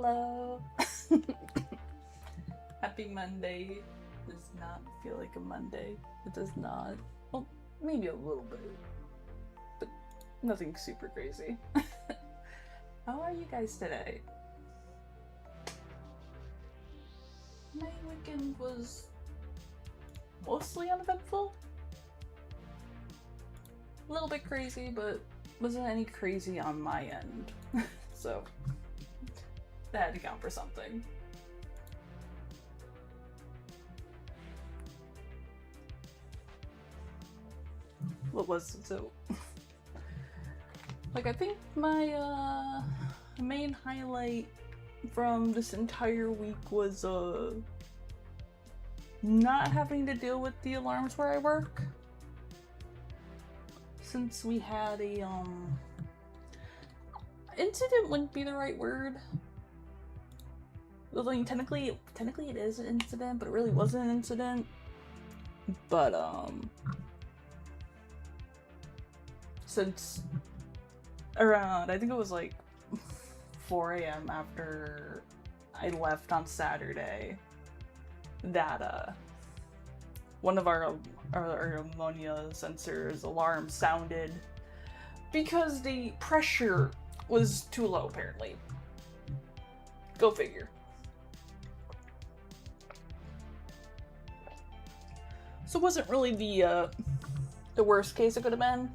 Hello. Happy Monday. Does not feel like a Monday. It does not. Well, maybe a little bit, but nothing super crazy. How are you guys today? My weekend was mostly uneventful. A little bit crazy, but wasn't any crazy on my end. So that had to count for something. What was it? So like I think my main highlight from this entire week was not having to deal with the alarms where I work. Since we had a incident wouldn't be the right word. Well, I mean, technically it is an incident, but it really wasn't an incident. But since around, I think it was like 4 a.m. after I left on Saturday, that one of our ammonia sensors alarm sounded because the pressure was too low, apparently. Go figure. So it wasn't really the worst case it could have been.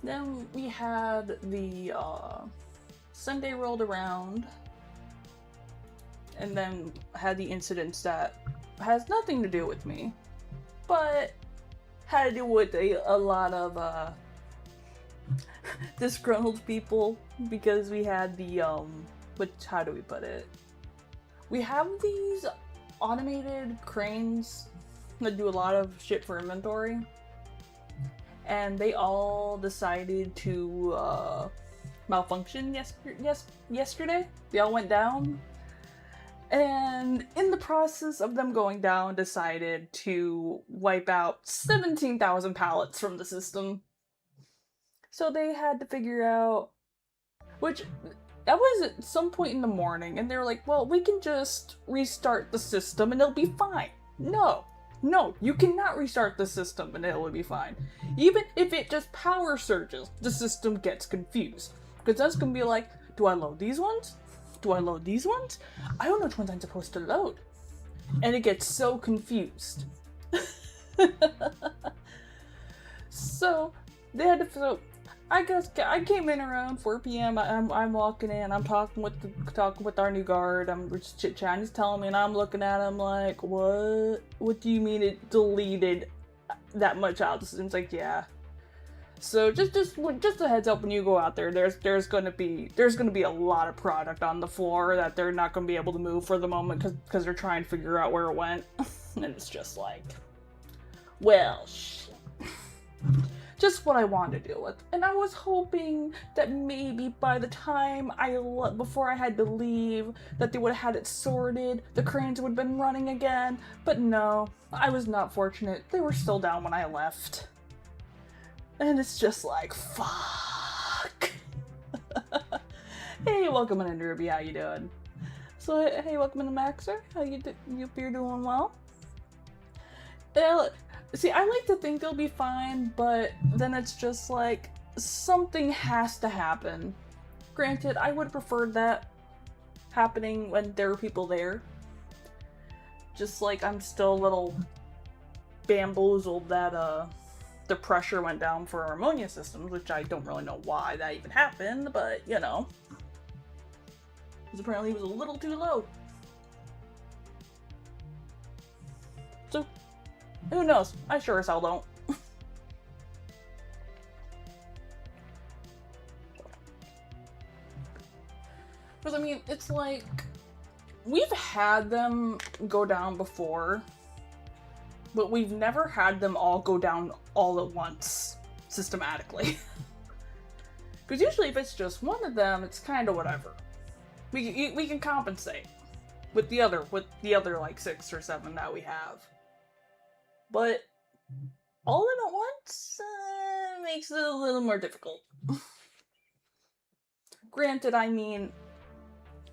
Then we had the Sunday rolled around, and then had the incidents that has nothing to do with me, but had to do with a lot of disgruntled people, because we had the how do we put it? We have these automated cranes that do a lot of shit for inventory, and they all decided to malfunction yesterday. They all went down, and in the process of them going down, decided to wipe out 17,000 pallets from the system. So they had to figure out, which that was at some point in the morning, and they were like, well, we can just restart the system and it'll be fine. No, you cannot restart the system and it'll be fine. Even if it just power surges, the system gets confused. Because that's going to be like, do I load these ones? Do I load these ones? I don't know which ones I'm supposed to load. And it gets so confused. So they had to. So I guess I came in around 4 p.m. I'm walking in. I'm talking with our new guard. I'm just chit chatting. He's telling me, and I'm looking at him like, what? What do you mean it deleted that much out? It's like, yeah. So just a heads up, when you go out there, there's gonna be a lot of product on the floor that they're not gonna be able to move for the moment because they're trying to figure out where it went. And it's just like, well, shit. Just what I wanted to deal with. And I was hoping that maybe by the time before I had to leave, that they would have had it sorted, the cranes would have been running again. But no, I was not fortunate. They were still down when I left. And it's just like, fuck. Hey, welcome in, Ruby. How you doing? So, hey, welcome in, Maxer. How you you're doing well? See, I like to think they'll be fine, but then it's just like, something has to happen. Granted, I would have preferred that happening when there were people there. Just like, I'm still a little bamboozled that the pressure went down for our ammonia systems, which I don't really know why that even happened, but you know. Because apparently it was a little too low. So, who knows? I sure as hell don't. Because, I mean, it's like, we've had them go down before, but we've never had them all go down all at once, systematically. Because usually if it's just one of them, it's kind of whatever. We can compensate with the other like 6 or 7 that we have. But all of them at once makes it a little more difficult. Granted, I mean,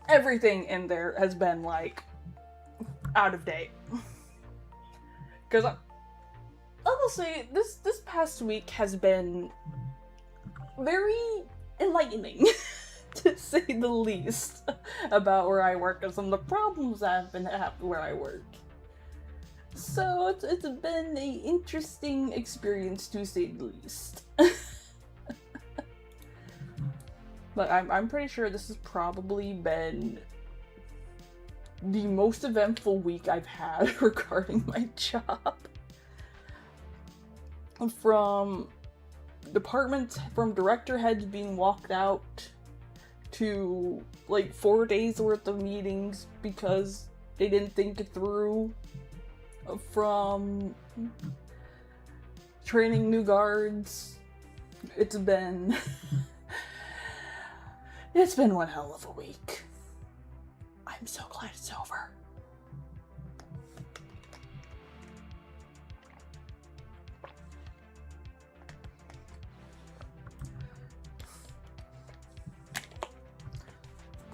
everything in there has been, like, out of date. Because I will say, this past week has been very enlightening, to say the least, about where I work and some of the problems that have been happening where I work. So it's been an interesting experience, to say the least. But I'm pretty sure this has probably been the most eventful week I've had regarding my job. From director heads being walked out, to like 4 days worth of meetings because they didn't think it through, from training new guards. It's been one hell of a week. I'm so glad it's over.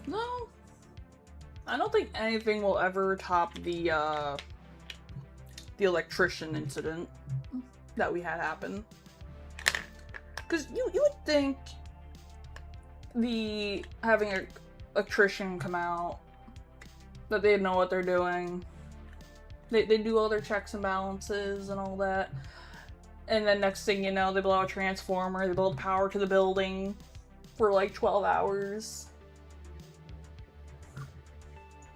No, I don't think anything will ever top the electrician incident that we had happen. Because you would think having an electrician come out, that they'd know what they're doing. They do all their checks and balances and all that. And then next thing you know, they blow a transformer, they blow power to the building for like 12 hours.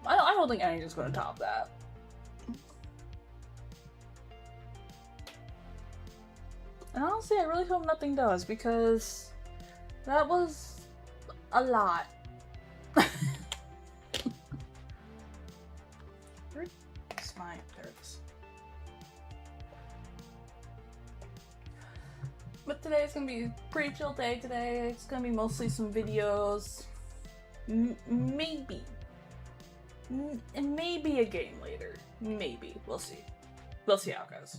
I don't think anything's gonna top that. And honestly, I really hope nothing does, because that was a lot. Where's my... There it is. But today's gonna be a pretty chill day today. It's gonna be mostly some videos. Maybe a game later. Maybe. We'll see. We'll see how it goes.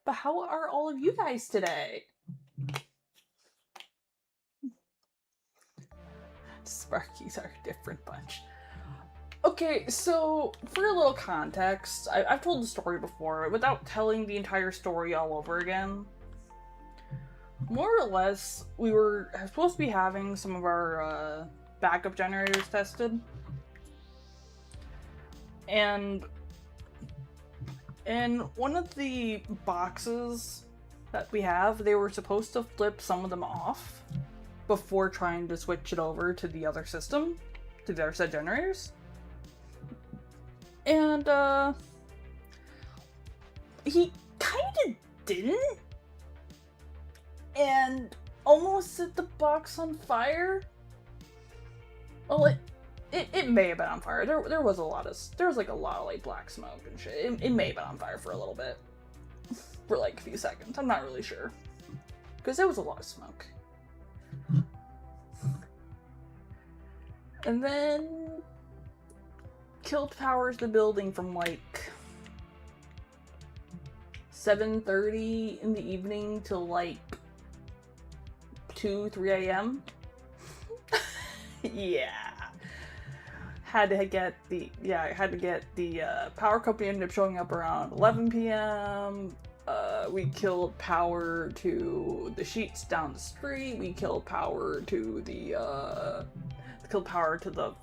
But how are all of you guys today? Sparkies are a different bunch. Okay, so for a little context, I've told the story before without telling the entire story all over again. More or less, we were supposed to be having some of our backup generators tested. And in one of the boxes that we have, they were supposed to flip some of them off before trying to switch it over to the other system, to the other set generators. And, he kinda didn't, and almost set the box on fire. Well, it may have been on fire. There was like a lot of like black smoke and shit. It may have been on fire for a little bit. For like a few seconds. I'm not really sure. Because there was a lot of smoke. And then killed powers the building from like 7:30 in the evening till like 2-3 a.m. Yeah. Had to get the power company ended up showing up around 11 p.m. We killed power to the sheets down the street. We killed power to the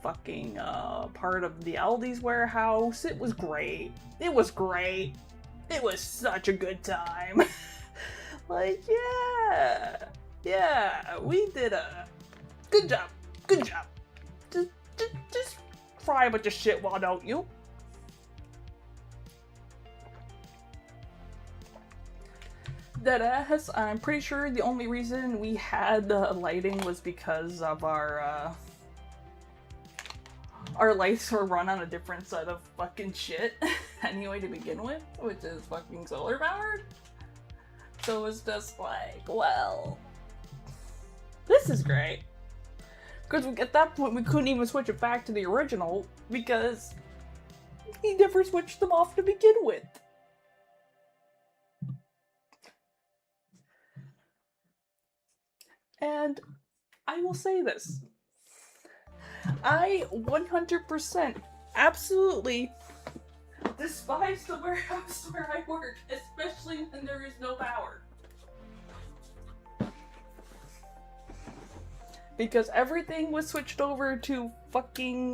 fucking part of the Aldi's warehouse. It was great. It was great. It was such a good time. Like, yeah, we did a good job. Good job. Just fry a bunch of shit, why don't you? Deadass, I'm pretty sure the only reason we had lighting was because of our lights were run on a different set of fucking shit anyway to begin with, which is fucking solar powered. So it's just like, well, this is great. Because at that point we couldn't even switch it back to the original because he never switched them off to begin with. And I will say this. I 100% absolutely despise the warehouse where I work, especially when there is no power. Because everything was switched over to fucking,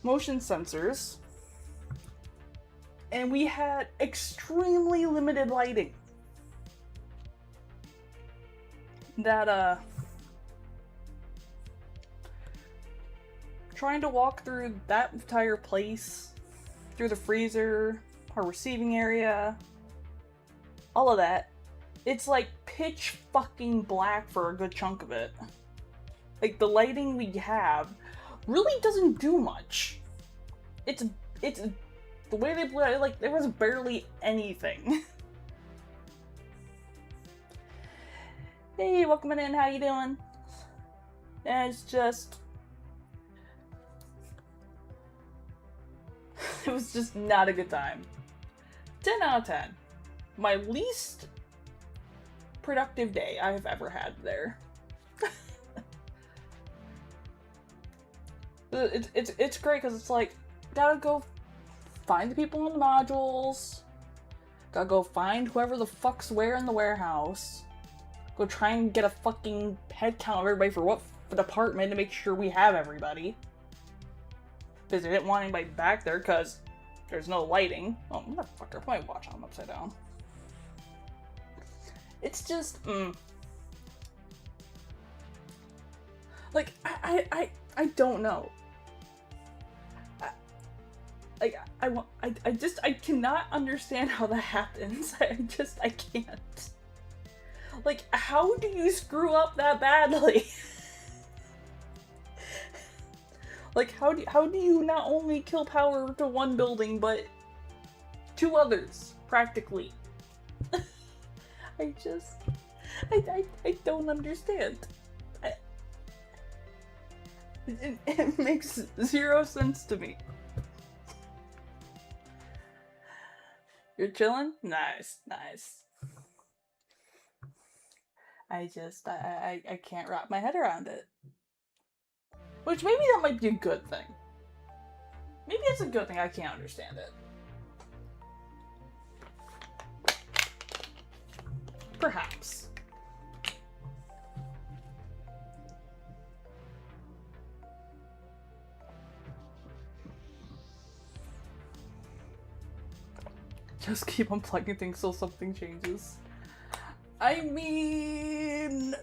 motion sensors. And we had extremely limited lighting. That, trying to walk through that entire place, through the freezer, our receiving area, all of that, it's like pitch fucking black for a good chunk of it. Like, the lighting we have really doesn't do much. It's the way they play it, like, there was barely anything. Hey, welcome in, how you doing? And it's just... it was just not a good time. 10 out of 10. My least productive day I have ever had there. It's great because it's like, gotta go find the people in the modules, gotta go find whoever the fuck's where in the warehouse, go try and get a fucking head count of everybody for what department to make sure we have everybody. Because they didn't want anybody back there because there's no lighting. Oh, motherfucker, put my watch on upside down. It's just, like, I don't know. I cannot understand how that happens. I can't. Like, how do you screw up that badly? Like, how do you not only kill power to one building, but 2 others, practically? I don't understand. It makes 0 sense to me. You're chilling? Nice. I can't wrap my head around it. Which maybe that might be a good thing. Maybe it's a good thing I can't understand it. Perhaps. Just keep unplugging things till something changes. I mean...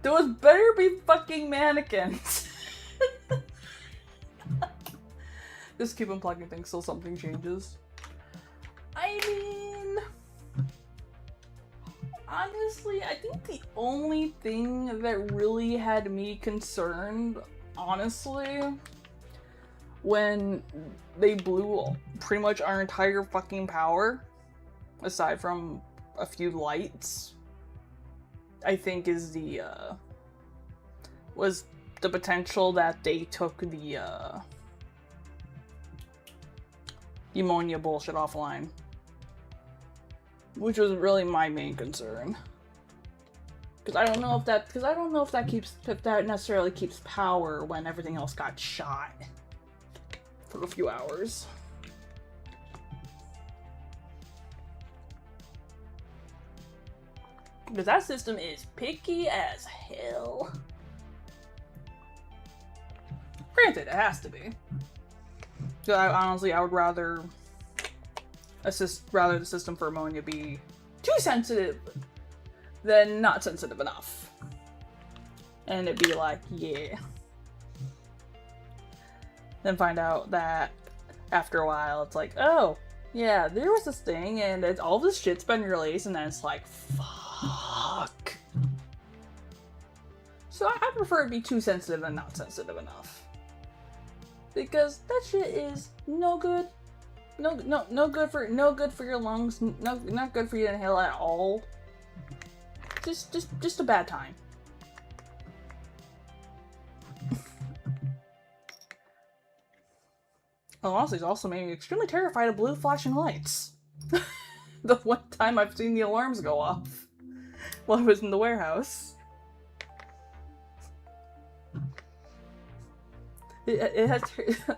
Those better be fucking mannequins. Just keep unplugging things till something changes. I mean... honestly, I think the only thing that really had me concerned, honestly, when they blew pretty much our entire fucking power, aside from a few lights, I think is was the potential that they took the ammonia bullshit offline. Which was really my main concern. Because I don't know if that necessarily keeps power when everything else got shot for a few hours. Because that system is picky as hell. Granted, it has to be. So honestly, I would rather the system for ammonia be too sensitive than not sensitive enough. And it'd be like, yeah. Then find out that after a while, it's like, oh, yeah, there was this thing, and all this shit's been released, and then it's like, fuck. So I prefer it be too sensitive than not sensitive enough. Because that shit is no good. No good for your lungs. Not good for you to inhale at all. Just a bad time. honestly, it's also made me extremely terrified of blue flashing lights. The one time I've seen the alarms go off while I was in the warehouse. It has.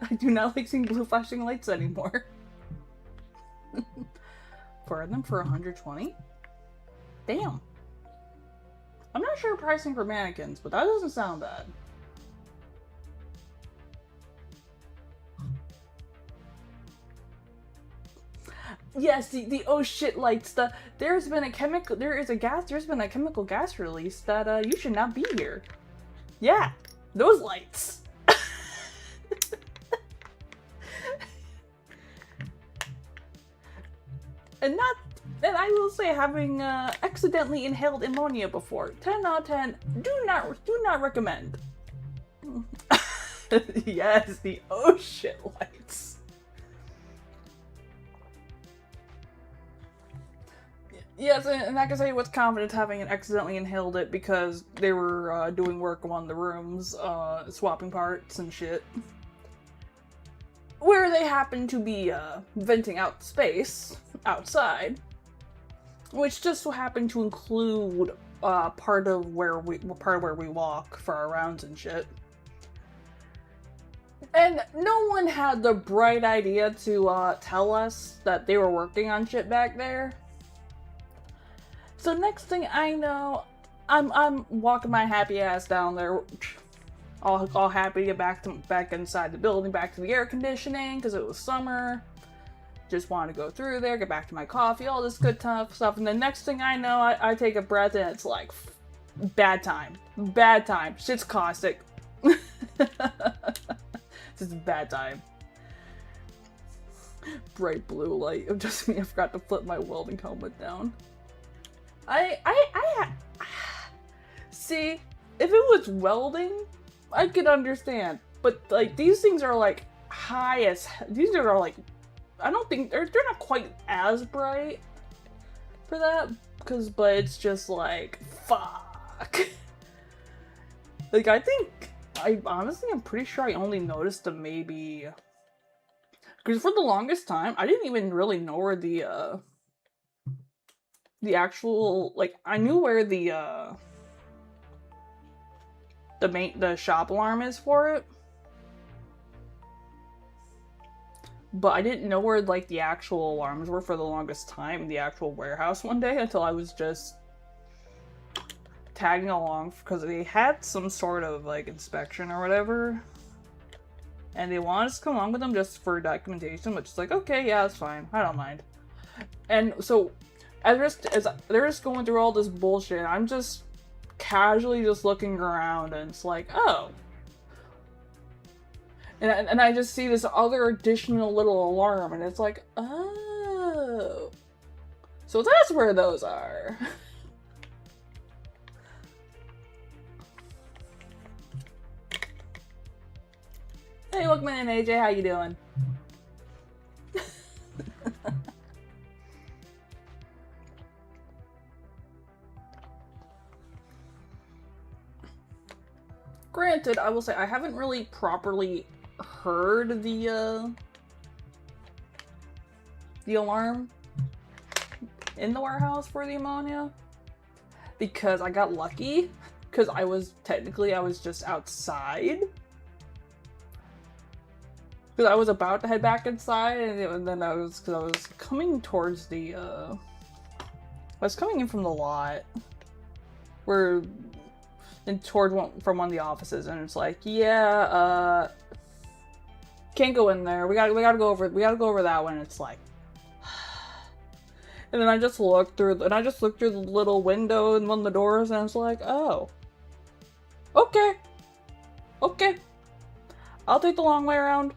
I do not like seeing blue flashing lights anymore. For them for 120? Damn. I'm not sure pricing for mannequins, but that doesn't sound bad. Yes, the oh shit lights. There's been a chemical gas release that you should not be here. Yeah, those lights. And I will say, having accidentally inhaled ammonia before, 10 out of 10, do not recommend. Yes, the oh shit lights. Yes, and I can say with confidence, having accidentally inhaled it because they were doing work on one of the rooms, swapping parts and shit. Where they happened to be venting out space outside, which just so happened to include part of where we walk for our rounds and shit. And no one had the bright idea to tell us that they were working on shit back there. So next thing I know, I'm walking my happy ass down there, all happy to get back inside the building, back to the air conditioning because it was summer. Just wanted to go through there, get back to my coffee, all this good stuff. And the next thing I know, I take a breath and it's like bad time, shit's caustic. This is a bad time. Bright blue light. It just me. I forgot to flip my welding helmet down. See, if it was welding, I could understand. But like these things are like these are like, I don't think they're not quite as bright for that, but it's just like fuck. Like I'm pretty sure I only noticed them maybe because for the longest time I didn't even really know where the actual, like, I knew where the shop alarm is for it, but I didn't know where like the actual alarms were for the longest time in the actual warehouse one day until I was just tagging along because they had some sort of like inspection or whatever, and they wanted us to come along with them just for documentation, which is like, okay, yeah, that's fine, I don't mind. And so as they're just going through all this bullshit, I'm just casually just looking around, and it's like, oh. And I just see this other additional little alarm, and it's like, oh. So that's where those are. Hey, welcome in, AJ, how you doing? Granted, I will say I haven't really properly heard the alarm in the warehouse for the ammonia because I got lucky because I was just outside because I was about to head back inside and then I was coming towards I was coming in from the lot from one of the offices, and it's like, yeah, can't go in there. We gotta go over that one. It's like, and then I just looked through the little window in one of the doors, and it's like, oh, okay, I'll take the long way around.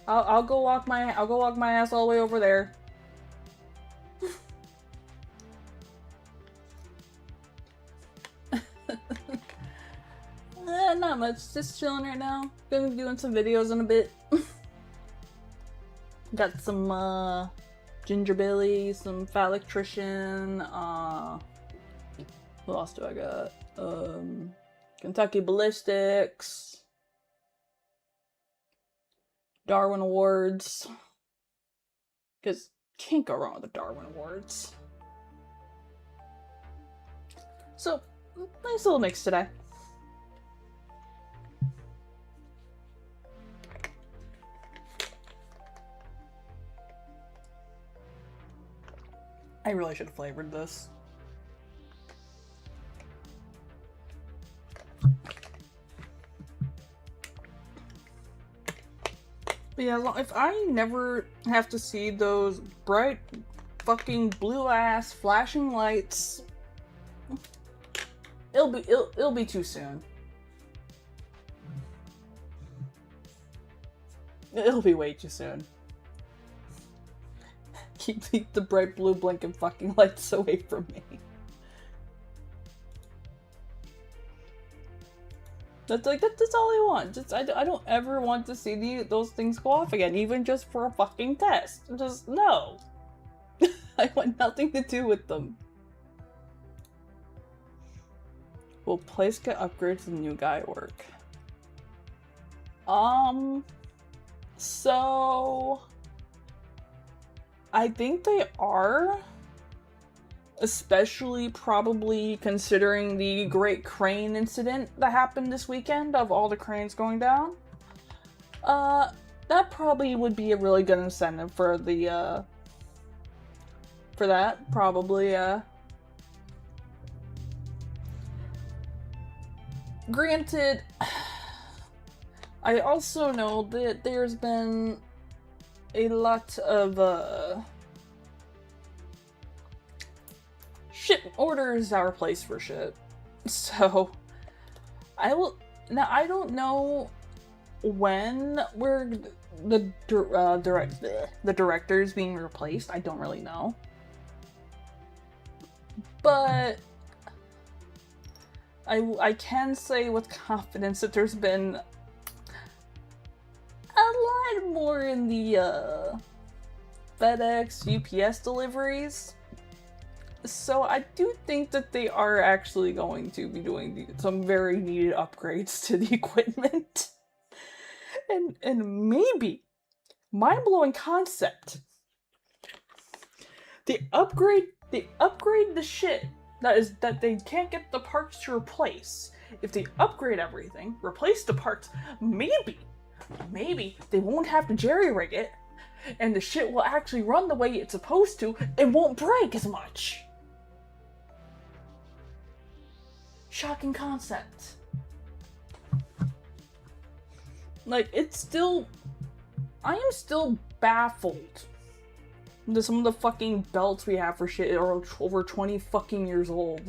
I'll go walk my ass all the way over there. Not much, just chilling right now. Gonna be doing some videos in a bit. Got some ginger billy, some phallictrician, what else do I got? Kentucky Ballistics. Darwin Awards. Because can't go wrong with the Darwin Awards. So, nice little mix today. I really should have flavored this. But yeah, if I never have to see those bright fucking blue ass flashing lights, it'll be too soon. It'll be way too soon. Keep the bright blue blinking fucking lights away from me. That's all I want. I don't ever want to see those things go off again, even just for a fucking test. Just no. I want nothing to do with them. Will place get upgrades to the new guy work? So I think they are. Especially probably considering the great crane incident that happened this weekend of all the cranes going down. That probably would be a really good incentive for the, for that, probably, Granted, I also know that there's been a lot of, ship orders are placed for shit. So, I don't know when the director's being replaced. I don't really know. But I can say with confidence that there's been a lot more in the FedEx, UPS deliveries. So I do think that they are actually going to be doing some very needed upgrades to the equipment. And maybe, mind-blowing concept, they upgrade the shit that they can't get the parts to replace. If they upgrade everything, replace the parts, maybe they won't have to jerry-rig it, and the shit will actually run the way it's supposed to and won't break as much. Shocking concept. Like, I am still baffled that some of the fucking belts we have for shit are over 20 fucking years old.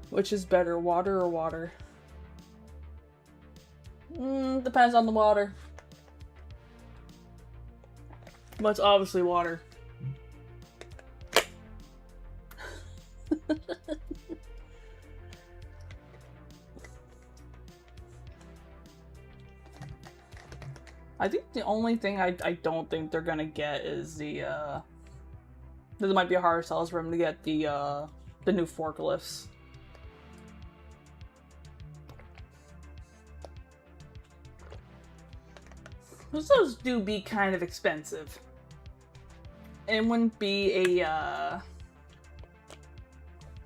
Which is better, water or water? Depends on the water. But it's obviously water. I think the only thing I don't think they're gonna get is there might be a hard sell for them to get the new forklifts. Those do be kind of expensive. It wouldn't be a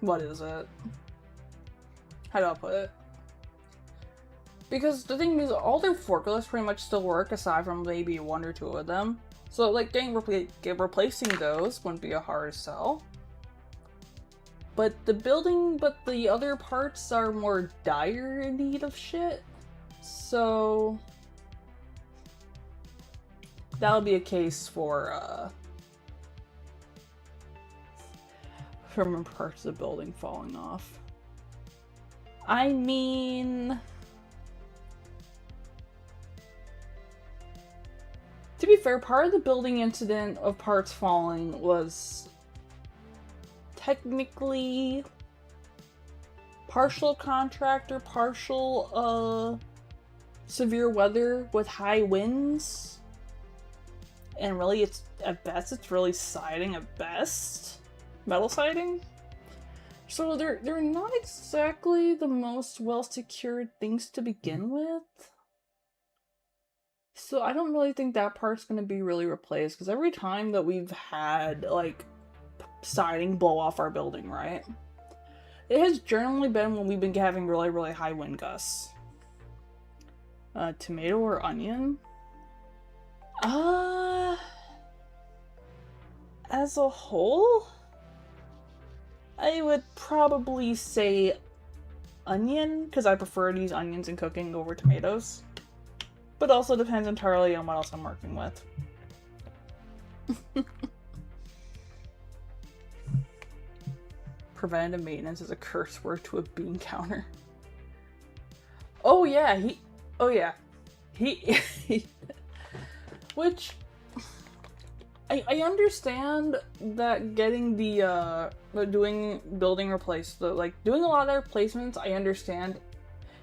what is it? How do I put it? Because the thing is, all their forklifts pretty much still work, aside from maybe one or two of them. So, like, replacing those wouldn't be a hard sell. But the other parts are more dire in need of shit. So, that'll be a case for, from parts of the building falling off. I mean, to be fair, part of the building incident of parts falling was technically partial contractor, partial severe weather with high winds. And really, it's really siding at best. Metal siding? So they're not exactly the most well-secured things to begin with. So I don't really think that part's going to be really replaced, because every time that we've had, like, siding blow off our building, right? It has generally been when we've been having really, really high wind gusts. Tomato or onion? As a whole, I would probably say onion, because I prefer to use onions in cooking over tomatoes. But also depends entirely on what else I'm working with. Preventative maintenance is a curse word to a bean counter. Oh yeah, he which I understand that getting the doing building doing a lot of their replacements, I understand,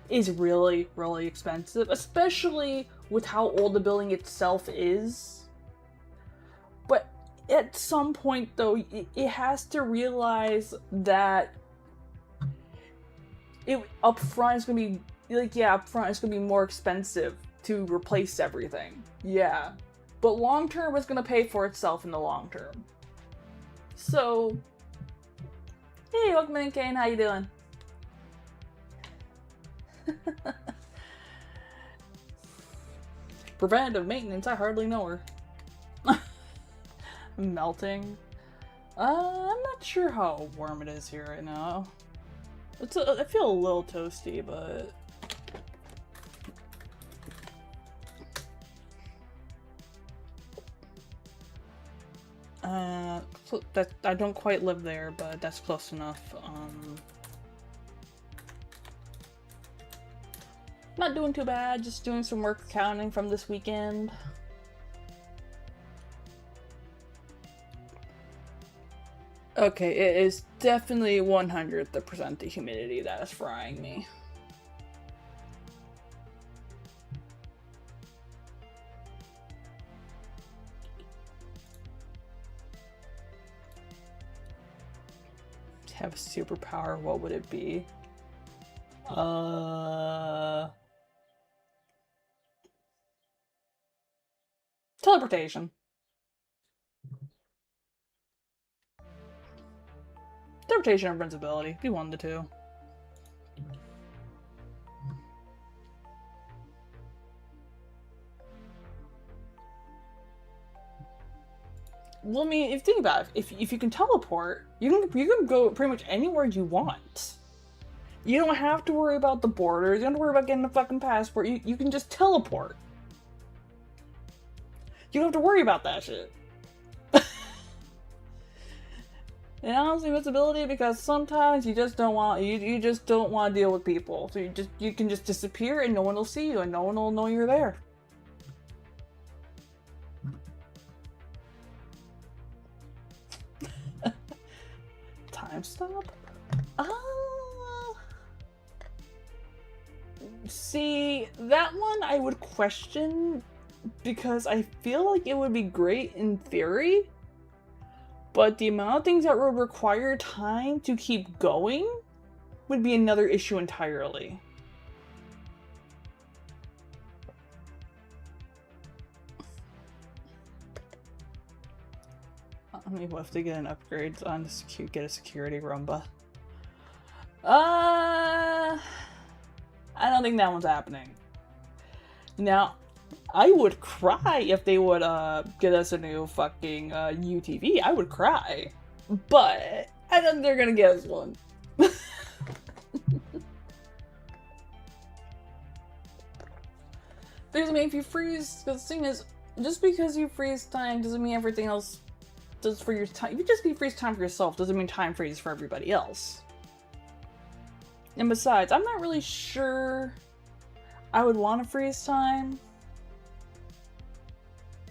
is really, really expensive, especially with how old the building itself is. But at some point, though, it has to realize that upfront it's gonna be upfront it's gonna be more expensive to replace everything. Yeah, but long term, it's gonna pay for itself in the long term. So, hey, welcome in, Kane. How you doing? Preventative maintenance, I hardly know her. Melting. I'm not sure how warm it is here right now. I feel a little toasty, but... I don't quite live there, but that's close enough. Not doing too bad, just doing some work accounting from this weekend. Okay, it is definitely 100% the humidity that is frying me. To have a superpower, what would it be? Teleportation. Teleportation or invincibility. Be one of the two. Well, I mean, if you think about it, if you can teleport, you can go pretty much anywhere you want. You don't have to worry about the borders. You don't have to worry about getting a fucking passport. You can just teleport. You don't have to worry about that shit. And honestly, invincibility, because sometimes you just don't want you just don't want to deal with people. So you can just disappear and no one will see you and no one will know you're there. Time stop? See, that one I would question, because I feel like it would be great in theory, but the amount of things that would require time to keep going would be another issue entirely. I mean, we'll have to get an upgrade on get a security Roomba. I don't think that one's happening. Now, I would cry if they would get us a new fucking UTV. I would cry. But I don't think they're gonna get us one. Because, I mean, if you freeze, the thing is, just because you freeze time doesn't mean everything else does for your time. If you just freeze time for yourself, doesn't mean time freezes for everybody else. And besides, I'm not really sure I would want to freeze time,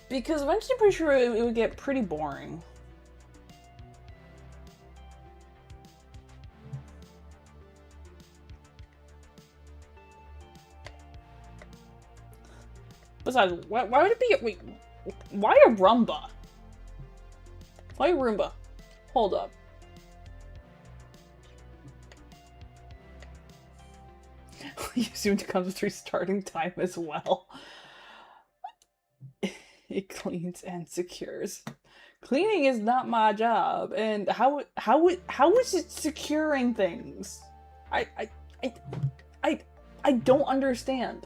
because eventually I'm pretty sure it would get pretty boring. Besides, why would it be? Wait, why a Roomba? Why a Roomba? Hold up. Soon comes with restarting time as well. It cleans and secures. Cleaning is not my job, and how is it securing things? I don't understand.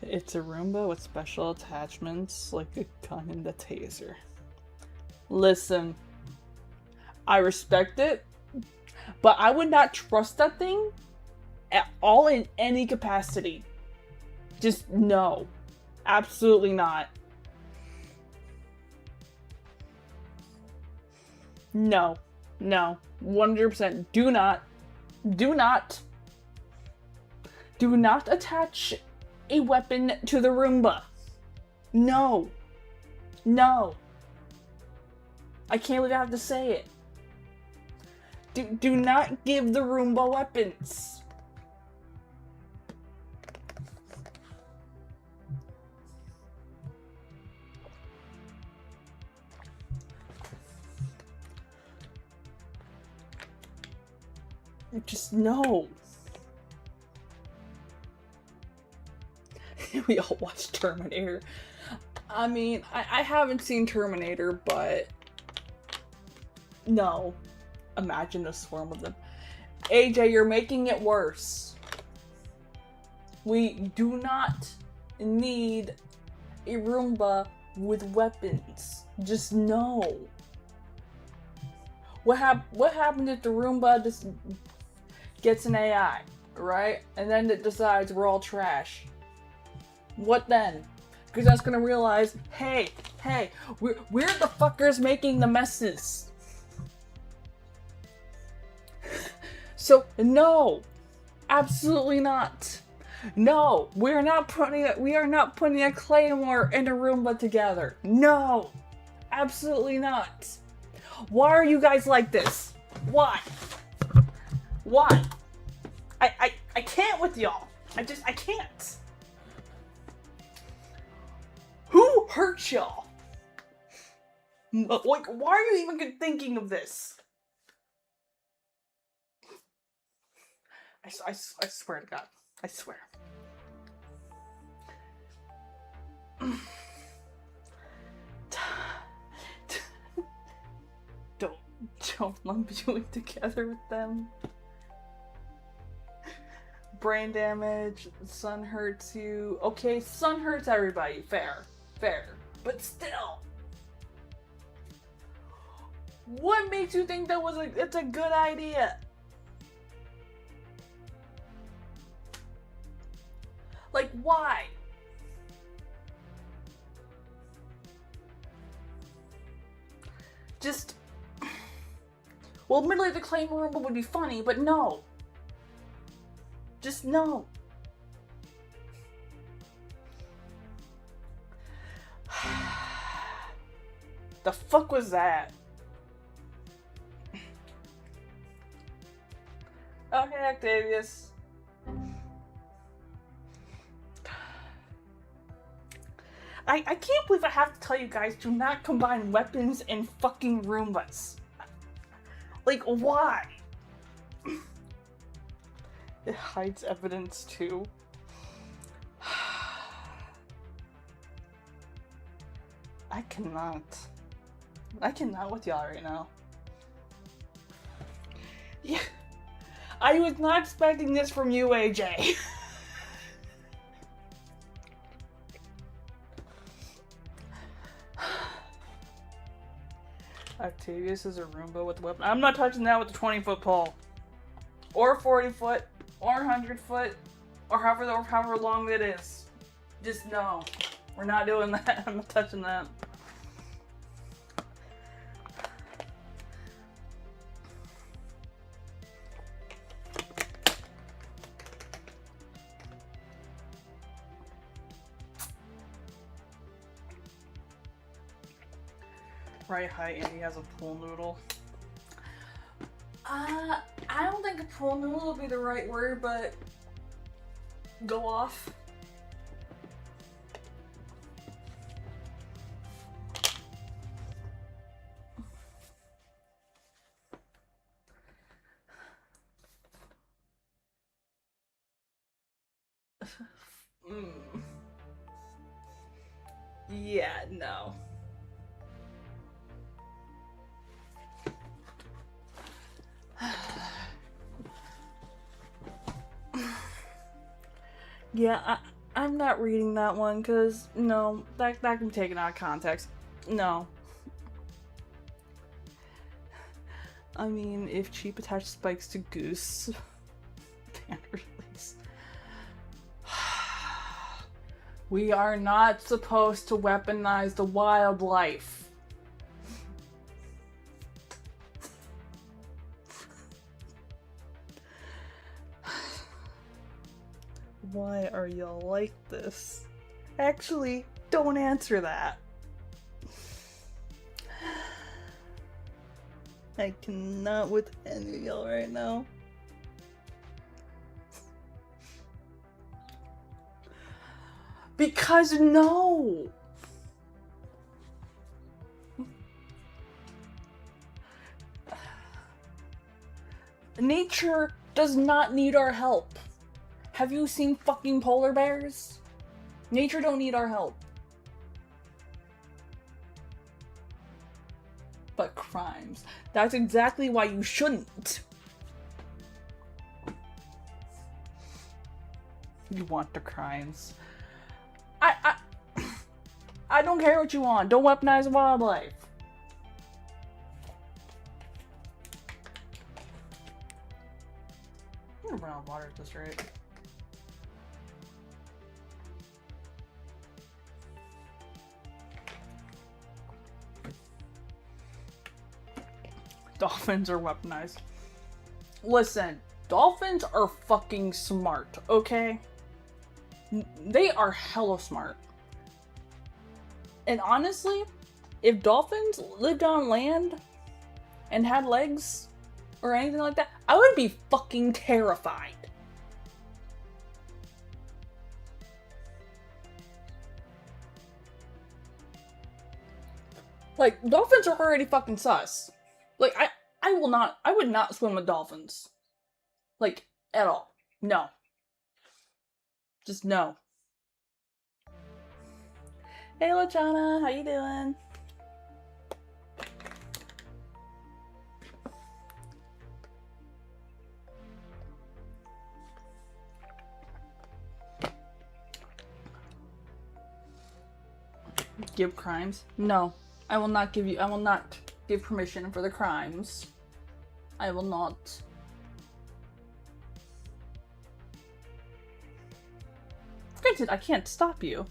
It's a Roomba with special attachments like a gun and a taser. Listen, I respect it, but I would not trust that thing at all in any capacity. Just no. Absolutely not. No. No. 100%. Do not attach a weapon to the Roomba. No. No. I can't believe I have to say it. Do not give the Roomba weapons. Just no. We all watched Terminator. I mean, I haven't seen Terminator, but no. Imagine a swarm of them. AJ, you're making it worse. We do not need a Roomba with weapons. Just no. What happens if the Roomba just gets an AI, right? And then it decides we're all trash. What then? Because that's gonna realize, hey, we're the fuckers making the messes. So no, absolutely not. No, we are not putting a claymore and a Roomba together. No, absolutely not. Why are you guys like this? Why? Why? I can't with y'all. I can't. Who hurt y'all? Like, why are you even thinking of this? I swear to God. I swear. Don't lump you together with them. Brain damage, sun hurts you. Okay, sun hurts everybody. Fair. But still. What makes you think that it's a good idea? Like, why? Just... Well, admittedly, the claim Roomba would be funny, but no. Just no. The fuck was that? Okay, Octavius. I can't believe I have to tell you guys to not combine weapons and fucking Roombas. Like, why? It hides evidence too. I cannot with y'all right now. Yeah. I was not expecting this from you, AJ. Octavius is a Roomba with a weapon. I'm not touching that with a 20-foot pole. Or 40-foot. Or 100-foot. Or however long it is. Just no. We're not doing that. I'm not touching that. Right height, and he has a pool noodle. I don't think a pool noodle would be the right word, but go off. Mm. Yeah, no. Yeah, I'm not reading that one because no, that can be taken out of context. No. I mean, if Cheap attached spikes to Goose, ban release. We are not supposed to weaponize the wildlife. Why are y'all like this? Actually, don't answer that. I cannot with any of y'all right now. Because no! Nature does not need our help. Have you seen fucking polar bears? Nature don't need our help. But crimes. That's exactly why you shouldn't. You want the crimes. I don't care what you want. Don't weaponize wildlife. I'm gonna run out of water at this rate. Dolphins are weaponized. Listen, dolphins are fucking smart, okay? They are hella smart. And honestly, if dolphins lived on land and had legs or anything like that, I would be fucking terrified. Like, dolphins are already fucking sus. Like, I would not swim with dolphins. Like, at all. No. Just no. Hey, Lachana, how you doing? Give crimes? No. I will not give permission for the crimes. I will not. Granted, I can't stop you.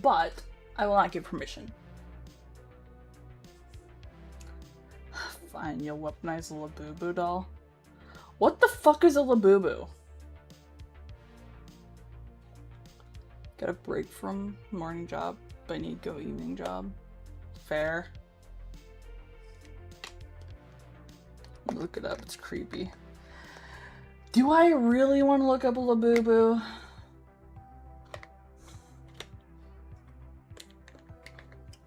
But I will not give permission. Fine, you'll weaponize a Labubu doll. What the fuck is a Labubu? Got a break from morning job, but I need to go evening job. Fair. Look it up, it's creepy. Do I really want to look up a Labubu?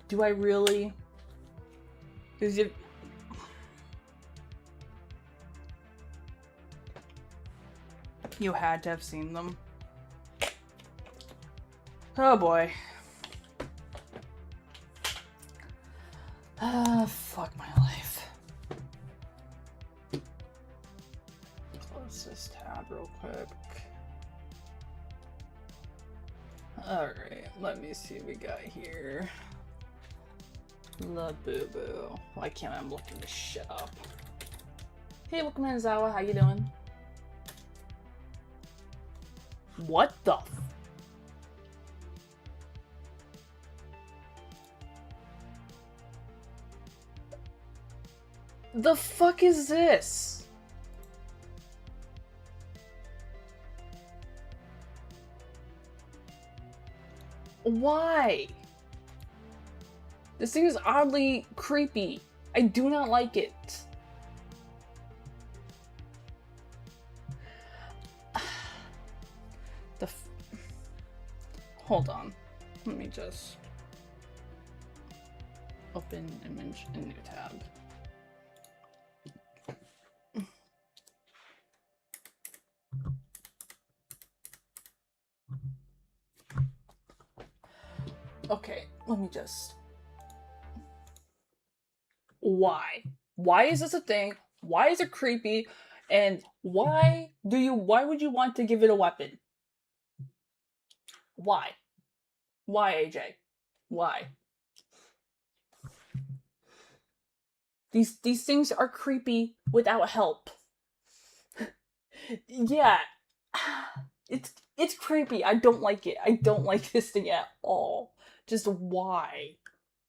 Do I really? Because you had to have seen them. Oh boy. Fuck my life. Close this tab real quick. Alright, let me see what we got here. Labubu. Why can't I looking this shit up? Hey, welcome in, Zawa. How you doing? What the The fuck is this? Why? This thing is oddly creepy. I do not like it. Hold on. Let me just open image in new tab. Okay, let me just... Why? Why is this a thing? Why is it creepy? And why would you want to give it a weapon? Why? Why, AJ? Why? These things are creepy without help. Yeah. It's creepy. I don't like it. I don't like this thing at all. Just why?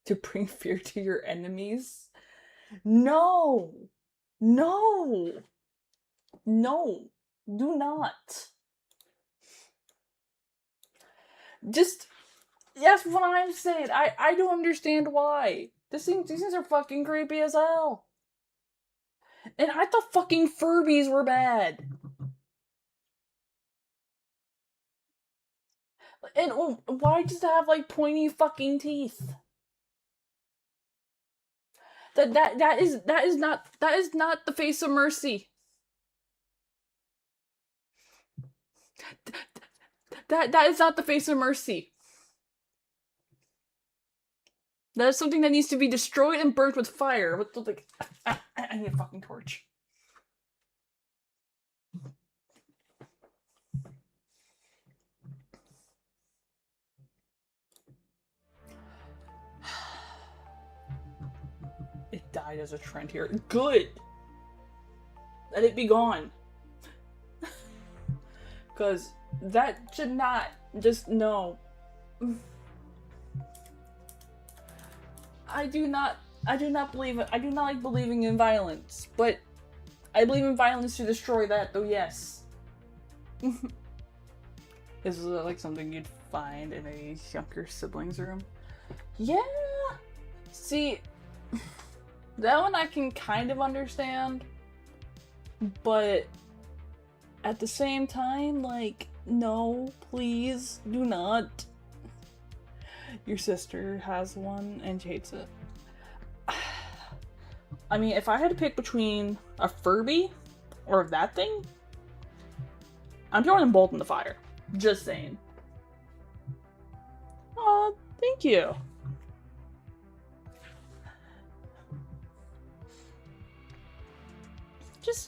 To bring fear to your enemies? No. No. No. Do not. Just, that's what I'm saying. I don't understand why. These things are fucking creepy as hell. And I thought fucking Furbies were bad. And why does it have like pointy fucking teeth? That is not the face of mercy. That is not the face of mercy. That is something that needs to be destroyed and burnt with fire. With like, I need a fucking torch. It died as a trend here. Good. Let it be gone. Because that should not just, no. I do not believe it. I do not like believing in violence, but I believe in violence to destroy that, though, yes. This is like something you'd find in a younger sibling's room. Yeah! See, that one I can kind of understand, but at the same time, like, no, please, do not. Your sister has one and she hates it. I mean, if I had to pick between a Furby or that thing, I'm throwing them both in the fire. Just saying. Aw, thank you.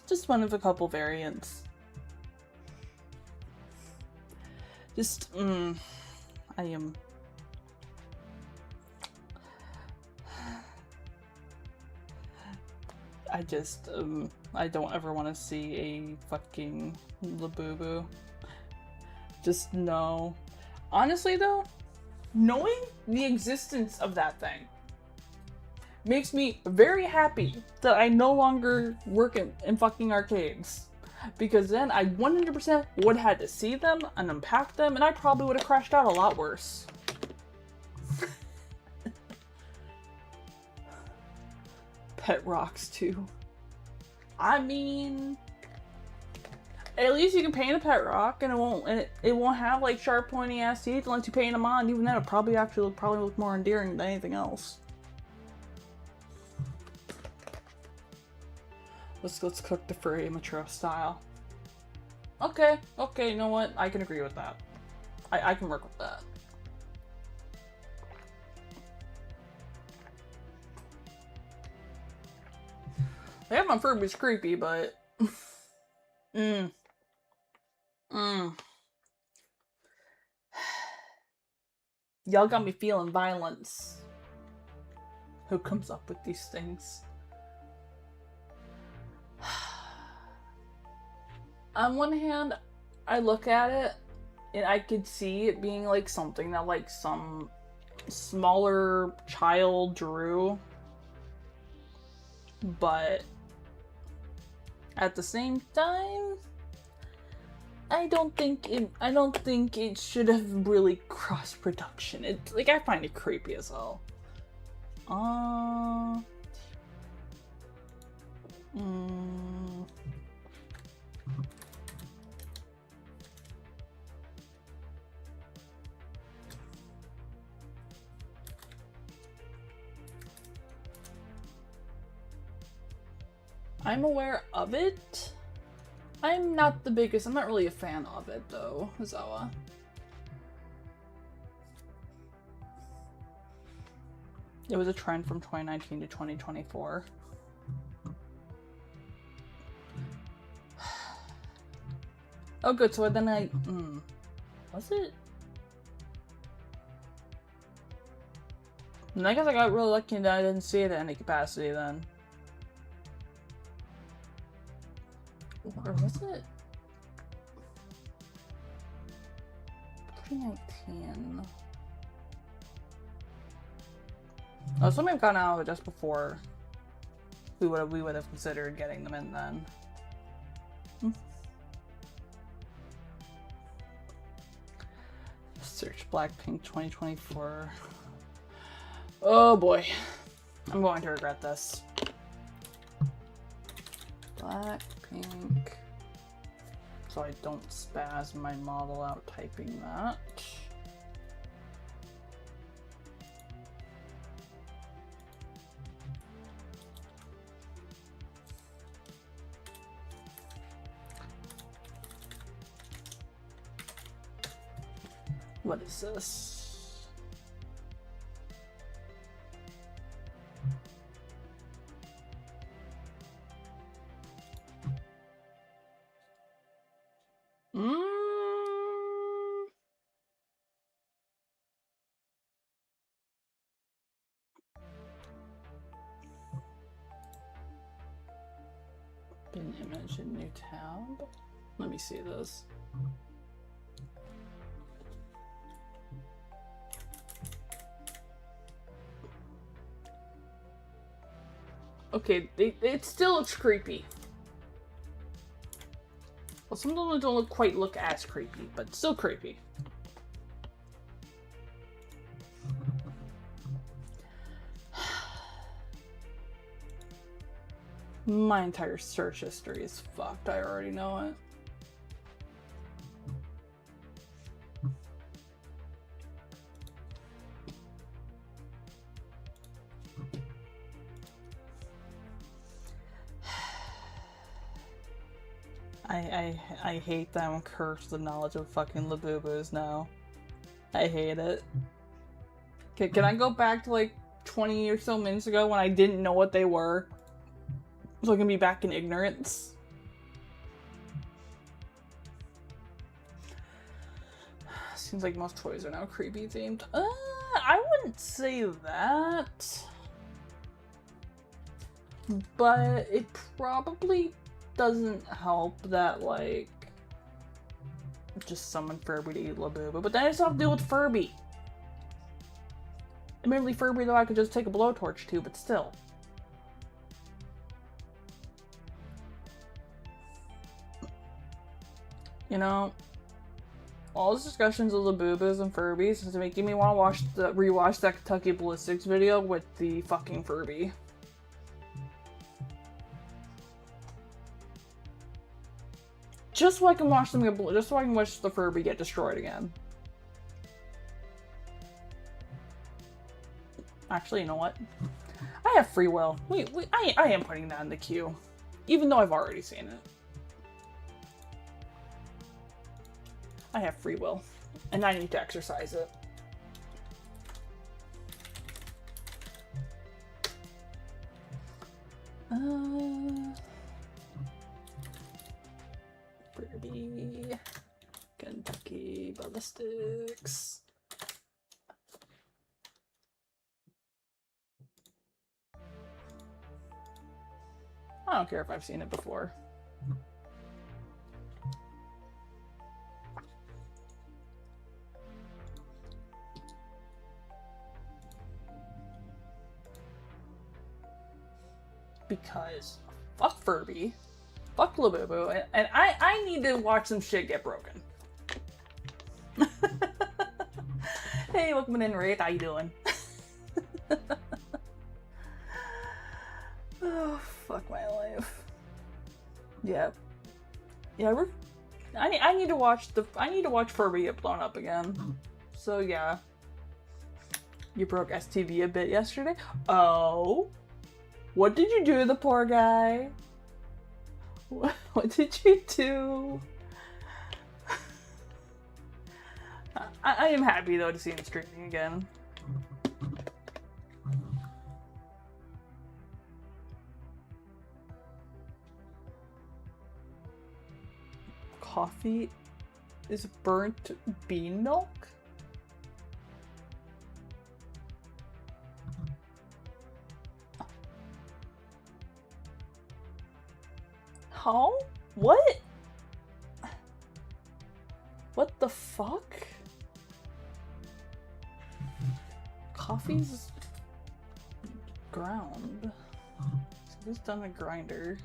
Just one of a couple variants. Just, I am... I don't ever want to see a fucking Labubu. Just no. Honestly though, knowing the existence of that thing makes me very happy that I no longer work in fucking arcades. Because then I 100% would have had to see them and unpack them, and I probably would have crashed out a lot worse. Pet rocks too. I mean, at least you can paint a pet rock, and it won't have like sharp, pointy ass teeth unless you paint them on. Even then, it'll probably look more endearing than anything else. Let's cook the furry mature style. Okay, you know what? I can agree with that. I can work with that. They have my Furby's creepy, but y'all got me feeling violence. Who comes up with these things? On one hand, I look at it and I could see it being like something that like some smaller child drew, but at the same time, I don't think it should have really crossed production. It's like, I find it creepy as hell. I'm aware of it. I'm not really a fan of it though, Zawa. It was a trend from 2019 to 2024. Oh, good. So then was it? And I guess I got really lucky that I didn't see it at any capacity then. Or was it? 2019. Oh, so may have gone out just before we would have considered getting them in then. Search Blackpink 2024. Oh boy. I'm going to regret this. Blackpink. So I don't spaz my model out typing that. What is this? Bin image in new tab. Let me see this. Okay, it still looks creepy. Well, some of them don't quite look as creepy, but still creepy. My entire search history is fucked. I already know it. I hate that I'm cursed with the knowledge of fucking Labubus now. I hate it. Can I go back to like 20 or so minutes ago when I didn't know what they were? So I can be back in ignorance? Seems like most toys are now creepy themed. I wouldn't say that. But it probably doesn't help that, like, just summon Furby to eat Labubu, but then I still have to deal with Furby. Admittedly, Furby, though, I could just take a blowtorch to, but still. You know, all these discussions of Labubus and Furbies is making me want to rewatch that Kentucky Ballistics video with the fucking Furby. Just so I can watch them just so I can watch the Furby get destroyed again. Actually, you know what? I have free will. I am putting that in the queue. Even though I've already seen it. I have free will. And I need to exercise it. Furby, Kentucky Ballistics. I don't care if I've seen it before. Because fuck Furby. Fuck Labubu, and I need to watch some shit get broken. Hey, welcome in, Wraith. How you doing? Oh, fuck my life. Yeah. Yeah, I need to watch Furby get blown up again. So yeah. You broke STV a bit yesterday? Oh. What did you do to the poor guy? What did you do? I am happy though to see him streaming again. coffee is burnt bean milk? How? What? What the fuck? Coffee's ground. So this done a grinder.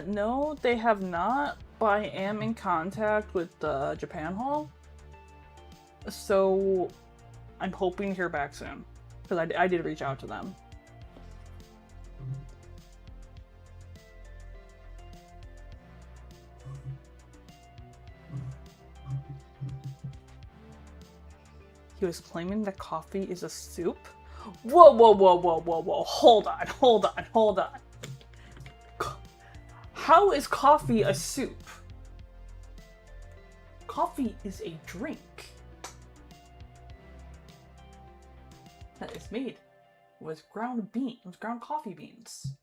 No, they have not, but I am in contact with the Japan Hall. So I'm hoping to hear back soon. Because I did reach out to them. He was claiming that coffee is a soup? Whoa, whoa, whoa, whoa, whoa, whoa. Hold on, hold on, hold on. How is coffee a soup? Coffee is a drink that is made with ground coffee beans.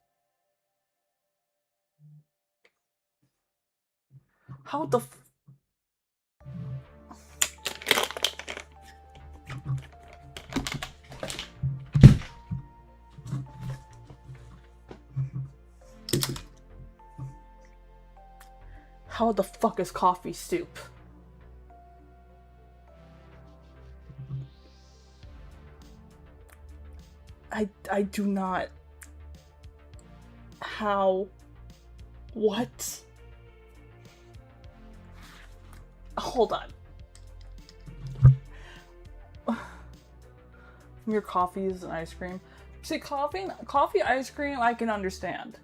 How the How the fuck is coffee soup? I do not. How? What? Hold on. Your coffee is an ice cream. See, coffee, ice cream, I can understand.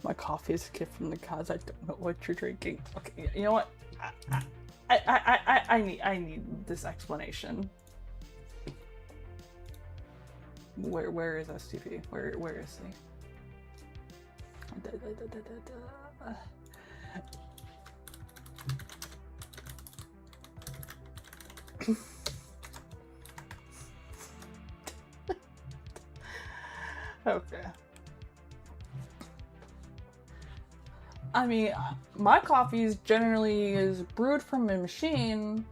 My coffee is a gift from the gods. I don't know what you're drinking. Okay, you know what? I need this explanation. Where is STP? Where is he? Okay. I mean, my coffee is generally brewed from a machine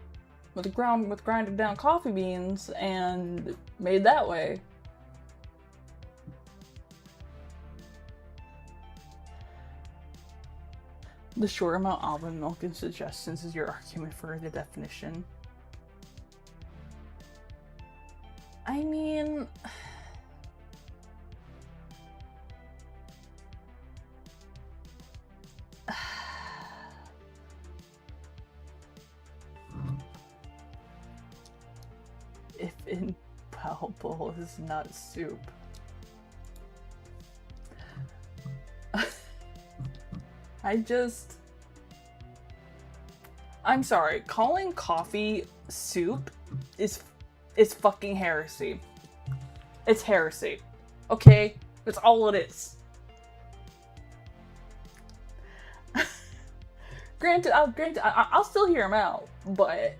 with grinded down coffee beans and made that way. The short amount of almond milk and suggestions is your argument for the definition. I mean, if impalpable is not soup. I'm sorry, calling coffee soup is fucking heresy. It's heresy. Okay? That's all it is. Granted, I'll still hear him out, but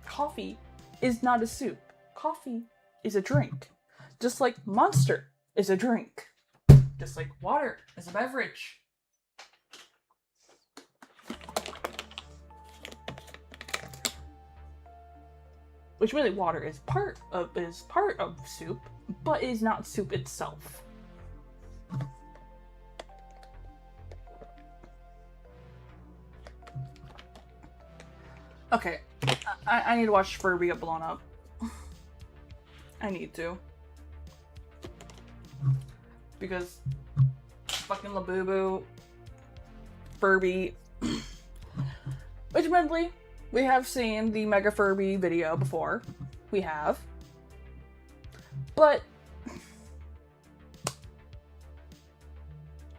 coffee is not a soup. Coffee is a drink. Just like Monster is a drink. Just like water is a beverage. Which really, water is part of soup, but is not soup itself. Okay, I need to watch Furby get blown up. I need to. Because fucking Labubu, Furby, which admittedly, we have seen the Mega Furby video before. We have. But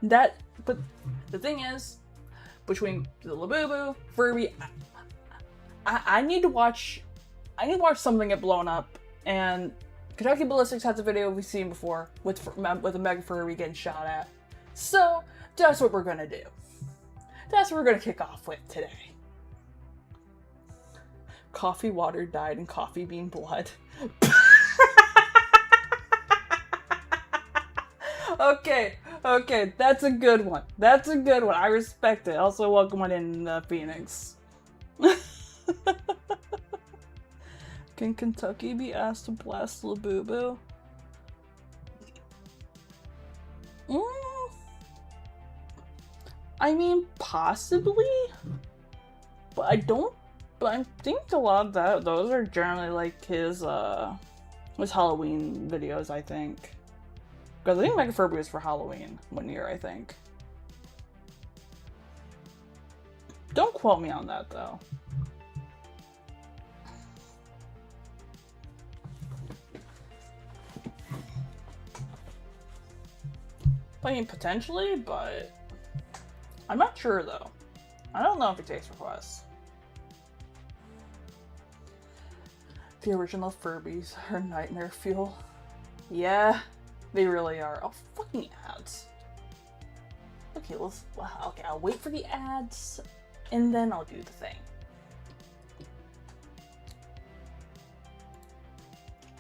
the thing is, between the Labubu, Furby, I need to watch something get blown up, and Kentucky Ballistics has a video we've seen before with a Mega Furby getting shot at. So that's what we're gonna do. That's what we're gonna kick off with today. coffee water dyed in coffee bean blood. Okay, that's a good one. That's a good one. I respect it. Also, welcome on in, Phoenix. Can Kentucky be asked to blast Labubu? I mean, possibly, but I think a lot of those are generally like his Halloween videos, I think. Because I think Mega Furby was for Halloween one year, I think. Don't quote me on that, though. I mean, potentially, but I'm not sure, though. I don't know if he takes requests. The original Furbies are nightmare fuel. Yeah, they really are. Oh, fucking ads. Okay, okay, I'll wait for the ads, and then I'll do the thing.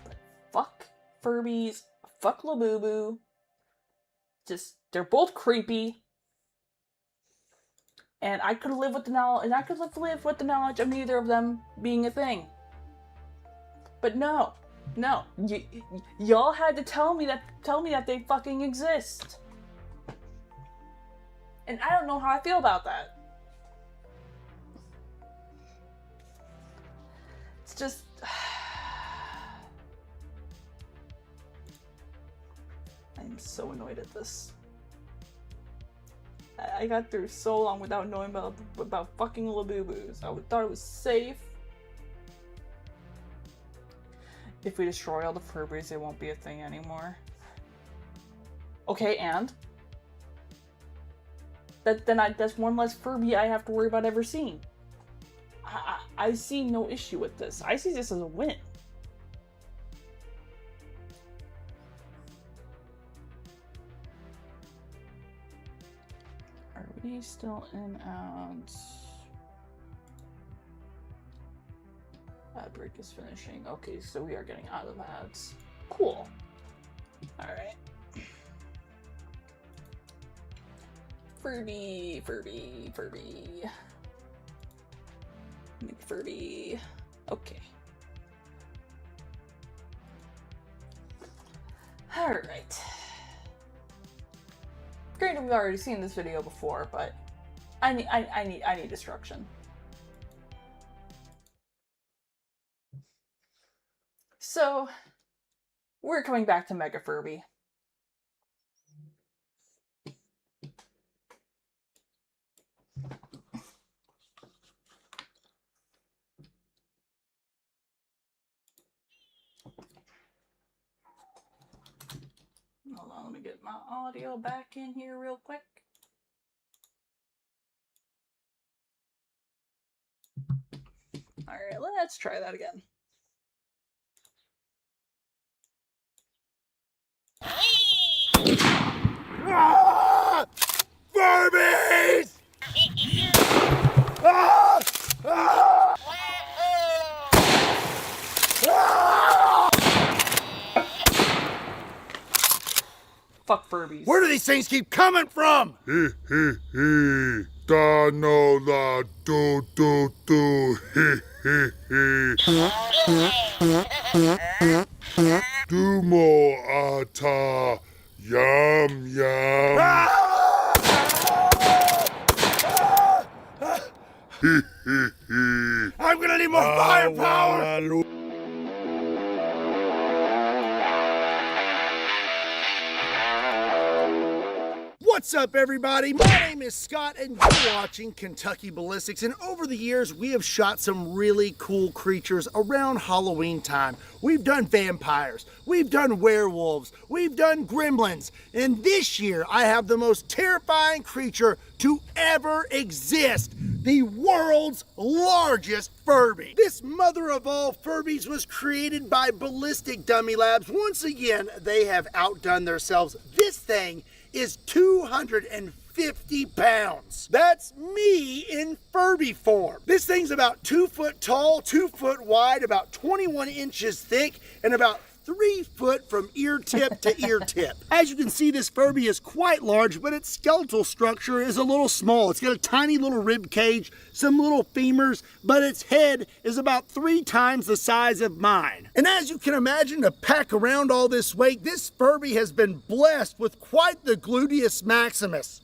But fuck Furbies, fuck Labubu. Just, they're both creepy. And I could live with the knowledge, of neither of them being a thing. But no, y'all had to tell me that they fucking exist. And I don't know how I feel about that. It's just, I'm so annoyed at this. I got through so long without knowing about fucking Labubus. I thought it was safe. If we destroy all the Furbies, it won't be a thing anymore. Okay, and? That's one less Furby I have to worry about ever seeing. I see no issue with this. I see this as a win. Are we still in ads? Ad break is finishing. Okay, so we are getting out of ads. Cool. Alright. Furby. McFurby. Okay. Alright. Granted, we've already seen this video before, but I need destruction. So, we're coming back to Mega Furby. Hold on, let me get my audio back in here real quick. Alright, let's try that again. Ah! Furbies! Ah! Ah! Ah! Fuck Furbies. Where do these things keep coming from? Da no la do do do Dumo ata yum yum I'm gonna need more firepower! What's up, everybody? My name is Scott, and you're watching Kentucky Ballistics. And over the years, we have shot some really cool creatures around Halloween time. We've done vampires, we've done werewolves, we've done gremlins, and this year I have the most terrifying creature to ever exist: the world's largest Furby. This mother of all Furbies was created by Ballistic Dummy Labs. Once again, they have outdone themselves. This thing is 250 50 pounds. That's me in Furby form. This thing's about 2 foot tall, 2 foot wide, about 21 inches thick, and about 3 foot from ear tip to ear tip. As you can see, this Furby is quite large, but its skeletal structure is a little small. It's got a tiny little rib cage, some little femurs, but its head is about 3 times the size of mine. And as you can imagine, to pack around all this weight, this Furby has been blessed with quite the gluteus maximus.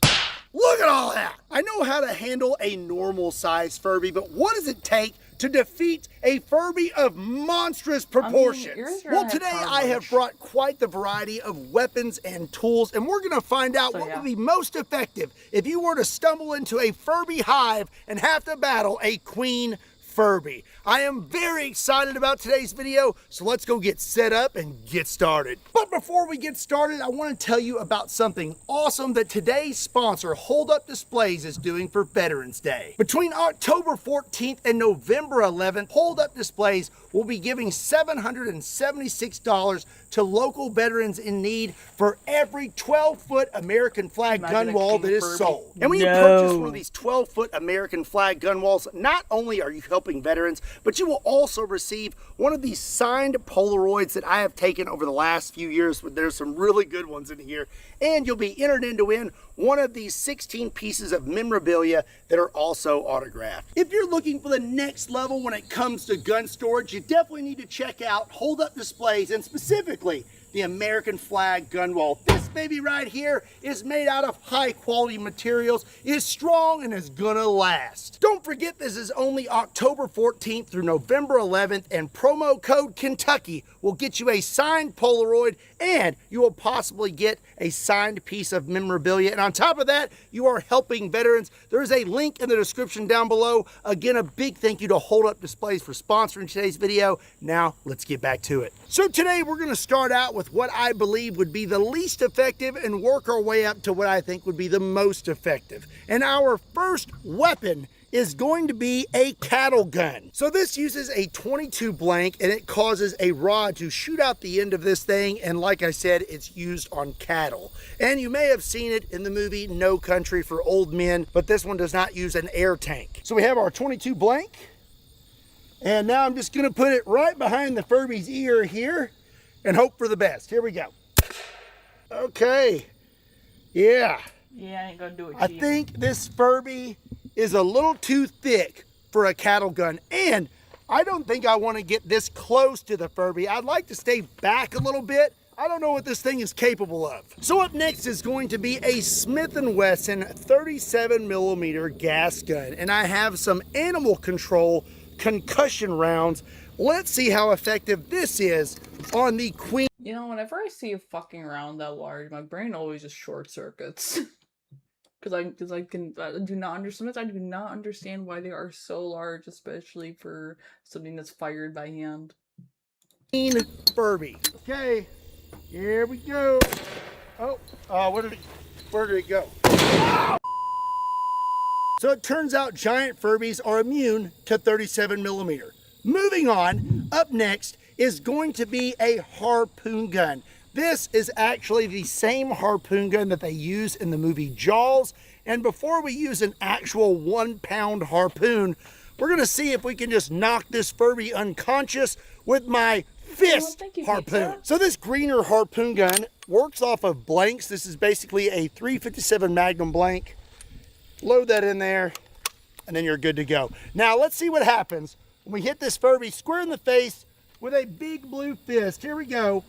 Look at all that! I know how to handle a normal size Furby, but what does it take to defeat a Furby of monstrous proportions? Well, today I have brought quite the variety of weapons and tools, and we're gonna find out what would be most effective if you were to stumble into a Furby hive and have to battle a queen Furby. I am very excited about today's video, so let's go get set up and get started. But before we get started, I want to tell you about something awesome that today's sponsor, Hold Up Displays, is doing for Veterans Day. Between October 14th and November 11th, Hold Up Displays will be giving $776 to local veterans in need for every 12-foot American flag gun wall that is sold. And when you purchase one of these 12-foot American flag gun walls, not only are you helping veterans, but you will also receive one of these signed Polaroids that I have taken over the last few years. There's some really good ones in here. And you'll be entered in to win one of these 16 pieces of memorabilia that are also autographed. If you're looking for the next level when it comes to gun storage, you definitely need to check out Hold Up Displays, and specifically the American flag gun wall. This baby right here is made out of high quality materials, is strong, and is gonna last. Don't forget, this is only October 14th through November 11th, and promo code Kentucky will get you a signed Polaroid, and you will possibly get a signed piece of memorabilia. And on top of that, you are helping veterans. There is a link in the description down below. Again, a big thank you to Hold Up Displays for sponsoring today's video. Now, let's get back to it. So today we're gonna start out with what I believe would be the least effective and work our way up to what I think would be the most effective. And our first weapon is going to be a cattle gun. So this uses a 22 blank, and it causes a rod to shoot out the end of this thing, and like I said, it's used on cattle. And you may have seen it in the movie No Country for Old Men, but this one does not use an air tank. So we have our 22 blank, and now I'm just gonna put it right behind the Furby's ear here and hope for the best. Here we go. Okay, yeah. Yeah, I ain't gonna do it. I think this Furby is a little too thick for a cattle gun, and I don't think I want to get this close to the Furby. I'd like to stay back a little bit. I don't know what this thing is capable of. So up next is going to be a Smith & Wesson 37mm gas gun, and I have some animal control concussion rounds. Let's see how effective this is on the queen. You know, whenever I see a fucking round that large, my brain always just short circuits. Because I do not understand. I do not understand why they are so large, especially for something that's fired by hand. Furby. Okay, here we go. Oh, where did it go? Ah! So it turns out giant Furbies are immune to 37mm. Moving on, up next is going to be a harpoon gun. This is actually the same harpoon gun that they use in the movie Jaws. And before we use an actual 1-pound harpoon, we're gonna see if we can just knock this Furby unconscious with my fist harpoon. So this greener harpoon gun works off of blanks. This is basically a .357 Magnum blank. Load that in there, and then you're good to go. Now let's see what happens when we hit this Furby square in the face with a big blue fist. Here we go.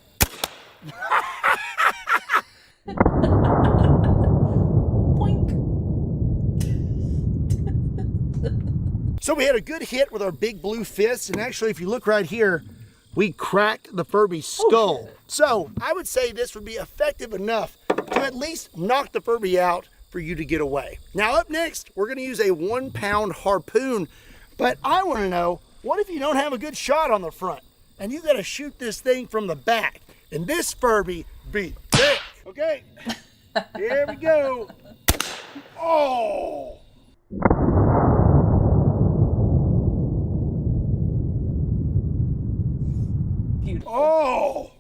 So we had a good hit with our big blue fist, and actually if you look right here, we cracked the Furby's skull. So I would say this would be effective enough to at least knock the Furby out for you to get away. Now up next, we're gonna use a 1-pound harpoon, but I wanna know, what if you don't have a good shot on the front and you gotta shoot this thing from the back? And this Furby be thick. Okay, here we go. Oh! Beautiful. Oh!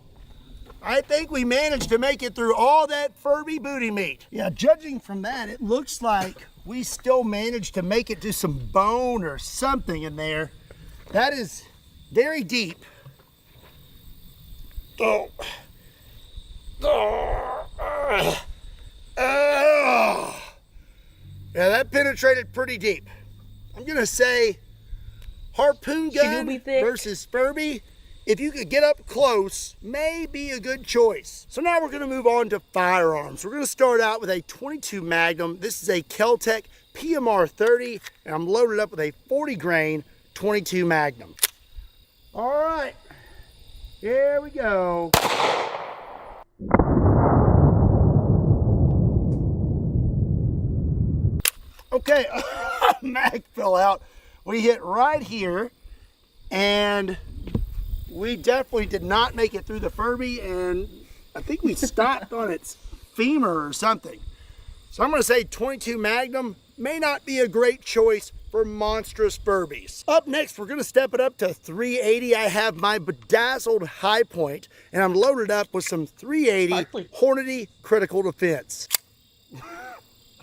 I think we managed to make it through all that Furby booty meat. Yeah, judging from that, it looks like we still managed to make it to some bone or something in there. That is very deep. Oh. Yeah, that penetrated pretty deep. I'm gonna say harpoon gun versus Furby. If you could get up close, may be a good choice. So now we're gonna move on to firearms. We're gonna start out with a 22 Magnum. This is a Kel-Tec PMR 30, and I'm loaded up with a 40 grain 22 Magnum. All right, here we go. Okay, mag fell out. We hit right here, and we definitely did not make it through the Furby, and I think we stopped on its femur or something. So I'm gonna say 22 Magnum may not be a great choice for monstrous Furbies. Up next, we're gonna step it up to 380. I have my bedazzled High Point, and I'm loaded up with some 380 Hornady Critical Defense.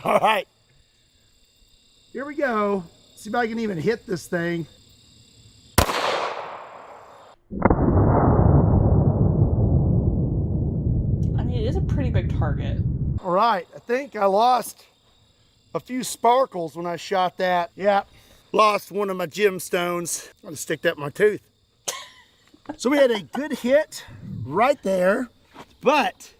All right, here we go. See if I can even hit this thing. I mean, it is a pretty big target. All right, I think I lost a few sparkles when I shot that. Yeah, lost one of my gemstones. I'm gonna stick that in my tooth. So we had a good hit right there, but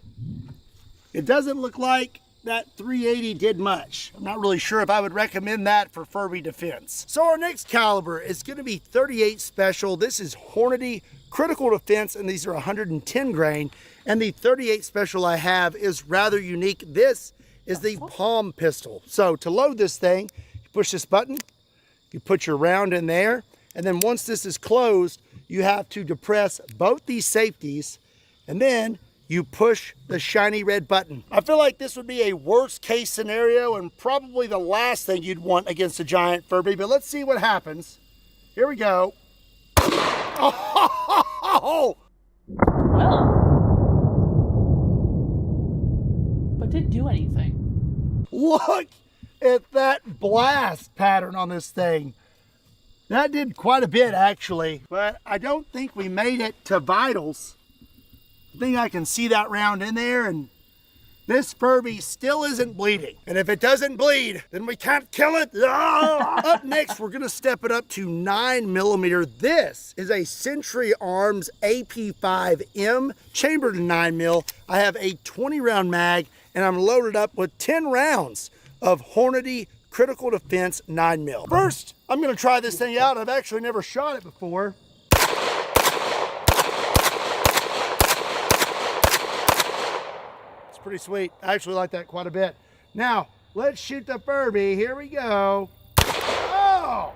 it doesn't look like that 380 did much. I'm not really sure if I would recommend that for Furby defense. So our next caliber is gonna be 38 Special. This is Hornady Critical Defense, and these are 110 grain. And the 38 Special I have is rather unique. This is the palm pistol. So to load this thing, you push this button, you put your round in there, and then once this is closed, you have to depress both these safeties, and then you push the shiny red button. I feel like this would be a worst case scenario and probably the last thing you'd want against a giant Furby, but let's see what happens. Here we go. Oh! Well, but didn't do anything. Look at that blast pattern on this thing. That did quite a bit actually, but I don't think we made it to vitals. I think I can see that round in there, and this Furby still isn't bleeding. And if it doesn't bleed, then we can't kill it. Up next, we're gonna step it up to 9mm. This is a Century Arms AP5M, chambered in 9mm. I have a 20 round mag, and I'm loaded up with 10 rounds of Hornady Critical Defense 9mm. First, I'm gonna try this thing out. I've actually never shot it before. Pretty sweet. I actually like that quite a bit. Now, let's shoot the Furby. Here we go. Oh!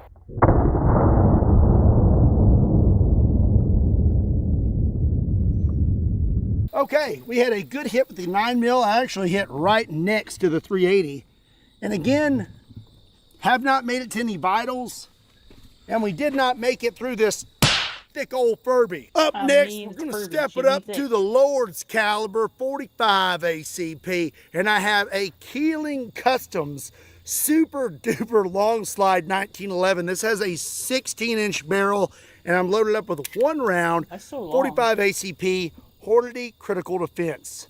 Okay, we had a good hit with the 9mm. I actually hit right next to the 380. And again, have not made it to any vitals. And we did not make it through this thick old Furby. Up next, we're gonna step it up to the Lord's caliber 45 ACP, and I have a Keeling Customs super duper long slide 1911. This has a 16-inch barrel, and I'm loaded up with one round, 45 ACP, Hornady Critical Defense.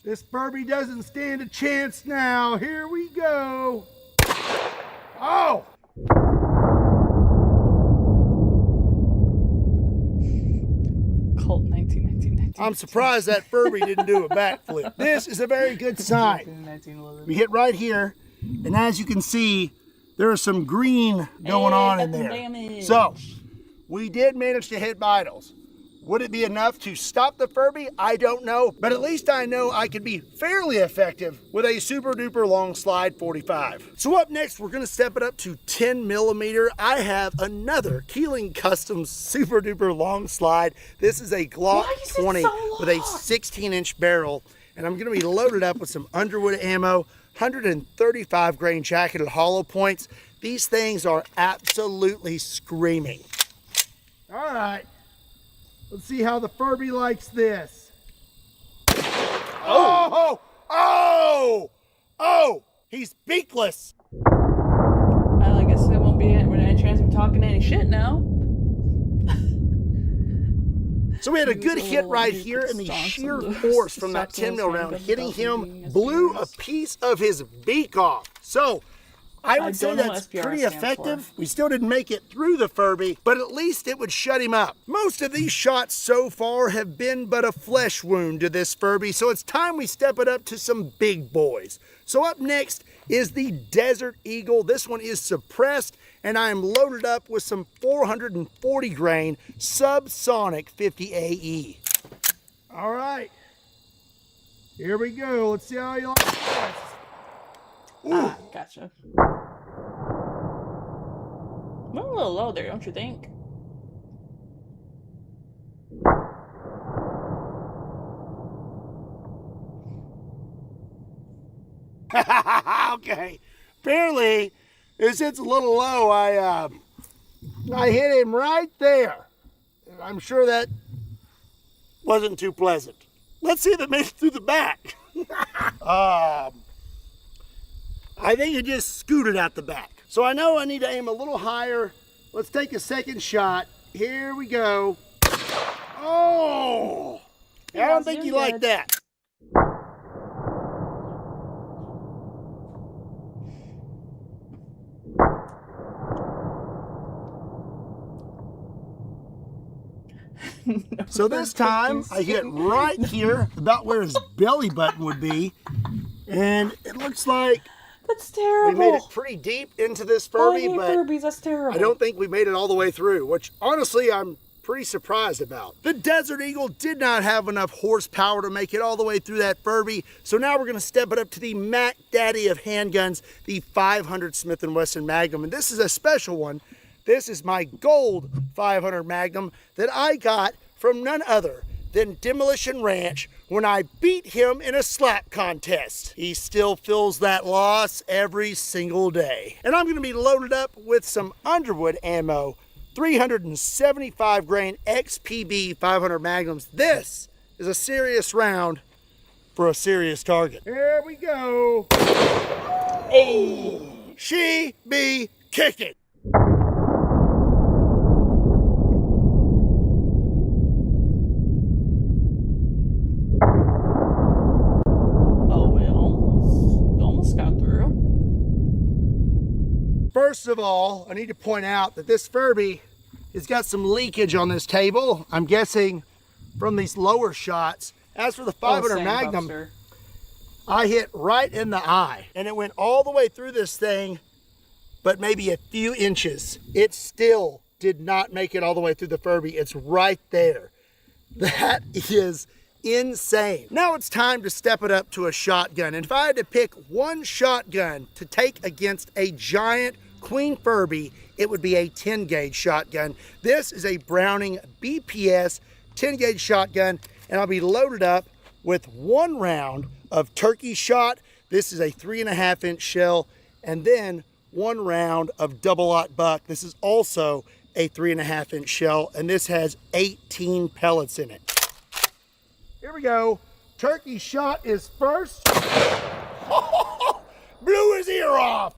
This Furby doesn't stand a chance now. Here we go. Oh! I'm surprised that Furby didn't do a backflip. This is a very good sign. We hit right here, and as you can see, there is some green going on in there. So, we did manage to hit vitals. Would it be enough to stop the Furby? I don't know, but at least I know I could be fairly effective with a super duper long slide 45. So up next, we're gonna step it up to 10mm. I have another Keeling Customs super duper long slide. This is a Glock 20 with a 16-inch barrel, and I'm gonna be loaded up with some Underwood ammo, 135 grain jacketed hollow points. These things are absolutely screaming. All right. Let's see how the Furby likes this. Oh! Oh! Oh! He's beakless. I guess there won't be any chance of talking any shit now. So we had a good hit right here, and the sheer force from that 10 mil round hitting him blew a piece of his beak off. So I would say that's pretty effective. We still didn't make it through the Furby, but at least it would shut him up. Most of these shots so far have been but a flesh wound to this Furby, so it's time we step it up to some big boys. So up next is the Desert Eagle. This one is suppressed, and I am loaded up with some 440 grain subsonic 50 AE. All right, here we go. Let's see how you like this. Ah, gotcha. We're a little low there, don't you think? Okay, apparently this hits a little low. I hit him right there. I'm sure that wasn't too pleasant. Let's see if it makes it through the back. I think it just scooted out the back. So I know I need to aim a little higher. Let's take a second shot. Here we go. Oh! I don't think you like that. So this time I hit right here, about where his belly button would be, and it looks like that's terrible. We made it pretty deep into this Furby, but Furbies, that's terrible. I don't think we made it all the way through, which honestly I'm pretty surprised about. The Desert Eagle did not have enough horsepower to make it all the way through that Furby, so now we're going to step it up to the Mac Daddy of handguns, the 500 Smith & Wesson Magnum, and this is a special one. This is my gold 500 Magnum that I got from none other than Demolition Ranch when I beat him in a slap contest. He still feels that loss every single day. And I'm gonna be loaded up with some Underwood ammo, 375 grain XPB 500 Magnums. This is a serious round for a serious target. Here we go. Hey, she be kicking. First of all, I need to point out that this Furby has got some leakage on this table. I'm guessing from these lower shots. As for the 500 Magnum, Buster, I hit right in the eye, and it went all the way through this thing, but maybe a few inches. It still did not make it all the way through the Furby. It's right there. That is insane. Now it's time to step it up to a shotgun. And if I had to pick one shotgun to take against a giant Queen Furby, it would be a 10 gauge shotgun. This is a Browning BPS 10 gauge shotgun, and I'll be loaded up with one round of turkey shot. This is a 3.5 inch shell, and then one round of double-aught buck. This is also a 3.5 inch shell, and this has 18 pellets in it. Here we go. Turkey shot is first. Blew his ear off.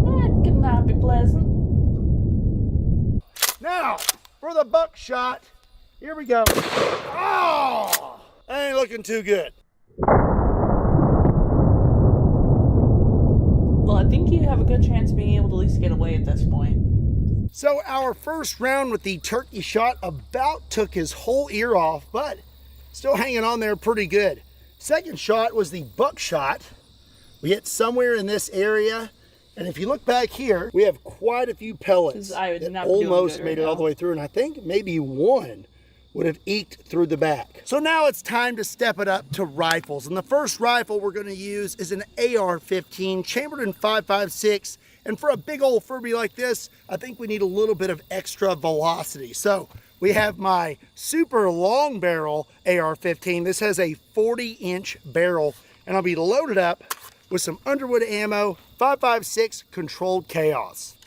That could not be pleasant. Now, for the buckshot, here we go. Oh, that ain't looking too good. Well, I think you have a good chance of being able to at least get away at this point. So our first round with the turkey shot about took his whole ear off, but still hanging on there pretty good. Second shot was the buckshot. We hit somewhere in this area, and if you look back here, we have quite a few pellets that almost made it all the way through, and I think maybe one would have eked through the back. So now it's time to step it up to rifles, and the first rifle we're going to use is an AR-15 chambered in 5.56. And for a big old Furby like this, I think we need a little bit of extra velocity. So we have my super long barrel AR-15. This has a 40-inch barrel, and I'll be loaded up with some Underwood ammo, 5.56 Controlled Chaos.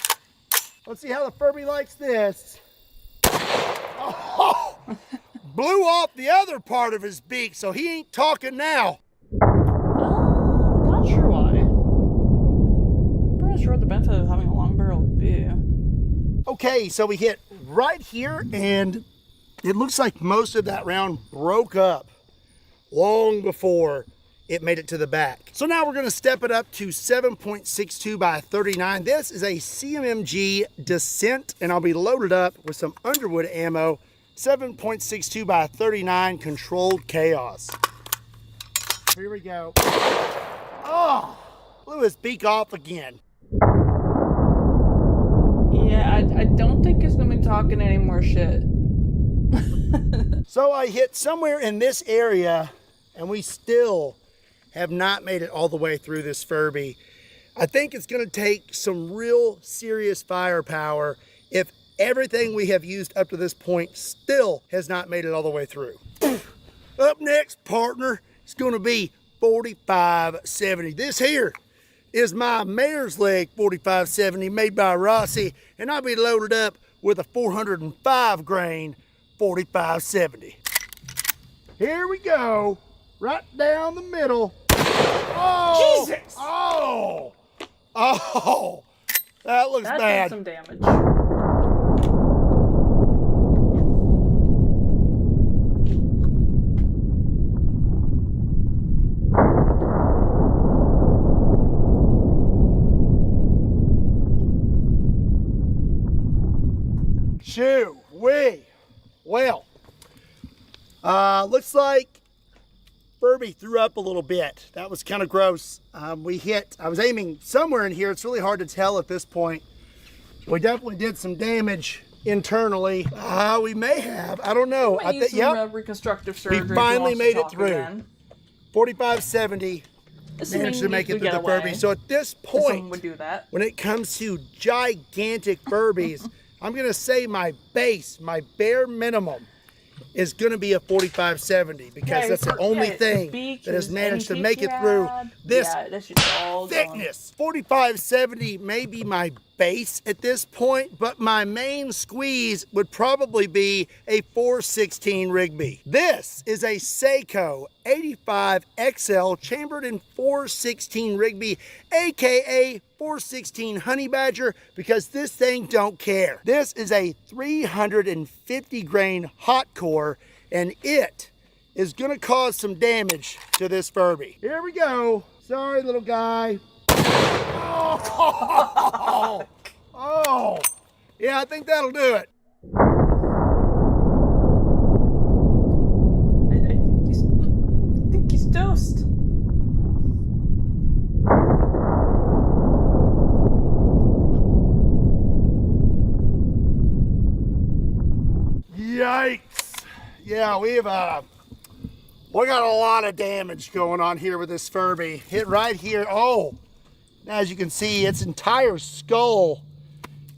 Let's see how the Furby likes this. Oh, blew off the other part of his beak, so he ain't talking now. Not sure why. I'm not sure what the benefit of having a long barrel would be. Okay, so we hit right here, and it looks like most of that round broke up long before it made it to the back. So now we're gonna step it up to 7.62 by 39. This is a CMMG Descent, and I'll be loaded up with some Underwood ammo, 7.62 by 39 Controlled Chaos. Here we go. Oh, blew his beak off again. Yeah, I don't think it's gonna be talking any more shit. So I hit somewhere in this area, and we still have not made it all the way through this Furby. I think it's gonna take some real serious firepower if everything we have used up to this point still has not made it all the way through. Up next, partner, it's gonna be 4570. This here is my mare's leg 4570 made by Rossi, and I'll be loaded up with a 405 grain 4570. Here we go, right down the middle. Oh, Jesus! Oh, that looks That bad. did some damage. Shoo-wee. Well, looks like Furby threw up a little bit. That was kind of gross. I was aiming somewhere in here. It's really hard to tell at this point. We definitely did some damage internally. We may have, I don't know. I think Yep, reconstructive surgery. we finally made it through. Again. 4570. Managed to make it through the Furby. So at this point, would do that. when it comes to gigantic Furbies, I'm gonna say my base, my bare minimum, is gonna be a 4570 because that's the only thing that has managed to make it through this thickness. 4570 may be my base at this point, but my main squeeze would probably be a 416 Rigby. This is a Seiko 85 XL chambered in 416 Rigby, aka 416 Honey Badger, because this thing don't care. This is a 350 grain hot core, and it is gonna cause some damage to this Furby. Here we go. Sorry, little guy. Oh, oh, yeah, I think that'll do it. I think he's toast. Yikes. Yeah, we got a lot of damage going on here with this Furby. Hit right here. Oh, as you can see, its entire skull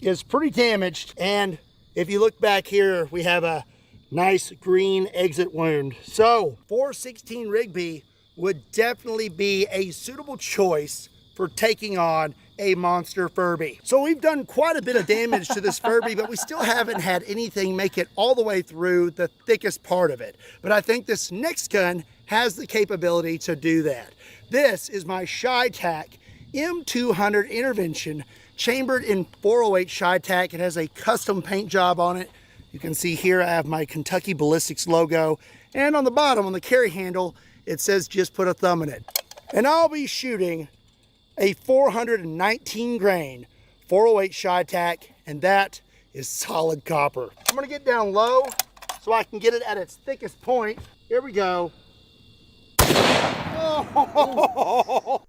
is pretty damaged. And if you look back here, we have a nice green exit wound. So 416 Rigby would definitely be a suitable choice for taking on a monster Furby. So we've done quite a bit of damage to this Furby, but we still haven't had anything make it all the way through the thickest part of it. But I think this next gun has the capability to do that. This is my ShyTac M200 Intervention, chambered in 408 ShyTac. It has a custom paint job on it. You can see here I have my Kentucky Ballistics logo, and on the bottom, on the carry handle, it says just put a thumb in it. And I'll be shooting a 419 grain 408 ShyTac, and that is solid copper. I'm gonna get down low so I can get it at its thickest point. Here we go. Oh.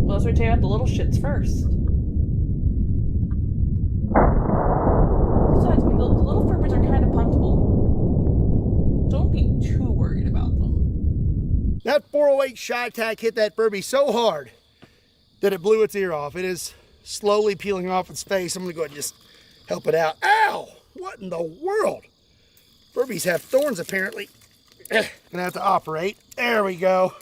Well, let's take out the little shits first. Besides, I mean, the little Furbies are kind of punchable. Don't be too worried about them. That 408 ShyTac hit that Furby so hard that it blew its ear off. It is slowly peeling off its face. I'm gonna go ahead and just help it out. Ow! What in the world? Furbies have thorns, apparently. Gonna have to operate. There we go.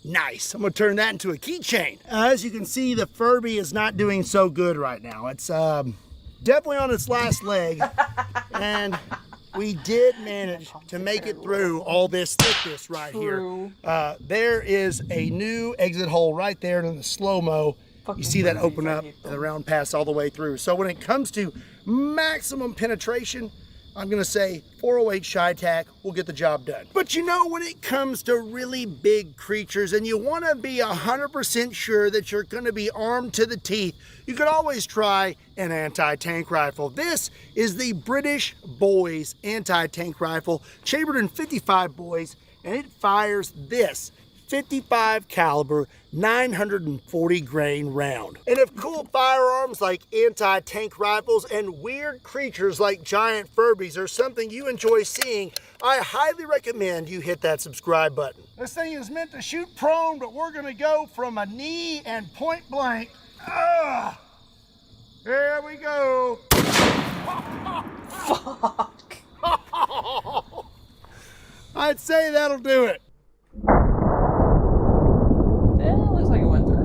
Nice. I'm going to turn that into a keychain. As you can see, the Furby is not doing so good right now. It's definitely on its last leg. And we did manage to make it through all this thickness right here. There is a new exit hole right there in the slow-mo. You see that open up and the round pass all the way through. So when it comes to maximum penetration, I'm going to say 408 Shy Tack will get the job done. But you know, when it comes to really big creatures and you want to be 100% sure that you're going to be armed to the teeth, you could always try an anti-tank rifle. This is the British Boys anti-tank rifle, chambered in 55 boys, and it fires this 55 caliber 940 grain round. And if cool firearms like anti-tank rifles and weird creatures like giant Furbies are something you enjoy seeing, I highly recommend you hit that subscribe button. This thing is meant to shoot prone, but we're gonna go from a knee and point blank. There we go. Fuck. I'd say that'll do it. Looks like it went through.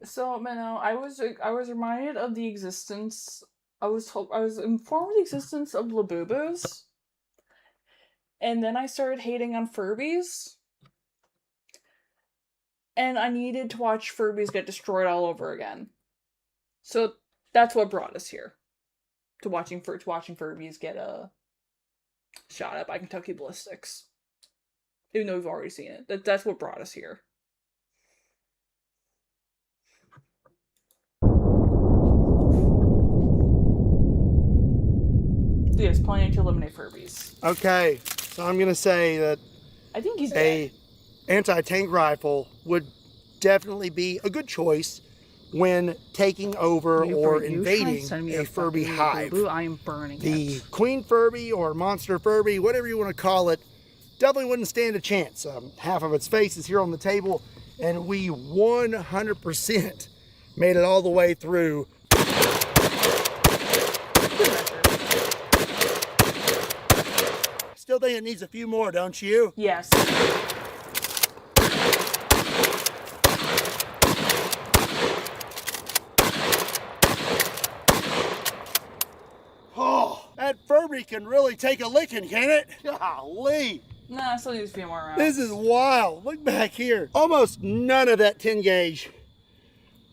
So, Menno, I was reminded of the existence. I was informed of the existence of Labubus, and then I started hating on Furbies, and I needed to watch Furbies get destroyed all over again. So that's what brought us here, to watching Furbies get shot at by Kentucky Ballistics. Even though we've already seen it. That's what brought us here. Yes, planning to eliminate Furbies. Okay, so I'm gonna say that I think he's dead. Anti-tank rifle would definitely be a good choice when taking over or invading a Furby hive. I am burning the it. Queen Furby or Monster Furby, whatever you want to call it, definitely wouldn't stand a chance. Half of its face is here on the table, and we 100% made it all the way through. Still think it needs a few more, don't you? Yes. Oh, that Furby can really take a licking, can it? Golly. Nah, still needs a few more rounds. This is wild. Look back here. Almost none of that 10 gauge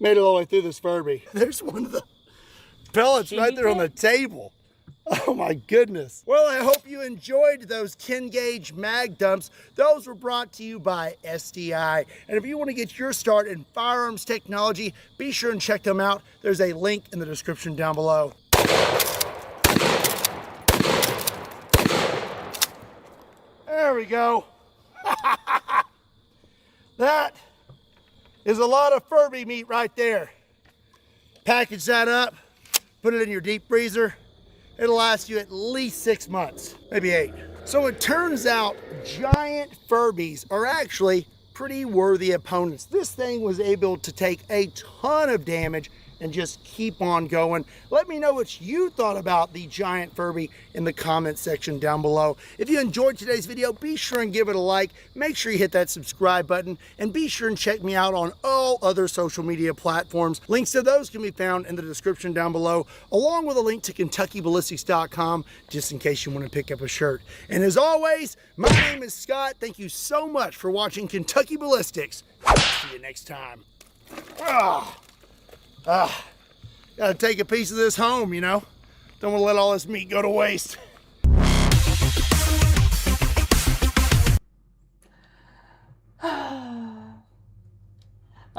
made it all the way through this Furby. There's one of the pellets right there on the table. Oh my goodness. Well, I hope you enjoyed those 10 gauge mag dumps. Those were brought to you by SDI. And if you want to get your start in firearms technology, be sure and check them out. There's a link in the description down below. There we go. That is a lot of Furby meat right there. Package that up, put it in your deep freezer. It'll last you at least 6 months, maybe 8. So it turns out giant Furbies are actually pretty worthy opponents. This thing was able to take a ton of damage and just keep on going. Let me know what you thought about the giant Furby in the comment section down below. If you enjoyed today's video, be sure and give it a like. Make sure you hit that subscribe button, and be sure and check me out on all other social media platforms. Links to those can be found in the description down below, along with a link to KentuckyBallistics.com, just in case you want to pick up a shirt. And as always, my name is Scott. Thank you so much for watching Kentucky Ballistics. See you next time. Gotta take a piece of this home, you know? Don't want to let all this meat go to waste. I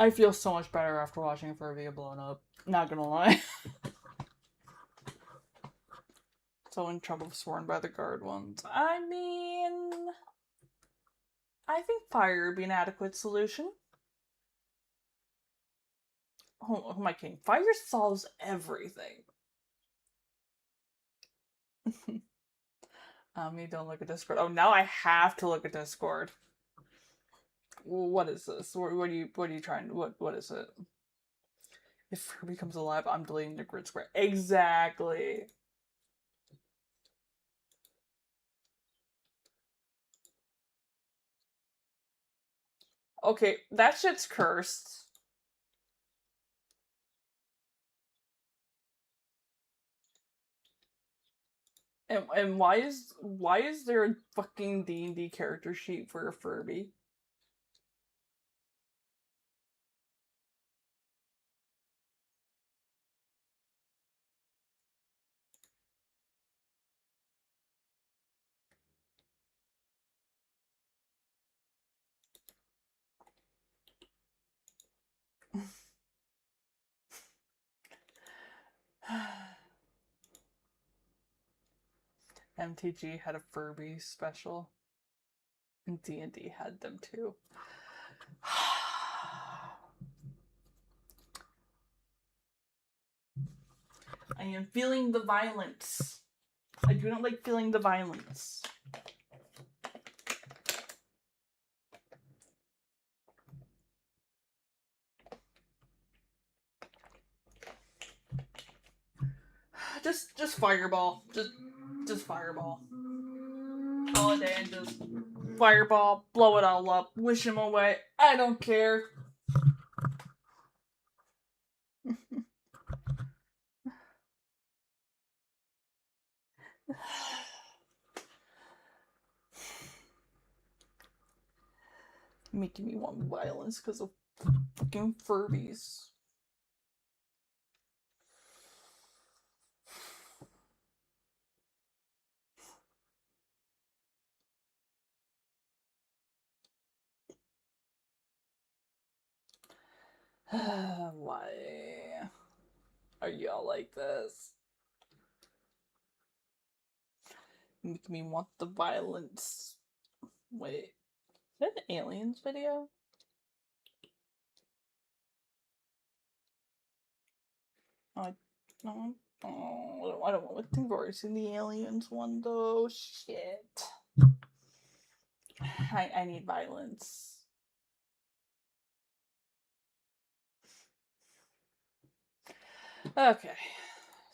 feel so much better after watching Furby get blown up. Not gonna lie. So in trouble sworn by the guard ones. I mean, I think fire would be an adequate solution. Oh, who am I kidding? Fire solves everything. You don't look at Discord. Oh, now I have to look at Discord. What is this? What are you trying to, what is it? If Furby comes alive, I'm deleting the grid square. Exactly. Okay, that shit's cursed. And why is there a fucking D&D character sheet for a Furby? MTG had a Furby special. And D&D had them too. I am feeling the violence. I do not like feeling the violence. Just fireball. Just fireball. All day and just fireball, blow it all up, wish him away. I don't care. Making me want violence because of fucking Furbies. Why are y'all like this? Make me want the violence. Wait, is that an aliens video? I don't think I've already seen the aliens one though. Shit. I need violence. Okay.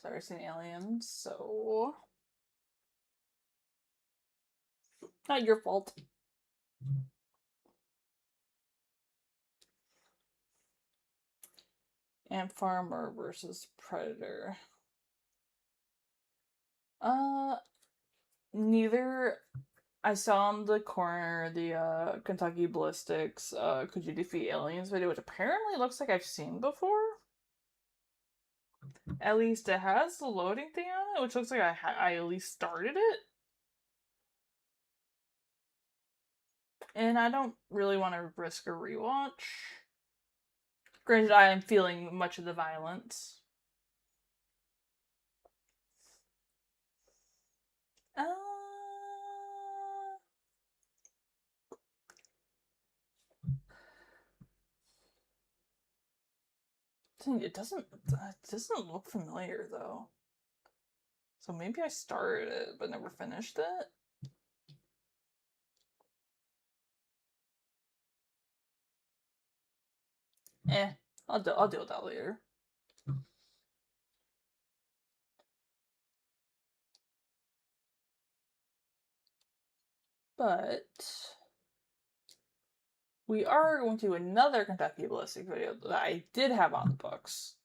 So I've seen aliens, so not your fault. Ant farmer versus predator. Neither. I saw on the corner the Kentucky Ballistics Could You Defeat Aliens video, which apparently looks like I've seen before. At least it has the loading thing on it, which looks like I at least started it. And I don't really want to risk a rewatch. Granted, I am feeling much of the violence. It doesn't look familiar though. So maybe I started it but never finished it. I'll deal with that later. But we are going to another Kentucky Ballistic video that I did have on the books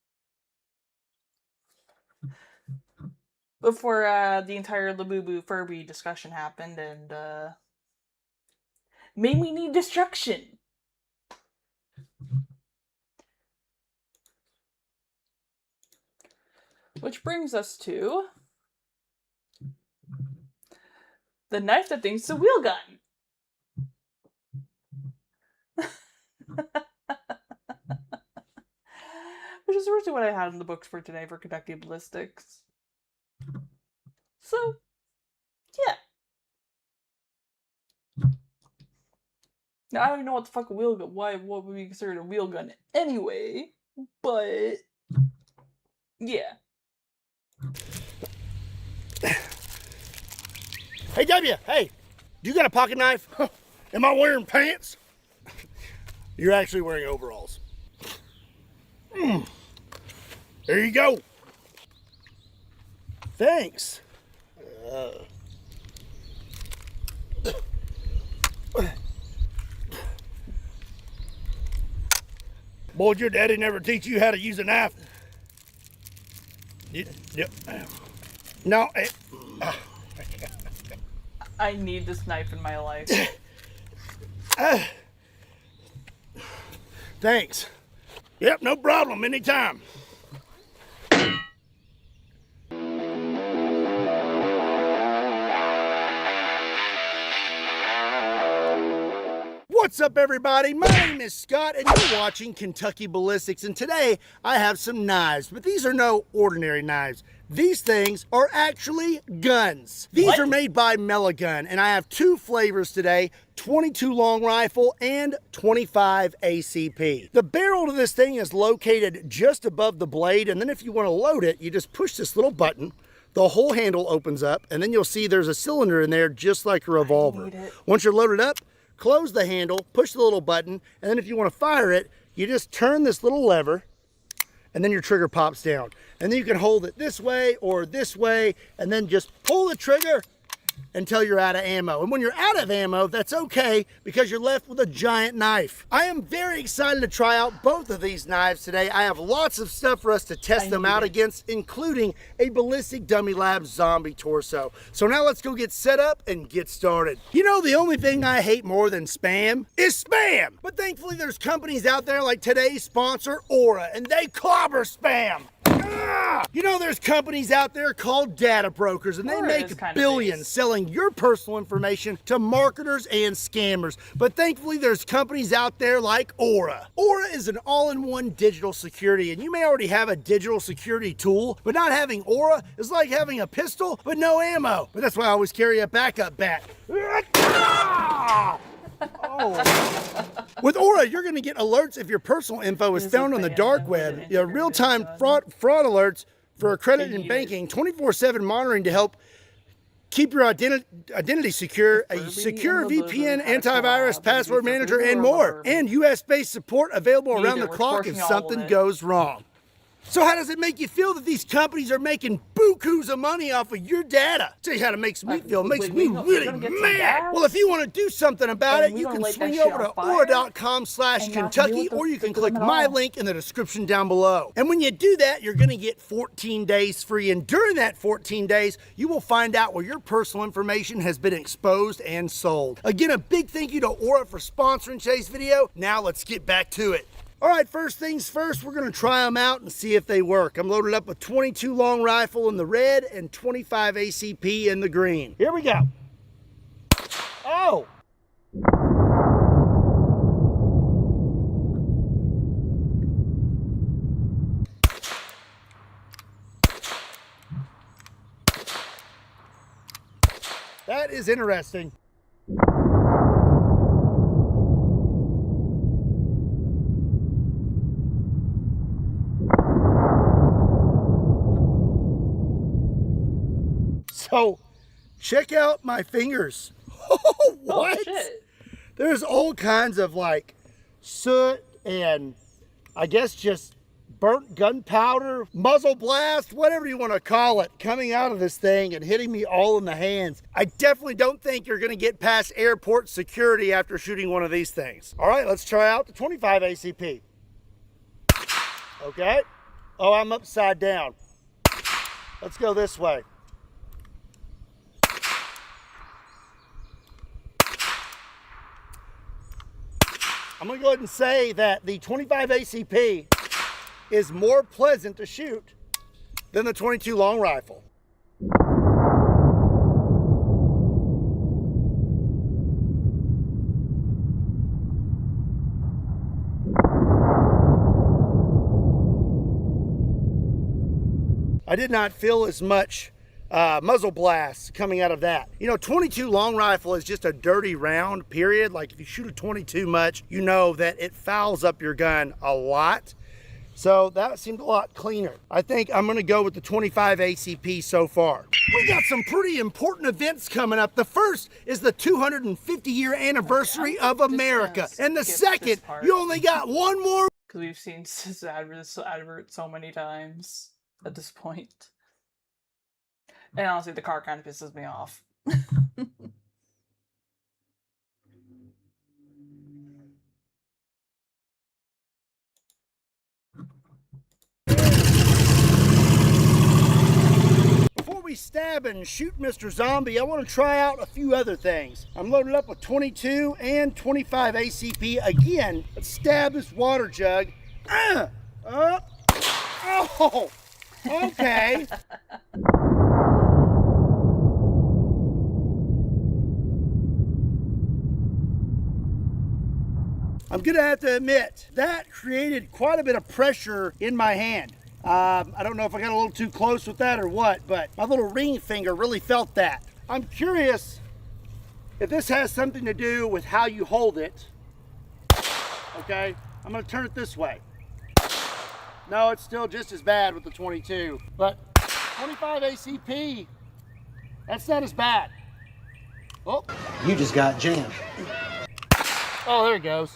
before the entire Labubu Furby discussion happened and made me need destruction. Which brings us to the knife that thinks it's a wheel gun. Which is originally what I had in the books for today for Kentucky Ballistics. So, yeah. Now, I don't even know what the fuck a wheel gun, what would be considered a wheel gun anyway, but, yeah. Hey, W, hey, do you got a pocket knife? Am I wearing pants? You're actually wearing overalls. There you go. Thanks. Boy, did your daddy never teach you how to use a knife? Yep. No. I need this knife in my life. Thanks. Yep, no problem. Anytime. What's up, everybody? My name is Scott, and you're watching Kentucky Ballistics, and today I have some knives, but these are no ordinary knives. These things are actually guns. These are made by Gun, and I have two flavors today, 22 long rifle and 25 ACP. The barrel to this thing is located just above the blade, and then if you want to load it, you just push this little button. The whole handle opens up, and then you'll see there's a cylinder in there just like a revolver. Once you're loaded up, close the handle, push the little button, and then if you want to fire it, you just turn this little lever, and then your trigger pops down. And then you can hold it this way or this way, and then just pull the trigger until you're out of ammo. And when you're out of ammo, that's okay, because you're left with a giant knife. I am very excited to try out both of these knives today. I have lots of stuff for us to test them out against, including a Ballistic Dummy Labs zombie torso. So now let's go get set up and get started. You know, the only thing I hate more than spam is spam. But thankfully there's companies out there like today's sponsor, Aura, and they clobber spam. You know, there's companies out there called data brokers, and they make billions selling your personal information to marketers and scammers. But thankfully, there's companies out there like Aura. Aura is an all-in-one digital security, and you may already have a digital security tool, but not having Aura is like having a pistol but no ammo. But that's why I always carry a backup bat. Oh. With Aura, you're going to get alerts if your personal info is found on the dark web, real-time fraud alerts for credit and banking, 24/7 monitoring to help keep your identity secure, a secure VPN, antivirus, password manager, and more. And US-based support available around the clock if something goes wrong. So how does it make you feel that these companies are making bukus of money off of your data? Tell you how it makes me feel. It makes me really mad. Well, if you want to do something about it, you can swing over to aura.com/Kentucky, or you can click my link in the description down below. And when you do that, you're going to get 14 days free. And during that 14 days, you will find out where your personal information has been exposed and sold. Again, a big thank you to Aura for sponsoring today's video. Now let's get back to it. All right, first things first, we're gonna try them out and see if they work. I'm loaded up with 22 long rifle in the red and 25 ACP in the green. Here we go. Oh! That is interesting. So, check out my fingers. What? Oh, shit. There's all kinds of like soot and I guess just burnt gunpowder, muzzle blast, whatever you want to call it, coming out of this thing and hitting me all in the hands. I definitely don't think you're going to get past airport security after shooting one of these things. All right, let's try out the 25 ACP. Okay. Oh, I'm upside down. Let's go this way. I'm going to go ahead and say that the 25 ACP is more pleasant to shoot than the 22 long rifle. I did not feel as much muzzle blast coming out of that. You know, 22 long rifle is just a dirty round, period. Like if you shoot a 22 much, you know that it fouls up your gun a lot. So that seemed a lot cleaner. I think I'm gonna go with the 25 ACP so far. We got some pretty important events coming up. The first is the 250-year anniversary of America. And the second, you only got one more. Because we've seen this advert so many times at this point. And honestly, the car kind of pisses me off. stab and shoot Mr. Zombie, I want to try out a few other things. I'm loaded up with 22 and 25 ACP. Again, let's stab this water jug. Oh, okay. I'm gonna have to admit, that created quite a bit of pressure in my hand. I don't know if I got a little too close with that or what, but my little ring finger really felt that. I'm curious if this has something to do with how you hold it. Okay, I'm gonna turn it this way. No, it's still just as bad with the 22, but 25 ACP, that's not as bad. Oh, you just got jammed. Oh, there it goes.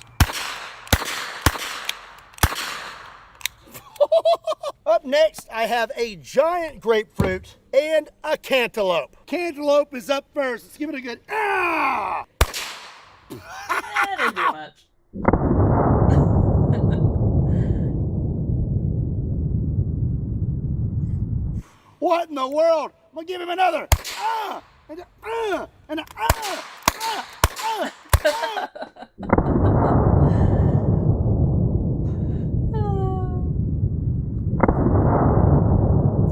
Up next, I have a giant grapefruit and a cantaloupe. Cantaloupe is up first. Let's give it a good ah! That didn't do much. What in the world? I'm gonna give him another ah! And a ah! And a ah! Ah! Ah! Ah!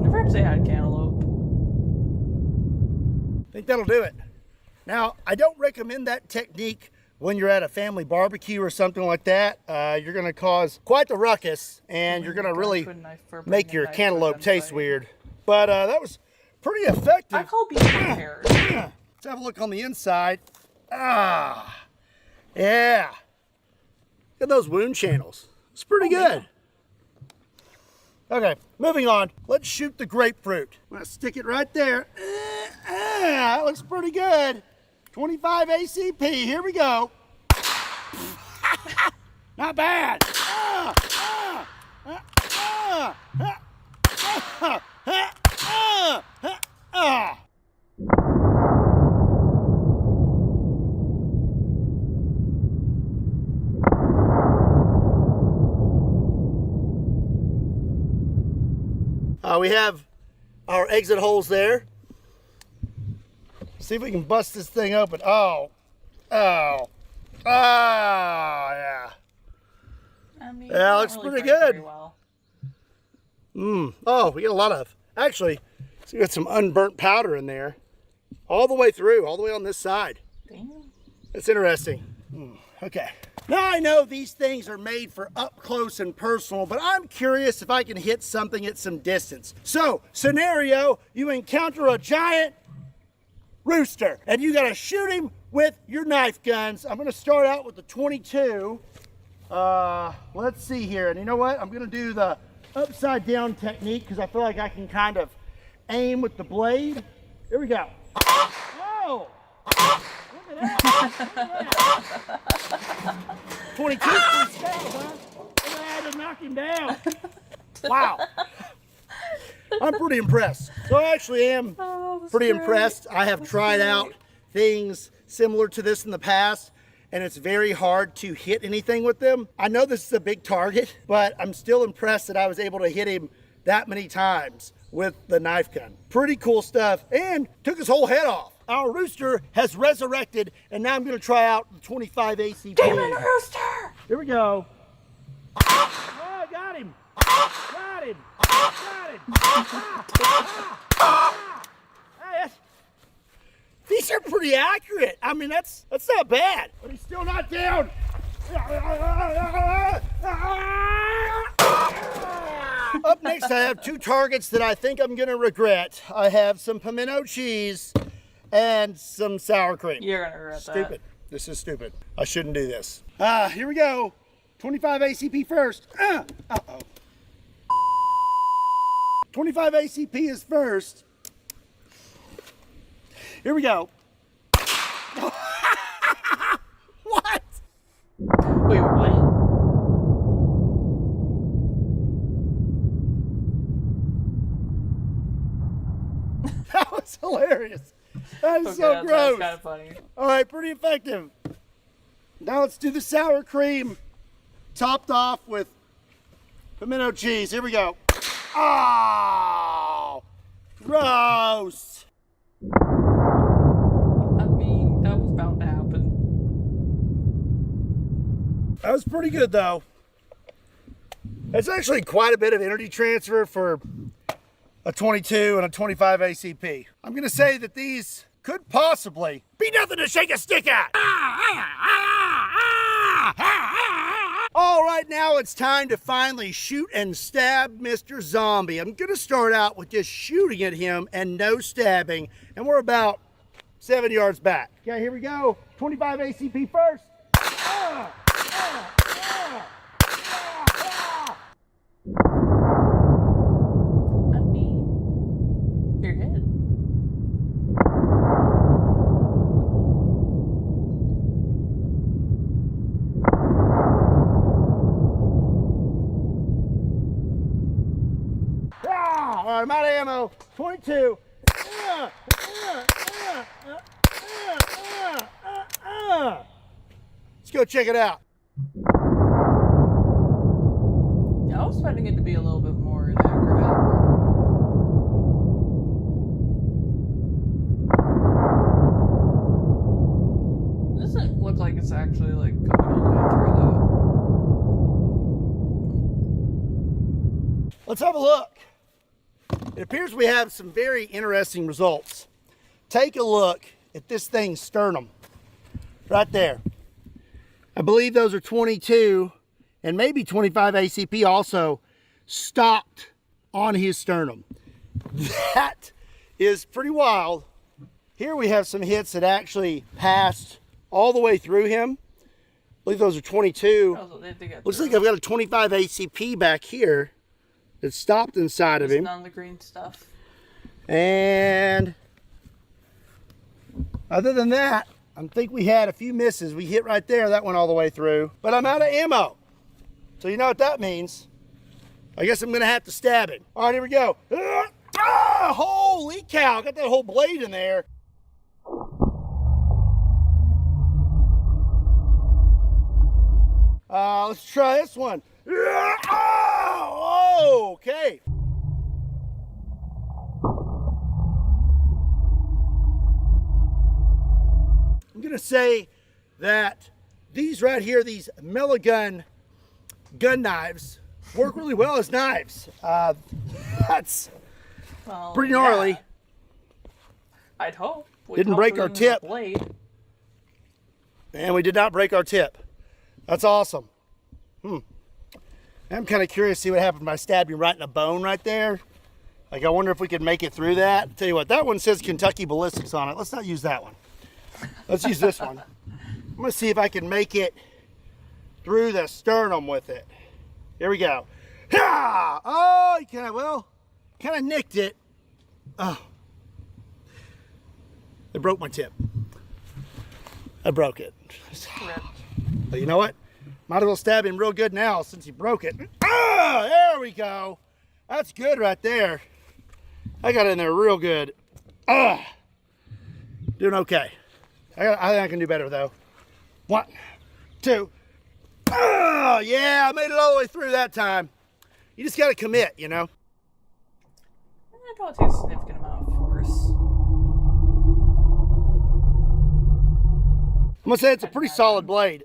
Never actually had cantaloupe. I think that'll do it. Now, I don't recommend that technique when you're at a family barbecue or something like that. You're gonna cause quite the ruckus, and you're gonna really make your cantaloupe taste weird. But that was pretty effective. I call being prepared. Let's have a look on the inside. Ah, yeah. Look at those wound channels. It's pretty good. Okay, moving on. Let's shoot the grapefruit. I'm gonna stick it right there. That looks pretty good. 25 ACP, here we go. Not bad. We have our exit holes there. See if we can bust this thing open. Oh, yeah. I mean, Yeah, looks really pretty break good. very well. Oh, we got a lot of, actually, so we got some unburnt powder in there. All the way through, all the way on this side. Damn. That's interesting. Okay. Now I know these things are made for up close and personal, but I'm curious if I can hit something at some distance. So, scenario, you encounter a giant rooster and you gotta shoot him with your knife guns. I'm gonna start out with the 22. Let's see here. And you know what? I'm gonna do the upside down technique because I feel like I can kind of aim with the blade. Here we go. Oh! Look at that! Look at that. 22 pretty stout, huh? I had to knock him down. Wow. I'm pretty impressed. So I actually am pretty impressed. I have tried out things similar to this in the past, and it's very hard to hit anything with them. I know this is a big target, but I'm still impressed that I was able to hit him that many times with the knife gun. Pretty cool stuff, and took his whole head off. Our rooster has resurrected, and now I'm gonna try out the 25 ACP. Demon rooster! Here we go. Oh, got him. Got him. Got him. Hey, these are pretty accurate. I mean, that's not bad. But he's still not down. Up next, I have two targets that I think I'm gonna regret. I have some pimento cheese and some sour cream. You're gonna regret Stupid. This is stupid. I shouldn't do this. Here we go. 25 ACP first. Uh-oh. 25 ACP is first. Here we go. What? Wait, what? That was hilarious. That is Okay, so that's gross. kind of funny. All right, pretty effective. Now let's do the sour cream, topped off with pimento cheese. Here we go. Oh, Gross. I mean, that was bound to happen. That was pretty good though. It's actually quite a bit of energy transfer for a 22 and a 25 ACP. I'm gonna say that these could possibly be nothing to shake a stick at. All right, now it's time to finally shoot and stab Mr. Zombie. I'm gonna start out with just shooting at him and no stabbing, and we're about 7 yards back. Okay, here we go. 25 ACP first. I mean, you're hit. All right, I'm out of ammo. 22. Let's go check it out. Yeah, I was expecting it to be a little bit more accurate. It doesn't look like it's actually like going all the way through though. Let's have a look. It appears we have some very interesting results. Take a look at this thing's sternum. Right there. I believe those are 22 and maybe 25 ACP also stopped on his sternum. That is pretty wild. Here we have some hits that actually passed all the way through him. I believe those are 22. Looks like I've got a 25 ACP back here that stopped inside of him. None of the green stuff. And other than that, I think we had a few misses. We hit right there. That went all the way through. But I'm out of ammo. So you know what that means. I guess I'm going to have to stab it. All right, here we go. Ah, holy cow. Got that whole blade in there. Let's try this one. Oh, okay. I'm gonna say that these right here, these Milligun gun knives, work really well as knives. That's pretty gnarly. Yeah. I'd hope. Didn't break our tip. Blade. And we did not break our tip. That's awesome. I'm kind of curious to see what happened if I stabbed him right in the bone right there. Like, I wonder if we could make it through that. Tell you what, that one says Kentucky Ballistics on it. Let's not use that one. Let's use this one. I'm gonna see if I can make it through the sternum with it. Here we go. Oh, you kind of nicked it. Oh, it broke my tip. I broke it. But you know what? Might as well stab him real good now since he broke it. Ah, there we go. That's good right there. I got in there real good. Doing okay. I think I can do better though. 1, 2. Yeah, I made it all the way through that time. You just got to commit, you know. That probably takes a significant amount of force. I'm gonna say it's a pretty solid blade.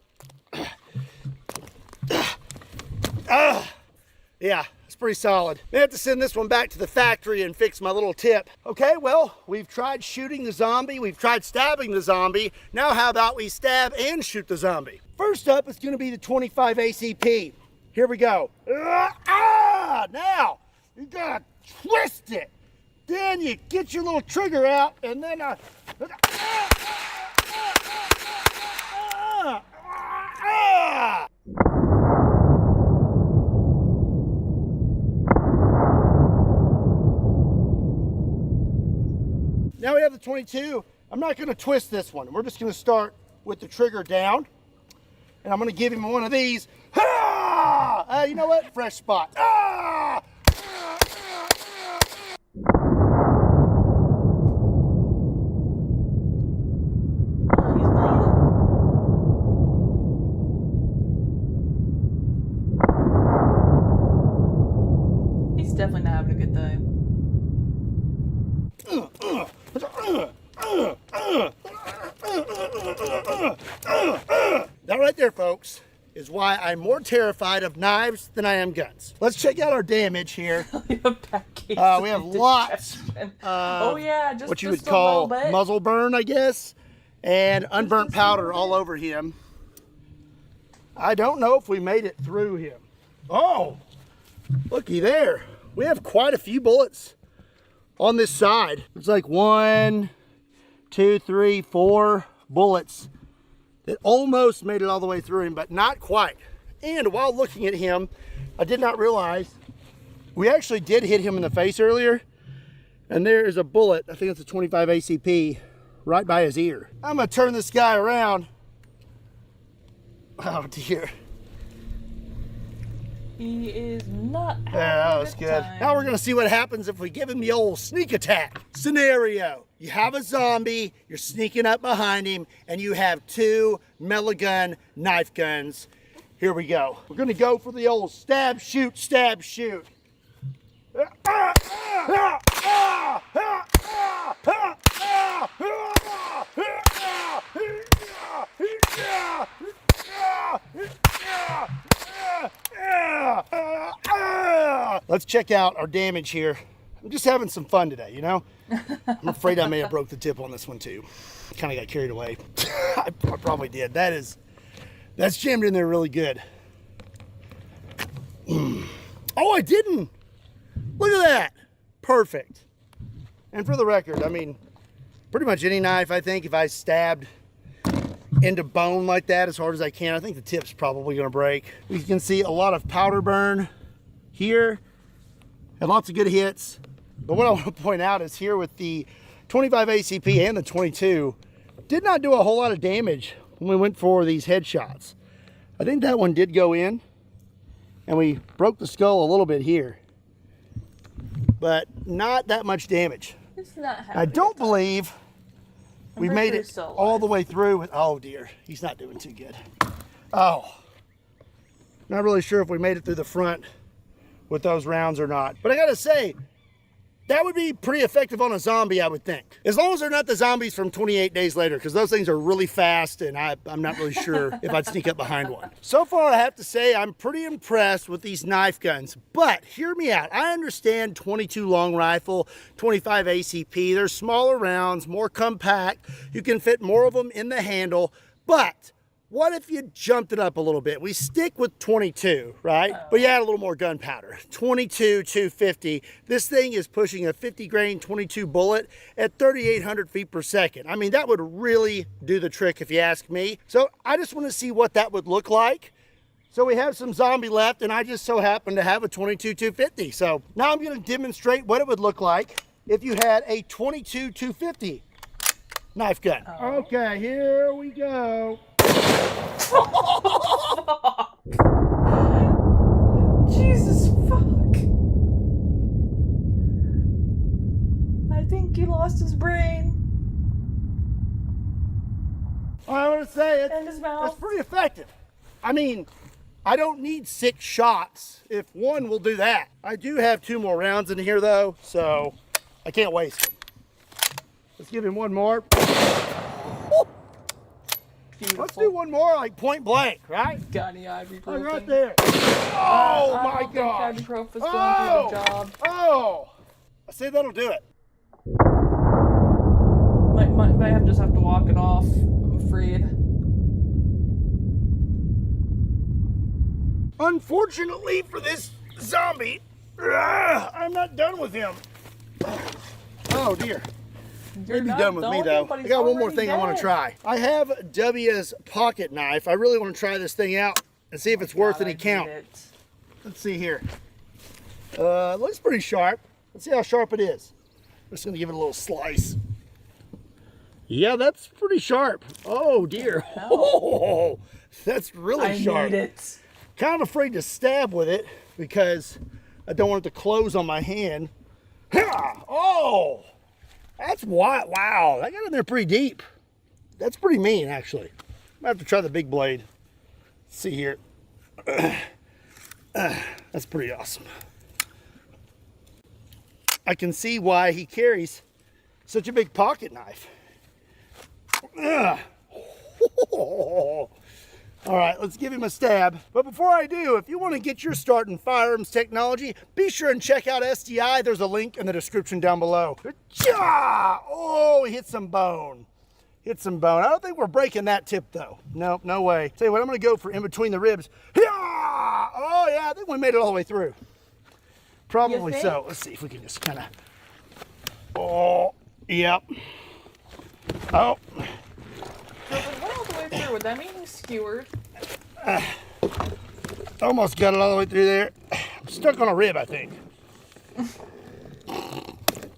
Yeah, it's pretty solid. May have to send this one back to the factory and fix my little tip. Okay, well, we've tried shooting the zombie. We've tried stabbing the zombie. Now how about we stab and shoot the zombie? First up, it's gonna be the 25 ACP. Here we go. Now, you gotta twist it. Then you get your little trigger out and then Now we have the 22. I'm not gonna twist this one. We're just gonna start with the trigger down. And I'm gonna give him one of these. You know what? Fresh spot. He's definitely not having a good time. That right there, folks, is why I'm more terrified of knives than I am guns. Let's check out our damage here. We have lots of what you would call muzzle burn, I guess, and unburnt powder all over him. I don't know if we made it through him. Oh, looky there. We have quite a few bullets on this side. It's like 1, 2, 3, 4 bullets that almost made it all the way through him, but not quite. And while looking at him, I did not realize we actually did hit him in the face earlier. And there is a bullet, I think it's a 25 ACP, right by his ear. I'm gonna turn this guy around. Oh dear. He is not having that was good. time. Now we're gonna see what happens if we give him the old sneak attack. Scenario, you have a zombie, you're sneaking up behind him, and you have 2 Milligun knife guns. Here we go. We're gonna go for the old stab, shoot, stab, shoot. Let's check out our damage here. I'm just having some fun today, you know? I'm afraid I may have broke the tip on this one too. Kind of got carried away. I probably did. That's jammed in there really good. Oh, I didn't. Look at that. Perfect. And for the record, I mean, pretty much any knife, I think, if I stabbed into bone like that as hard as I can, I think the tip's probably going to break. You can see a lot of powder burn here and lots of good hits. But what I want to point out is here with the 25 ACP and the 22, did not do a whole lot of damage when we went for these headshots. I think that one did go in, and we broke the skull a little bit here, but not that much damage. It's not I don't believe we made it all the way through with, oh dear, he's not doing too good. Oh, not really sure if we made it through the front with those rounds or not. But I gotta say, that would be pretty effective on a zombie, I would think. As long as they're not the zombies from 28 Days Later, because those things are really fast, and I'm not really sure if I'd sneak up behind one. So far, I have to say, I'm pretty impressed with these knife guns, but hear me out. I understand 22 long rifle, 25 ACP. They're smaller rounds, more compact. You can fit more of them in the handle, but what if you jumped it up a little bit? We stick with 22, right? But you add a little more gunpowder. 22, 250. This thing is pushing a 50 grain 22 bullet at 3,800 feet per second. I mean, that would really do the trick if you ask me. So I just want to see what that would look like. So we have some zombie left, and I just so happen to have a 22 250. So now I'm going to demonstrate what it would look like if you had a 22 250 knife gun. Okay, here we go. Jesus fuck. I think he lost his brain. I want to say And his mouth. it's pretty effective. I mean, I don't need 6 shots if one will do that. I do have 2 more rounds in here though, so I can't waste them. Let's give him one more. Beautiful. Let's do one more, like point blank, right? Got any ibuprofen? Right there. Oh my God! Ibuprofen's going through the job. Oh! I say that'll do it. Might just have to walk it off. I'm afraid. Unfortunately for this zombie, I'm not done with him. Oh dear. Maybe done with me though. I got one more thing I want to try. I have W's pocket knife. I really want to try this thing out and see if it's worth any count. Let's see here. Looks pretty sharp. Let's see how sharp it is. I'm just gonna give it a little slice. Yeah, that's pretty sharp. Oh dear. Oh, that's really sharp. I need it. Kind of afraid to stab with it because I don't want it to close on my hand. Oh, that's wild. Wow, that got in there pretty deep. That's pretty mean, actually. I might have to try the big blade. Let's see here. That's pretty awesome. I can see why he carries such a big pocket knife. Ugh. All right, let's give him a stab. But before I do, if you want to get your start in firearms technology, be sure and check out STI. There's a link in the description down below. Oh, he hit some bone. Hit some bone. I don't think we're breaking that tip though. No, no way. Tell you what, I'm gonna go for in between the ribs. Oh yeah, I think we made it all the way through. Probably so. Let's see if we can just kind of. Oh, yep. Oh. So if it went all the way through, would that mean he's skewered? Almost got it all the way through there. I'm stuck on a rib, I think.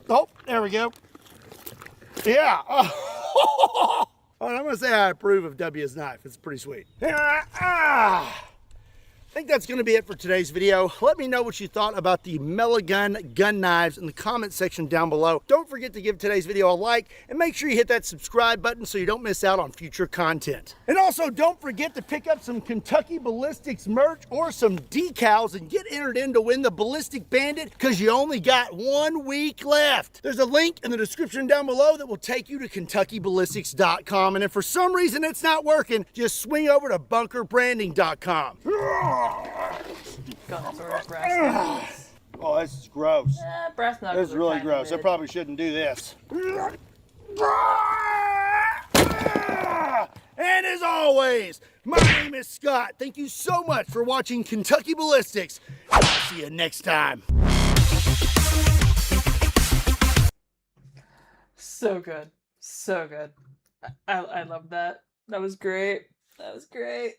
Oh, there we go. Yeah. Oh. I'm going to say I approve of W's knife. It's pretty sweet. I think that's going to be it for today's video. Let me know what you thought about the Meligun gun knives in the comment section down below. Don't forget to give today's video a like and make sure you hit that subscribe button so you don't miss out on future content. And also don't forget to pick up some Kentucky Ballistics merch or some decals and get entered in to win the Ballistic Bandit because you only got 1 week left. There's a link in the description down below that will take you to KentuckyBallistics.com, and if for some reason it's not working, just swing over to bunkerbranding.com. Got sort of brass knuckles. Oh, this is gross. Brass knuckles. This is really gross. I probably shouldn't do this. And as always, my name is Scott. Thank you so much for watching Kentucky Ballistics. And I'll see you next time. So good. So good. I love that. That was great. That was great.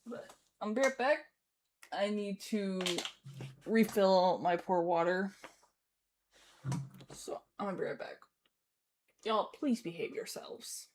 But I'll be right back. I need to refill my pour water. So I'm gonna be right back. Y'all, please behave yourselves.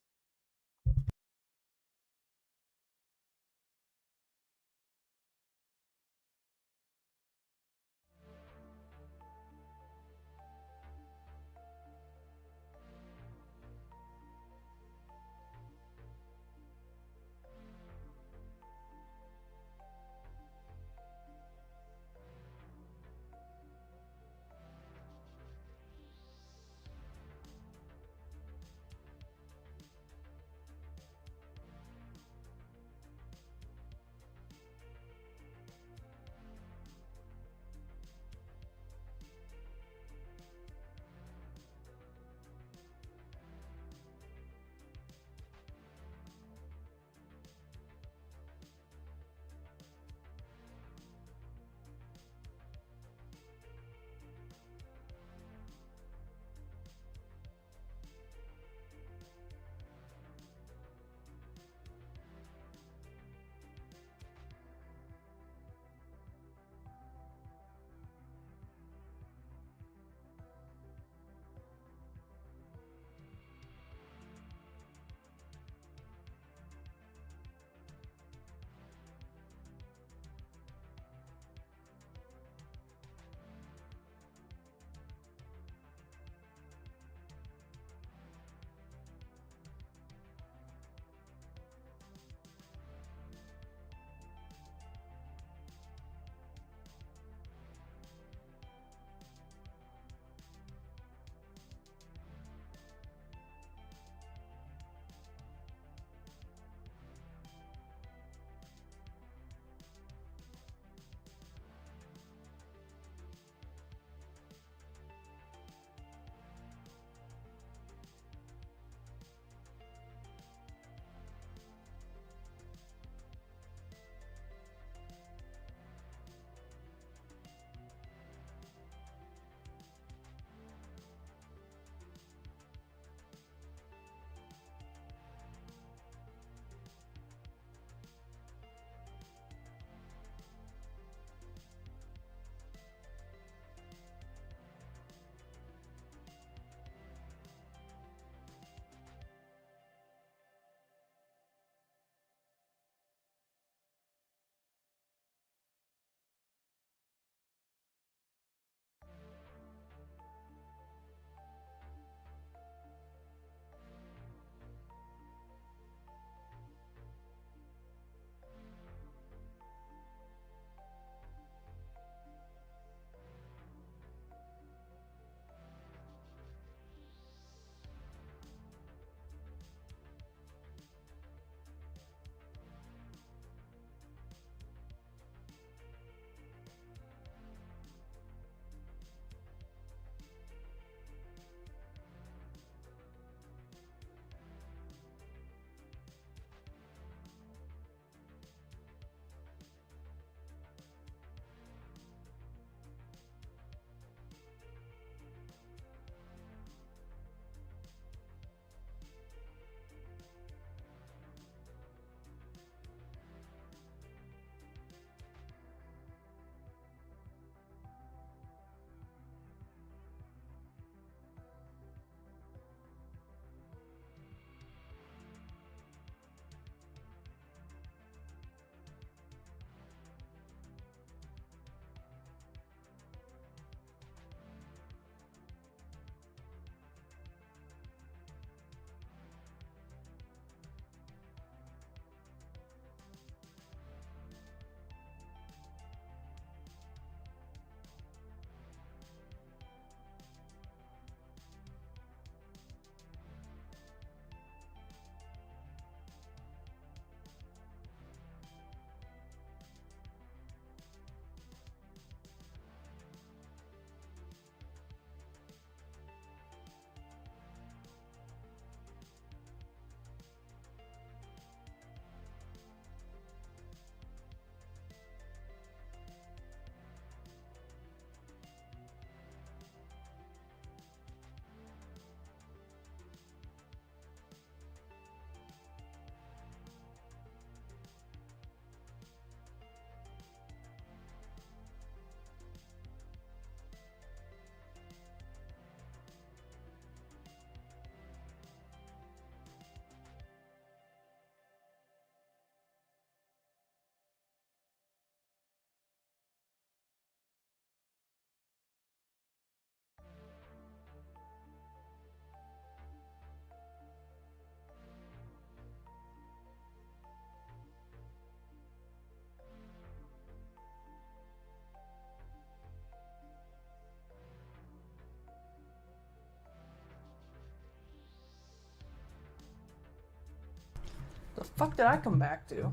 fuck did I come back to?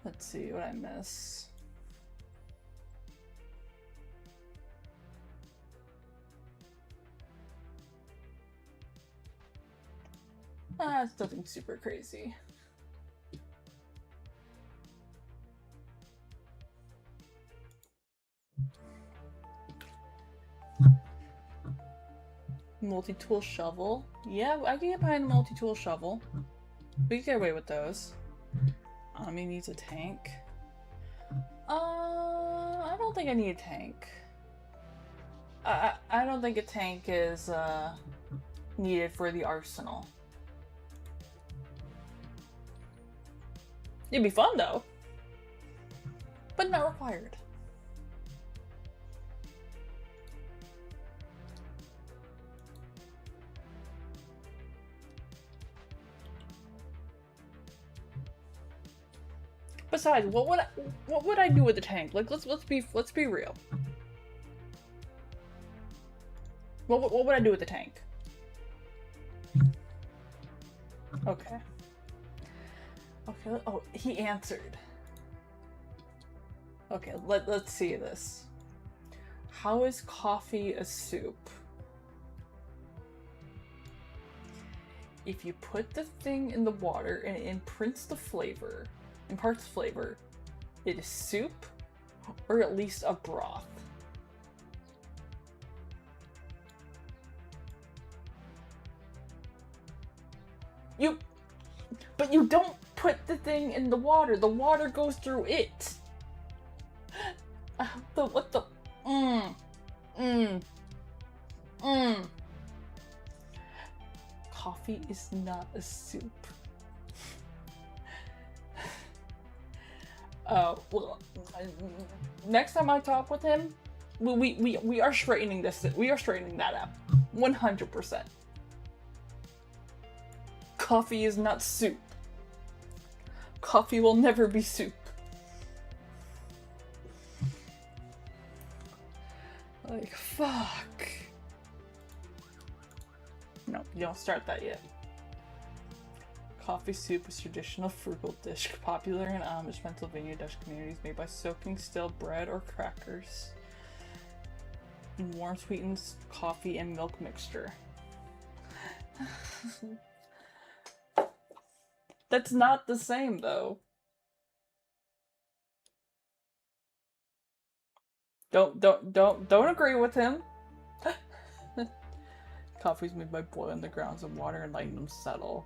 Let's see what I miss. It's nothing super crazy. Multi-tool shovel. Yeah, I can get behind a multi-tool shovel. We can get away with those. He needs a tank. I don't think I need a tank. I don't think a tank is needed for the arsenal. It'd be fun though, but not required. Besides, what would I do with the tank? Like, let's be real. What would I do with the tank? Okay. Okay. Oh, he answered. Okay, let's see this. How is coffee a soup? If you put the thing in the water and it imparts flavor, it is soup, or at least a broth. But you don't put the thing in the water goes through it. Coffee is not a soup. Well, next time I talk with him, we are straightening this. We are straightening that up, 100%. Coffee is not soup. Coffee will never be soup. Like, fuck. No, you don't start that yet. Coffee soup is a traditional frugal dish popular in Amish, Pennsylvania, Dutch communities made by soaking stale bread or crackers in warm sweetened coffee and milk mixture. That's not the same though. Don't agree with him. Coffee is made by boiling the grounds of water and letting them settle.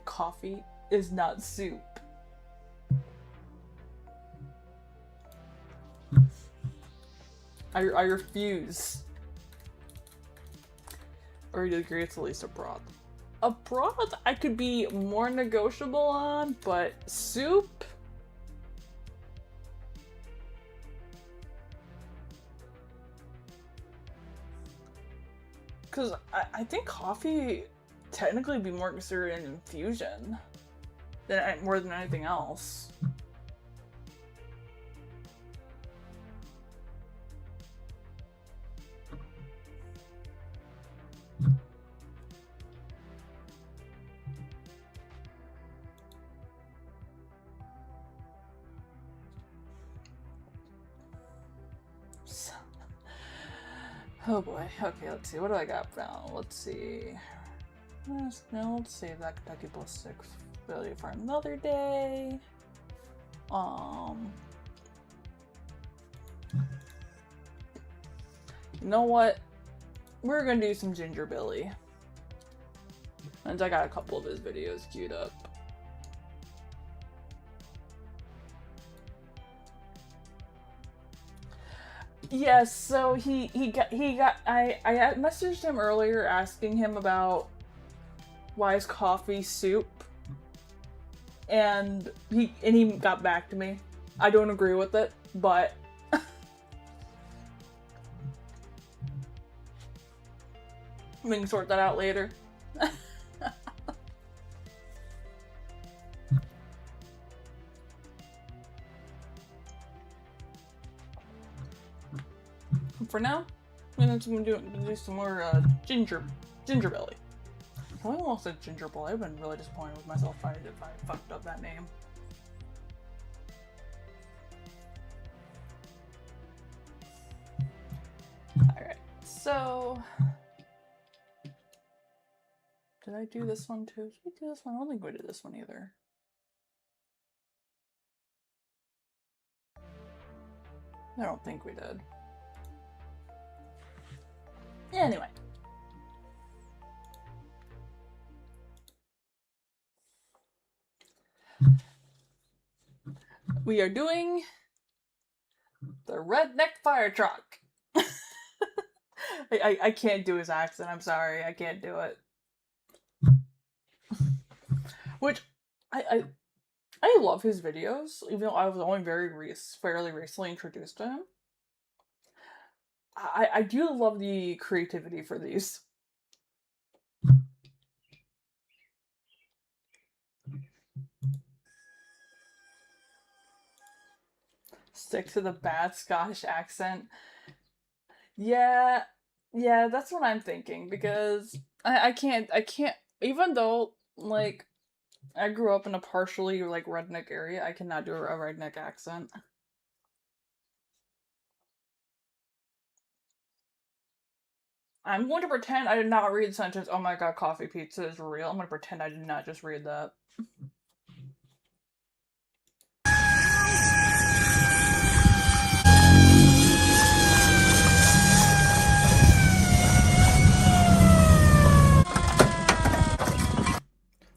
Coffee is not soup. I refuse. Or do you agree it's at least a broth? A broth I could be more negotiable on, but soup? Because I think coffee technically be more considered an infusion than more than anything else. Oh boy. Okay, let's see. What do I got now? Let's see. No, let's save that Kentucky plus 6 ability for another day. You know what? We're gonna do some Ginger Billy. And I got a couple of his videos queued up. Yes, so he got I messaged him earlier asking him about why is coffee soup, and he got back to me. I don't agree with it, but we can sort that out later. for now. And then I'm gonna do some more ginger belly. I almost said ginger boy. I've been really disappointed with myself if I fucked up that name. Alright, so did I do this one too? Did we do this one? I don't think we did this one either. I don't think we did. Anyway. We are doing the redneck fire truck. I can't do his accent. I'm sorry. I can't do it. Which I love his videos, even though I was only fairly recently introduced to him. I do love the creativity for these. Stick to the bad Scottish accent. Yeah, that's what I'm thinking, because I can't, even though, like, I grew up in a partially, like, redneck area, I cannot do a redneck accent. I'm going to pretend I did not read the sentence, "Oh my god, coffee pizza is real." I'm going to pretend I did not just read that.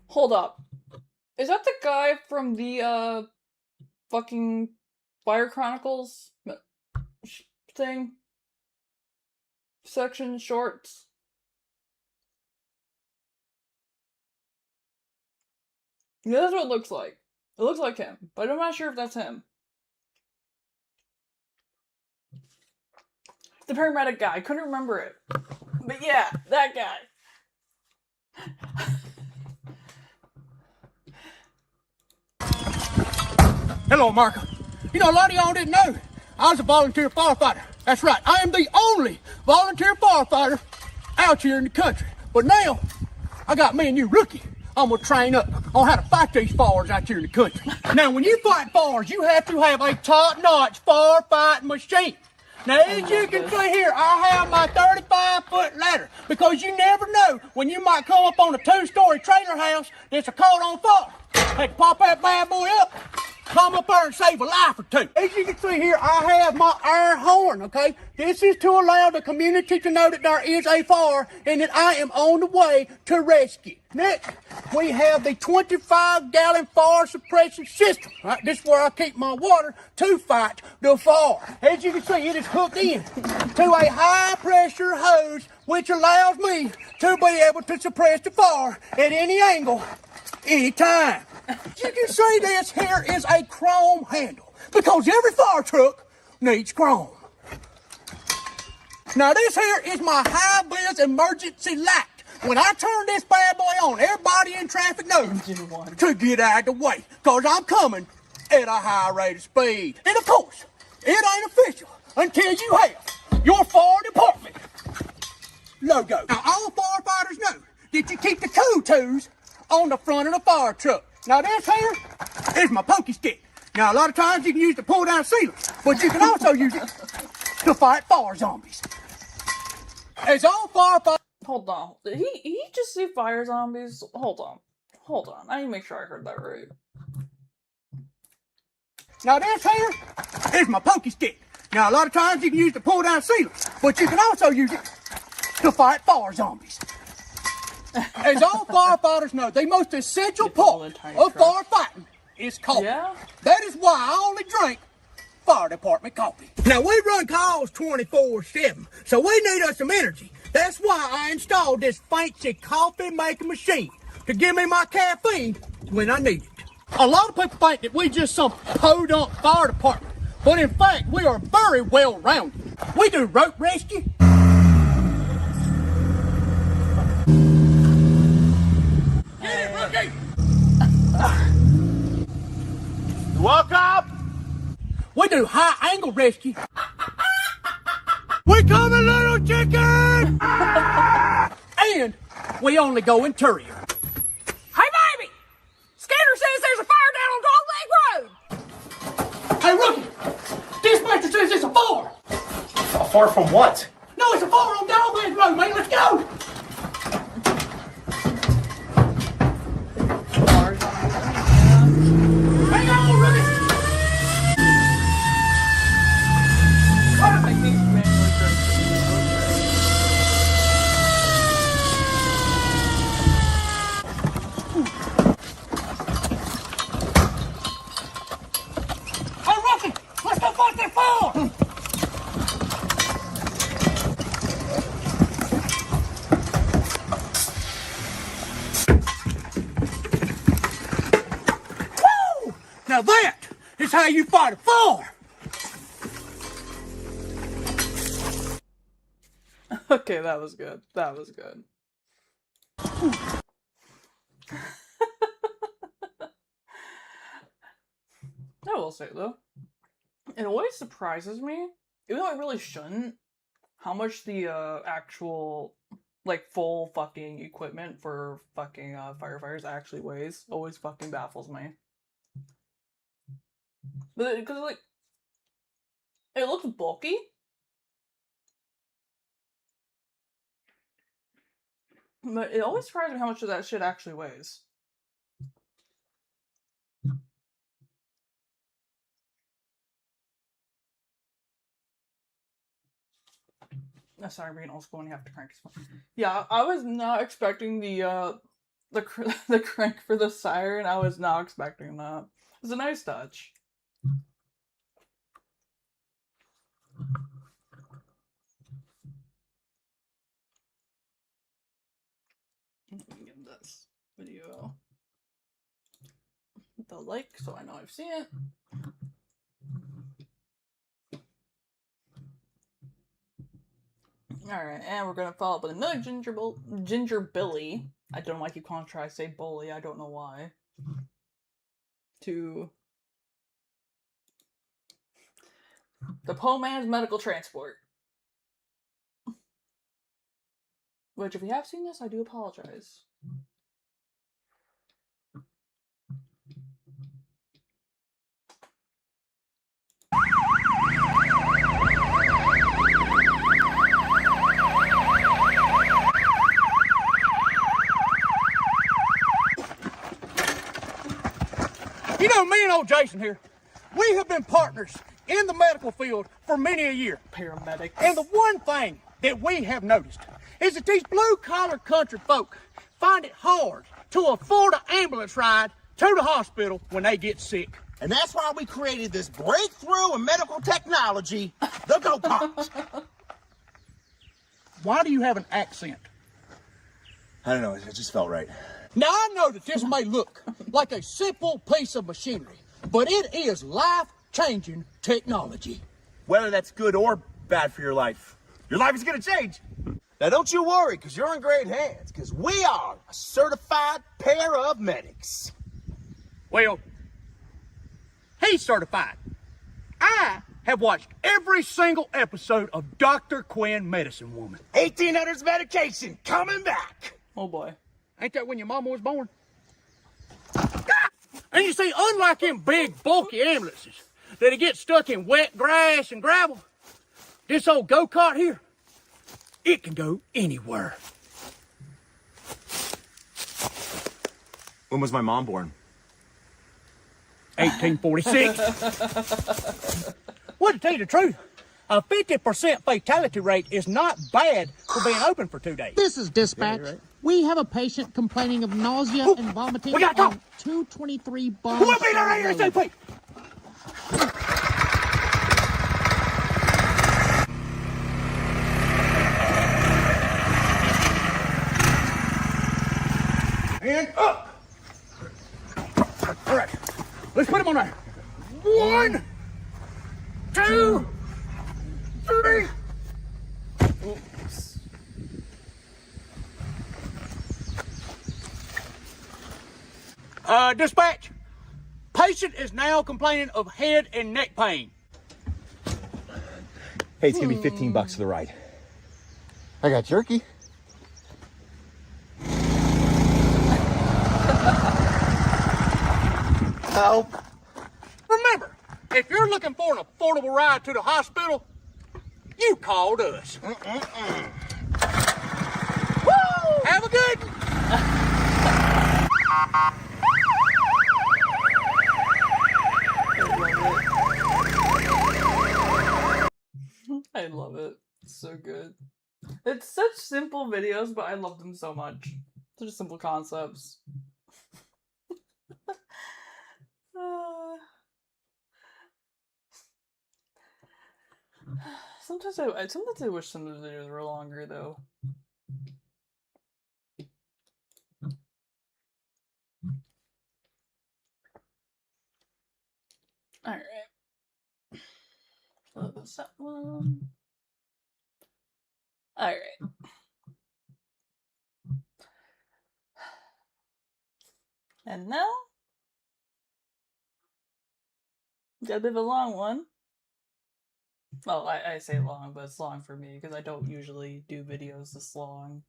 Hold up. Is that the guy from the, fucking Fire Chronicles thing? Section shorts? Yeah, that's what it looks like. It looks like him, but I'm not sure if that's him. The paramedic guy. I couldn't remember it. But yeah, that guy. Hello, Marco. You know, a lot of y'all didn't know I was a volunteer firefighter. That's right. I am the only volunteer firefighter out here in the country. But now, I got me and you rookie. I'm going to train up on how to fight these fires out here in the country. Now, when you fight fires, you have to have a top-notch firefighting machine. Now, as you can see here, I have my 35-foot ladder, because you never know when you might come up on a 2-story trailer house that's caught on fire. Hey, pop that bad boy up, come up there and save a life or two. As you can see here, I have my air horn, okay? This is to allow the community to know that there is a fire and that I am on the way to rescue. Next, we have the 25-gallon fire suppression system. Right, this is where I keep my water to fight the fire. As you can see, it is hooked in to a high-pressure hose, which allows me to be able to suppress the fire at any angle, anytime. You can see this here is a chrome handle, because every fire truck needs chrome. Now this here is my high-vis emergency light. When I turn this bad boy on, everybody in traffic knows to get out of the way, because I'm coming at a high rate of speed. And of course, it ain't official until you have your fire department logo. Now all firefighters know that you keep the tutus on the front of the fire truck. Now this here is my pokey stick. Now a lot of times you can use it to pull down ceilings, but you can also use it to fight fire zombies. As all firefighters... Hold on. Did he just see fire zombies? Hold on. I need to make sure I heard that right. Now this here is my pokey stick. Now a lot of times you can use it to pull down ceilings, but you can also use it to fight fire zombies. As all firefighters know, the most essential part of firefighting is coffee. Yeah? That is why I only drink fire department coffee. Now we run calls 24/7, so we need us some energy. That's why I installed this fancy coffee making machine to give me my caffeine when I need it. A lot of people think that we just some podunk fire department, but in fact we are very well rounded. We do rope rescue. Get it, rookie! Welcome! We do high angle rescue. We coming, little chicken! And we only go in Terrier. Hey, baby! Scanner says there's a fire down on Dog Leg Road. Hey, rookie! Dispatcher says it's a fire. Far from what? No, it's a fire on Dog Leg Road, man. Let's go! Hang on, rookie! Hey, rookie! Let's go fight that fire! Woo! Now that is how you fight a fire! Okay, that was good. That was good. I will say though, it always surprises me, even though it really shouldn't, how much the actual like full fucking equipment for fucking firefighters actually weighs. Always fucking baffles me. But because like it looks bulky. But it always surprises me how much of that shit actually weighs. Sorry, I'm being old school when you have to crank. Yeah, I was not expecting the crank for the siren. I was not expecting that. It was a nice touch. Let me give this video the like so I know I've seen it. Alright, and we're gonna follow up with another Ginger Billy. I don't know why I keep calling trying to say bully, I don't know why. To the Poe Man's Medical Transport. Which, if you have seen this, I do apologize. You know, me and old Jason here, we have been partners in the medical field for many a year. Paramedics. And the one thing that we have noticed is that these blue-collar country folk find it hard to afford an ambulance ride to the hospital when they get sick. And that's why we created this breakthrough in medical technology, the go-karts. Why do you have an accent? I don't know, it just felt right. Now, I know that this may look like a simple piece of machinery, but it is life-changing technology. Whether that's good or bad for your life is gonna change. Now don't you worry, because you're in great hands, because we are a certified pair of medics. Well, he's certified. I have watched every single episode of Dr. Quinn Medicine Woman. 1800s medication coming back. Oh boy. Ain't that when your mama was born? And you see, unlike them big, bulky ambulances that get stuck in wet grass and gravel, this old go-kart here, it can go anywhere. When was my mom born? 1846. Well, to tell you the truth, a 50% fatality rate is not bad for being open for 2 days. This is dispatch. Yeah, right. We have a patient complaining of nausea and vomiting we gotta go. on 223 Bond We'll be there Road. ASAP. And up. All right, let's put him on there. 1, 2, 3. Oops. Dispatch. Patient is now complaining of head and neck pain. Hey, it's gonna be $15 for the ride. I got jerky. Help. Remember, if you're looking for an affordable ride to the hospital, you called us. Woo! Have a good I love it. It's so good. It's such simple videos, but I love them so much. Such simple concepts. Sometimes I wish some of the videos were longer though. Alright. What's that one? Alright. And now, got a bit of a long one. Well, I say long, but it's long for me because I don't usually do videos this long.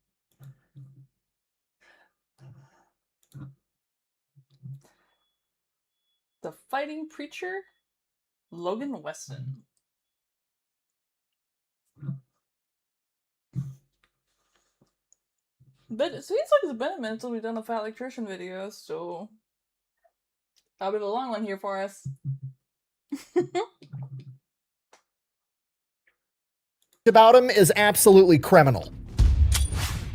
The Fighting Preacher, Logan Weston. But it seems like it's been a minute until we've done a Fat Electrician video, so I'll be the long one here for us. About him is absolutely criminal.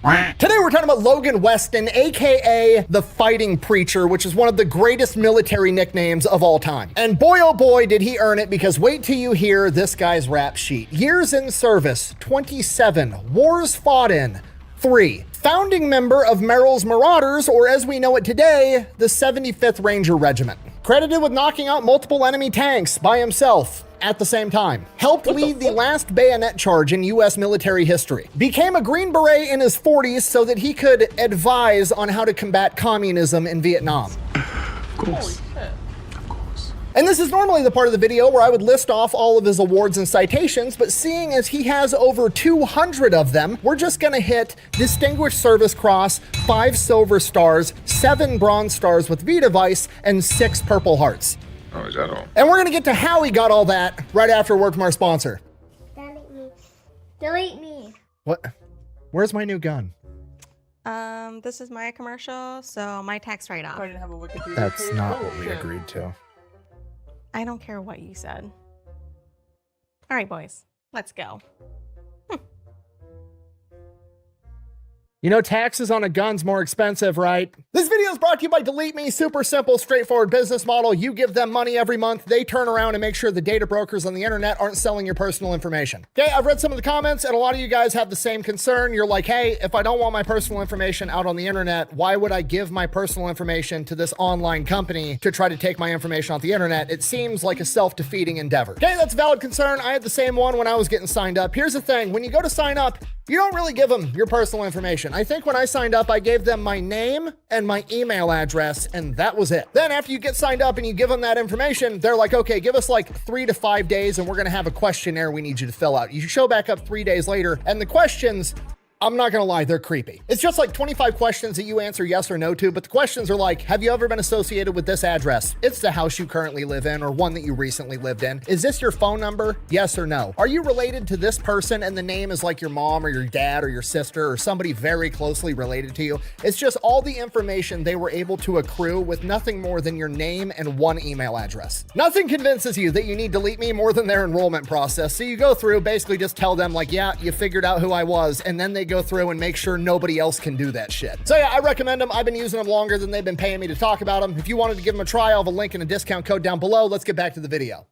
Today we're talking about Logan Weston, aka the Fighting Preacher, which is one of the greatest military nicknames of all time. And boy oh boy did he earn it, because wait till you hear this guy's rap sheet. Years in service, 27. Wars fought in, 3. Founding member of Merrill's Marauders, or as we know it today, the 75th Ranger Regiment. Credited with knocking out multiple enemy tanks by himself at the same time. Helped lead the last bayonet charge in US military history. Became a Green Beret in his 40s so that he could advise on how to combat communism in Vietnam. Of course. And this is normally the part of the video where I would list off all of his awards and citations, but seeing as he has over 200 of them, we're just gonna hit Distinguished Service Cross, 5 Silver Stars, 7 Bronze Stars with V device, and 6 Purple Hearts. Oh, is that all? And we're gonna get to how he got all that right after a word from our sponsor. Delete me. Delete me. What? Where's my new gun? This is my commercial, so my tax write-off. I didn't have a Wikipedia That's page. not Oh, what we shit. agreed to. I don't care what you said. All right, boys, let's go. You know, taxes on a gun's more expensive, right? This video is brought to you by Delete Me. Super simple, straightforward business model. You give them money every month. They turn around and make sure the data brokers on the internet aren't selling your personal information. Okay, I've read some of the comments, and a lot of you guys have the same concern. You're like, hey, if I don't want my personal information out on the internet, why would I give my personal information to this online company to try to take my information off the internet? It seems like a self-defeating endeavor. Okay, that's a valid concern. I had the same one when I was getting signed up. Here's the thing. When you go to sign up, you don't really give them your personal information. I think when I signed up, I gave them my name and my email address, and that was it. Then after you get signed up and you give them that information, they're like, okay, give us like 3 to 5 days and we're gonna have a questionnaire we need you to fill out. You show back up 3 days later, and the questions, I'm not gonna lie, they're creepy. It's just like 25 questions that you answer yes or no to, but the questions are like, have you ever been associated with this address? It's the house you currently live in or one that you recently lived in. Is this your phone number? Yes or no? Are you related to this person and the name is like your mom or your dad or your sister or somebody very closely related to you? It's just all the information they were able to accrue with nothing more than your name and one email address. Nothing convinces you that you need Delete Me more than their enrollment process. So you go through, basically just tell them like, yeah, you figured out who I was, and then they go through and make sure nobody else can do that shit. So yeah, I recommend them. I've been using them longer than they've been paying me to talk about them. If you wanted to give them a try, I'll have a link and a discount code down below. Let's get back to the video.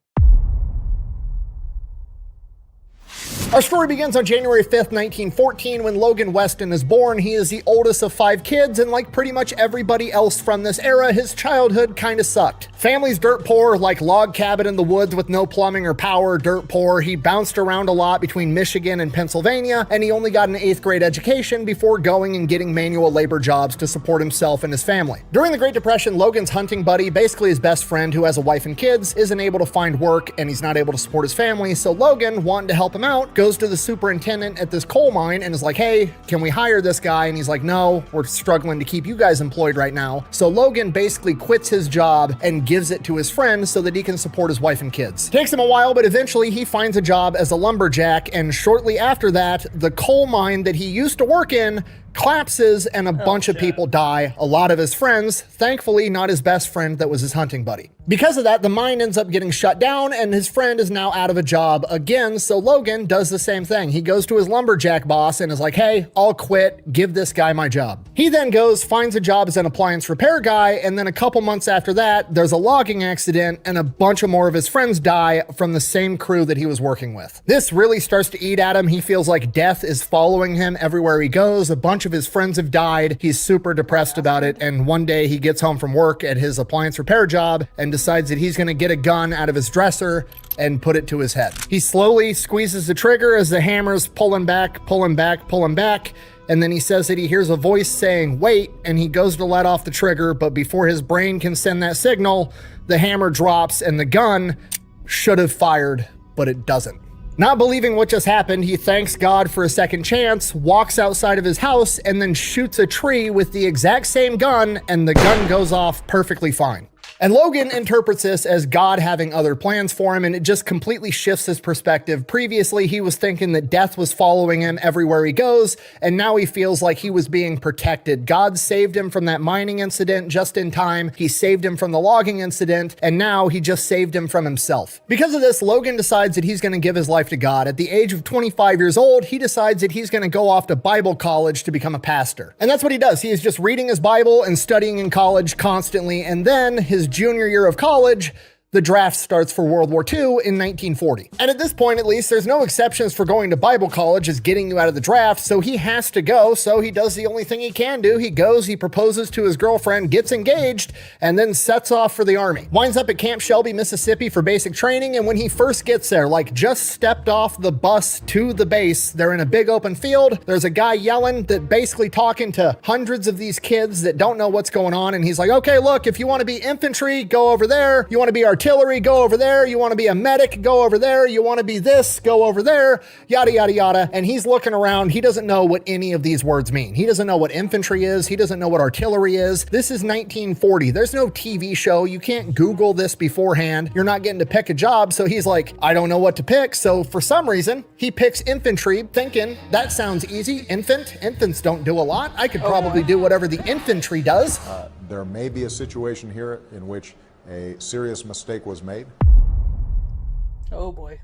Our story begins on January 5th, 1914, when Logan Weston is born. He is the oldest of 5 kids, and like pretty much everybody else from this era, his childhood kinda sucked. Family's dirt poor, like log cabin in the woods with no plumbing or power, dirt poor. He bounced around a lot between Michigan and Pennsylvania, and he only got an 8th grade education before going and getting manual labor jobs to support himself and his family. During the Great Depression, Logan's hunting buddy, basically his best friend who has a wife and kids, isn't able to find work and he's not able to support his family, so Logan, wanting to help him out, goes to the superintendent at this coal mine and is like, hey, can we hire this guy? And he's like, no, we're struggling to keep you guys employed right now. So Logan basically quits his job and gives it to his friend so that he can support his wife and kids. Takes him a while, but eventually he finds a job as a lumberjack, and shortly after that, the coal mine that he used to work in collapses and a bunch of people die. A lot of his friends, thankfully not his best friend that was his hunting buddy. Because of that, the mine ends up getting shut down and his friend is now out of a job again, so Logan does the same thing. He goes to his lumberjack boss and is like, hey, I'll quit, give this guy my job. He then goes, finds a job as an appliance repair guy, and then a couple months after that, there's a logging accident and a bunch of more of his friends die from the same crew that he was working with. This really starts to eat at him. He feels like death is following him everywhere he goes. A bunch of his friends have died. He's super depressed about it, and one day he gets home from work at his appliance repair job and decides that he's gonna get a gun out of his dresser and put it to his head. He slowly squeezes the trigger as the hammer's pulling back, pulling back, pulling back, and then he says that he hears a voice saying, wait, and he goes to let off the trigger, but before his brain can send that signal, the hammer drops and the gun should have fired, but it doesn't. Not believing what just happened, he thanks God for a second chance, walks outside of his house, and then shoots a tree with the exact same gun, and the gun goes off perfectly fine. And Logan interprets this as God having other plans for him, and it just completely shifts his perspective. Previously, he was thinking that death was following him everywhere he goes, and now he feels like he was being protected. God saved him from that mining incident just in time. He saved him from the logging incident, and now he just saved him from himself. Because of this, Logan decides that he's going to give his life to God. At the age of 25 years old, he decides that he's going to go off to Bible college to become a pastor. And that's what he does. He is just reading his Bible and studying in college constantly, and then his junior year of college, the draft starts for World War II in 1940. And at this point, at least, there's no exceptions for going to Bible college as getting you out of the draft, so he has to go, so he does the only thing he can do. He goes, he proposes to his girlfriend, gets engaged, and then sets off for the Army. Winds up at Camp Shelby, Mississippi for basic training, and when he first gets there, like just stepped off the bus to the base, they're in a big open field. There's a guy yelling that basically talking to hundreds of these kids that don't know what's going on, and he's like, okay, look, if you want to be infantry, go over there. You want to be artillery, go over there. You want to be a medic, go over there. You want to be this, go over there, yada, yada, yada. And he's looking around. He doesn't know what any of these words mean. He doesn't know what infantry is. He doesn't know what artillery is. This is 1940. There's no TV show. You can't Google this beforehand. You're not getting to pick a job. So he's like, I don't know what to pick. So for some reason, he picks infantry, thinking that sounds easy. Infants don't do a lot. I could probably do whatever the infantry does. There may be a situation here in which a serious mistake was made. Oh boy.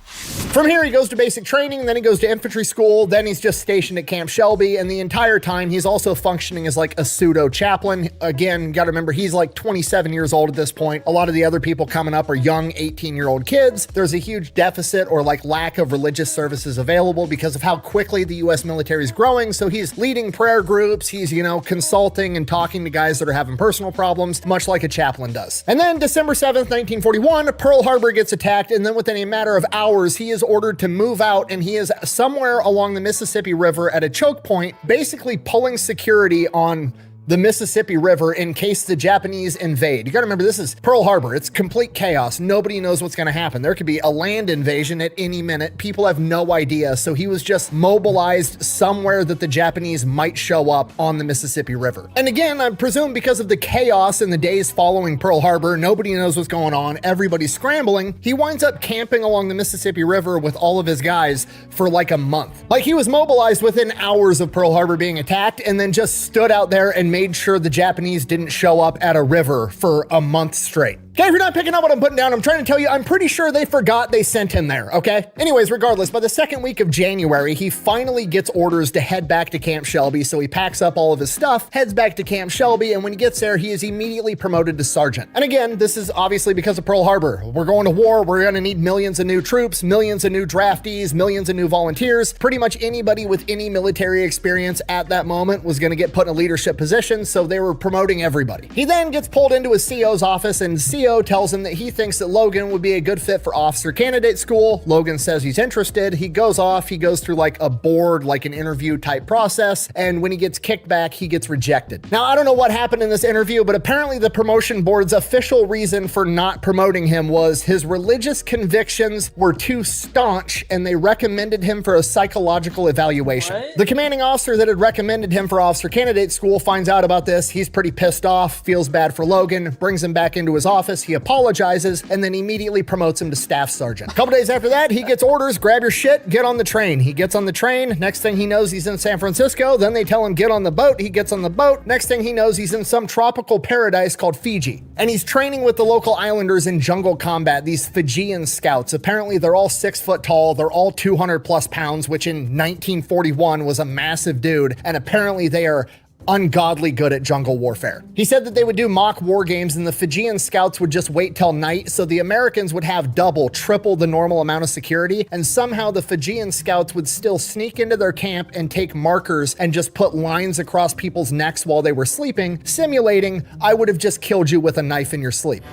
From here, he goes to basic training, then he goes to infantry school, then he's just stationed at Camp Shelby, and the entire time he's also functioning as like a pseudo chaplain. Again, gotta remember, he's like 27 years old at this point. A lot of the other people coming up are young 18-year-old kids. There's a huge deficit or like lack of religious services available because of how quickly the US military is growing. So he's leading prayer groups, he's, consulting and talking to guys that are having personal problems, much like a chaplain does. And then December 7th, 1941, Pearl Harbor gets attacked, and then within a matter of hours, he is ordered to move out, and he is somewhere along the Mississippi River at a choke point, basically pulling security on the Mississippi River in case the Japanese invade. You gotta remember, this is Pearl Harbor. It's complete chaos. Nobody knows what's gonna happen. There could be a land invasion at any minute. People have no idea. So he was just mobilized somewhere that the Japanese might show up on the Mississippi River. And again, I presume because of the chaos in the days following Pearl Harbor, nobody knows what's going on. Everybody's scrambling. He winds up camping along the Mississippi River with all of his guys for like a month. Like, he was mobilized within hours of Pearl Harbor being attacked and then just stood out there and made sure the Japanese didn't show up at a river for a month straight. Okay, if you're not picking up what I'm putting down, I'm trying to tell you, I'm pretty sure they forgot they sent him there, okay? Anyways, regardless, by the second week of January, he finally gets orders to head back to Camp Shelby, so he packs up all of his stuff, heads back to Camp Shelby, and when he gets there, he is immediately promoted to sergeant. And again, this is obviously because of Pearl Harbor. We're going to war, we're gonna need millions of new troops, millions of new draftees, millions of new volunteers. Pretty much anybody with any military experience at that moment was gonna get put in a leadership position, so they were promoting everybody. He then gets pulled into his CO's office, and CO tells him that he thinks that Logan would be a good fit for officer candidate school. Logan says he's interested. He goes off, he goes through like a board, like an interview type process, and when he gets kicked back, he gets rejected. Now, I don't know what happened in this interview, but apparently the promotion board's official reason for not promoting him was his religious convictions were too staunch, and they recommended him for a psychological evaluation. What? The commanding officer that had recommended him for officer candidate school finds out about this. He's pretty pissed off, feels bad for Logan, brings him back into his office. He apologizes and then immediately promotes him to staff sergeant. A couple days after that, he gets orders, grab your shit, get on the train. He gets on the train. Next thing he knows, he's in San Francisco. Then they tell him get on the boat. He gets on the boat. Next thing he knows, he's in some tropical paradise called Fiji. And he's training with the local islanders in jungle combat, these Fijian scouts. Apparently they're all 6 foot tall. They're all 200 plus pounds, which in 1941 was a massive dude. And apparently they are ungodly good at jungle warfare. He said that they would do mock war games and the Fijian scouts would just wait till night, so the Americans would have double, triple the normal amount of security, and somehow the Fijian scouts would still sneak into their camp and take markers and just put lines across people's necks while they were sleeping, simulating, I would have just killed you with a knife in your sleep.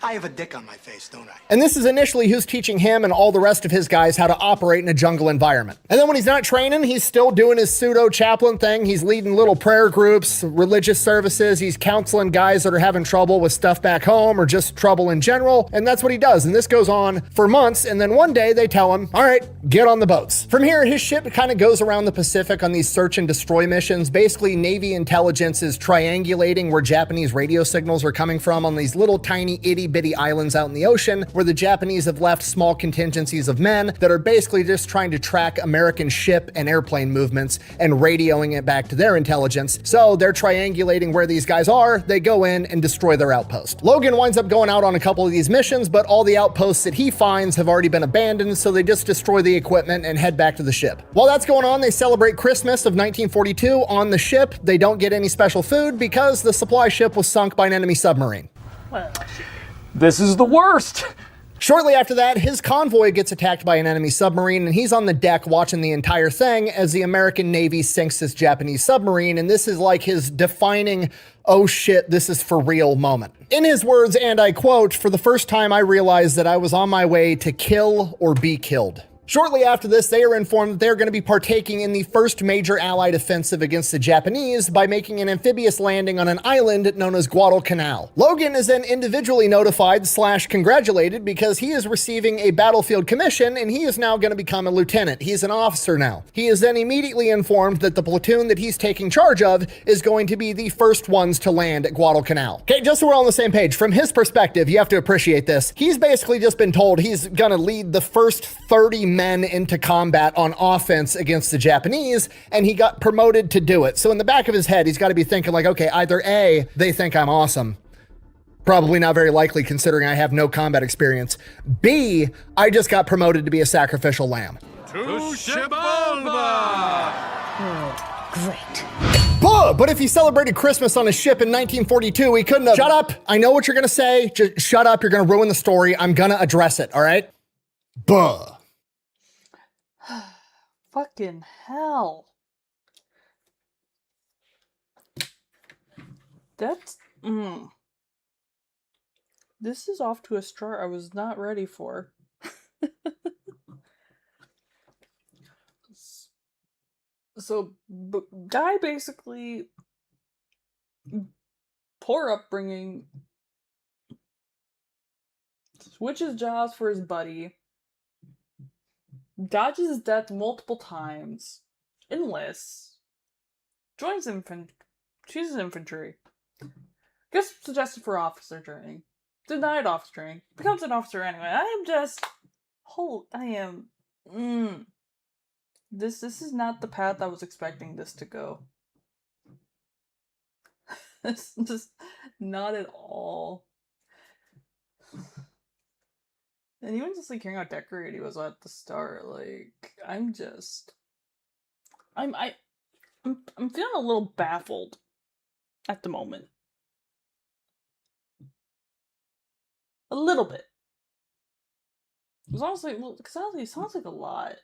I have a dick on my face, don't I? And this is initially who's teaching him and all the rest of his guys how to operate in a jungle environment. And then when he's not training, he's still doing his pseudo chaplain thing. He's leading little prayer groups, religious services. He's counseling guys that are having trouble with stuff back home or just trouble in general. And that's what he does. And this goes on for months. And then one day they tell him, all right, get on the boats. From here, his ship kind of goes around the Pacific on these search and destroy missions. Basically, Navy intelligence is triangulating where Japanese radio signals are coming from on these little tiny itty bitty islands out in the ocean where the Japanese have left small contingencies of men that are basically just trying to track American ship and airplane movements and radioing it back to their intelligence. So they're triangulating where these guys are. They go in and destroy their outpost. Logan winds up going out on a couple of these missions, but all the outposts that he finds have already been abandoned, so they just destroy the equipment and head back to the ship. While that's going on, they celebrate Christmas of 1942 on the ship. They don't get any special food because the supply ship was sunk by an enemy submarine. Well, This is the worst. Shortly after that, his convoy gets attacked by an enemy submarine, and he's on the deck watching the entire thing as the American Navy sinks this Japanese submarine, and this is like his defining, oh shit, this is for real moment. In his words, and I quote, "For the first time I realized that I was on my way to kill or be killed." Shortly after this, they are informed that they're going to be partaking in the first major Allied offensive against the Japanese by making an amphibious landing on an island known as Guadalcanal. Logan is then individually notified / congratulated because he is receiving a battlefield commission and he is now going to become a lieutenant. He's an officer now. He is then immediately informed that the platoon that he's taking charge of is going to be the first ones to land at Guadalcanal. Okay, just so we're all on the same page, from his perspective, you have to appreciate this. He's basically just been told he's going to lead the first 30 men into combat on offense against the Japanese, and he got promoted to do it. So in the back of his head, he's got to be thinking like, okay, either A, they think I'm awesome. Probably not very likely considering I have no combat experience. B, I just got promoted to be a sacrificial lamb. Great. But if he celebrated Christmas on a ship in 1942, he couldn't have. Shut up. I know what you're going to say. Just shut up. You're going to ruin the story. I'm going to address it. All right. Buh. fucking hell. That's... This is off to a start I was not ready for. So, guy basically... Poor upbringing. Switches jobs for his buddy. Dodges death multiple times. Enlists. Joins chooses infantry. Gets suggested for officer training. Denied officer training. Becomes an officer anyway. This is not the path I was expecting this to go. It's just not at all. And even just like hearing how decorated he was at the start, like I'm feeling a little baffled at the moment. A little bit. It sounds like a lot.